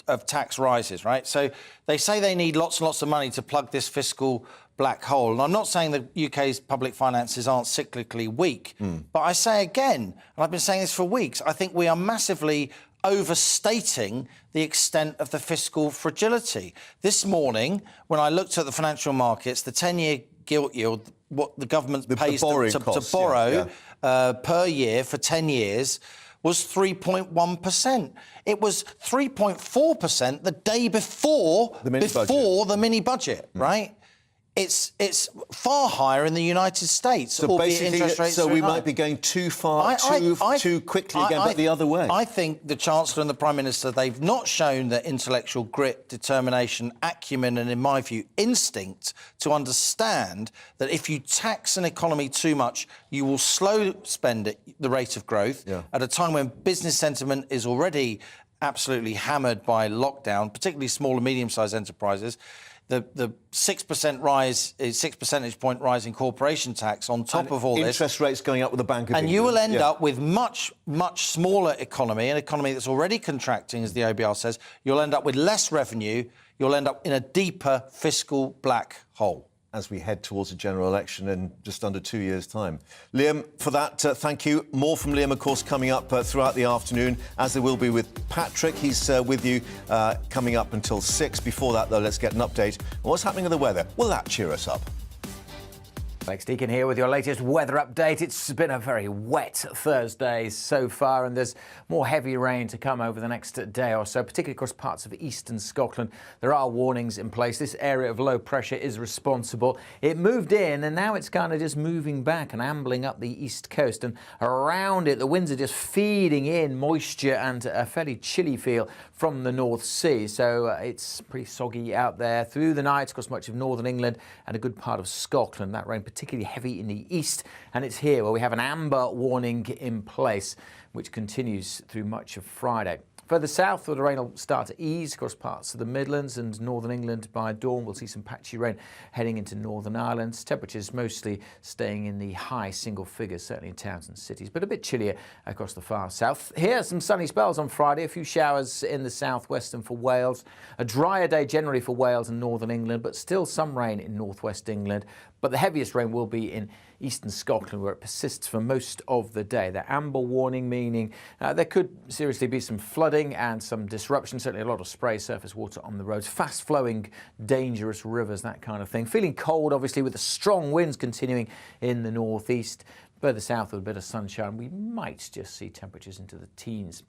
Speaker 4: of tax rises, right? So they say they need lots and lots of money to plug this fiscal black hole. And I'm not saying the UK's public finances aren't cyclically weak, but I say again, and I've been saying this for weeks, I think we are massively overstating the extent of the fiscal fragility. This morning, when I looked at the financial markets, the 10-year gilt yield, what the government pays to borrow per year for 10 years, was 3.1%. It was 3.4% the day before the mini budget, right? It's far higher in the United States.
Speaker 3: So basically, we might be going too far, too quickly again, but the other way.
Speaker 4: I think the Chancellor and the Prime Minister, they've not shown their intellectual grit, determination, acumen, and, in my view, instinct to understand that if you tax an economy too much, you will slow the rate of growth at a time when business sentiment is already absolutely hammered by lockdown, particularly small and medium-sized enterprises. The 6% rise, 6 percentage point rise in corporation tax on top of all this.
Speaker 3: Interest rates going up with the Bank of England.
Speaker 4: And you will end up with much smaller economy, an economy that's already contracting, as the OBR says. You'll end up with less revenue. You'll end up in a deeper fiscal black hole.
Speaker 3: As we head towards a general election in just under 2 years' time. Liam, for that, thank you. More from Liam, of course, coming up throughout the afternoon, as there will be with Patrick. He's with you coming up until 6. Before that, though, let's get an update on what's happening with the weather. Will that cheer us up?
Speaker 20: Alex Deakin here with your latest weather update. It's been a very wet Thursday so far, and there's more heavy rain to come over the next day or so, particularly across parts of eastern Scotland. There are warnings in place. This area of low pressure is responsible. It moved in, and now it's kind of just moving back and ambling up the east coast. And around it, the winds are just feeding in moisture and a fairly chilly feel from the North Sea. So it's pretty soggy out there through the night across much of northern England and a good part of Scotland. That rain particularly heavy in the east, and it's here where we have an amber warning in place, which continues through much of Friday. Further south, the rain will start to ease across parts of the Midlands and northern England by dawn. We'll see some patchy rain heading into Northern Ireland. Temperatures mostly staying in the high single figures, certainly in towns and cities, but a bit chillier across the far south. Here, some sunny spells on Friday, a few showers in the southwest and for Wales. A drier day generally for Wales and northern England, but still some rain in northwest England. But the heaviest rain will be in eastern Scotland, where it persists for most of the day. The amber warning meaning there could seriously be some flooding and some disruption, certainly a lot of spray, surface water on the roads, fast-flowing, dangerous rivers, that kind of thing. Feeling cold, obviously, with the strong winds continuing in the northeast. Further south with a bit of sunshine, we might just see temperatures into the teens.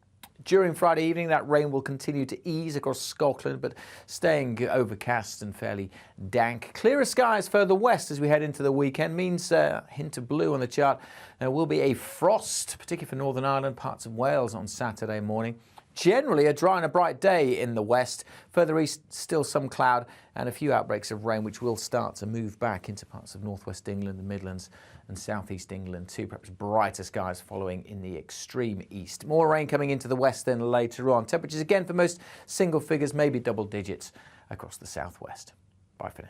Speaker 20: During Friday evening, that rain will continue to ease across Scotland, but staying overcast and fairly dank. Clearer skies further west as we head into the weekend means a hint of blue on the chart. There will be a frost, particularly for Northern Ireland, parts of Wales on Saturday morning. Generally a dry and a bright day in the west. Further east, still some cloud and a few outbreaks of rain, which will start to move back into parts of northwest England, the Midlands and southeast England too. Perhaps brighter skies following in the extreme east. More rain coming into the west then later on. Temperatures again for most single figures, maybe double digits across the southwest. Bye for now.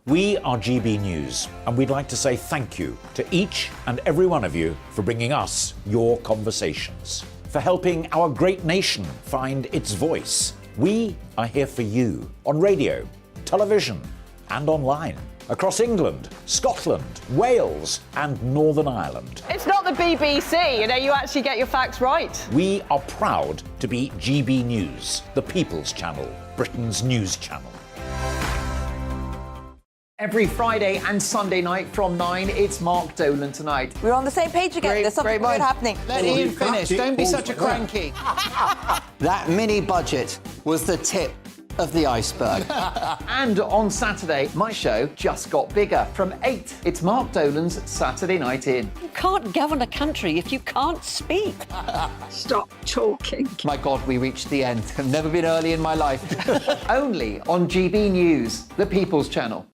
Speaker 5: We are GB News, and we'd like to say thank you to each and every one of you for bringing us your conversations, for helping our great nation find its voice. We are here for you on radio, television, and online, across England, Scotland, Wales, and Northern Ireland.
Speaker 21: It's not the BBC, you actually get your facts right.
Speaker 5: We are proud to be GB News, the People's Channel, Britain's news channel.
Speaker 22: Every Friday and Sunday night from 9, it's Mark Dolan Tonight.
Speaker 23: We're on the same page again. There's something good happening.
Speaker 22: Let Ian finish. Don't be such a cranky.
Speaker 24: That mini budget was the tip of the iceberg.
Speaker 22: And on Saturday, my show just got bigger. From 8, it's Mark Dolan's Saturday Night In.
Speaker 23: You can't govern a country if you can't speak.
Speaker 22: Stop talking. My God, we reached the end. I've never been early in my life. Only on GB News, the People's Channel.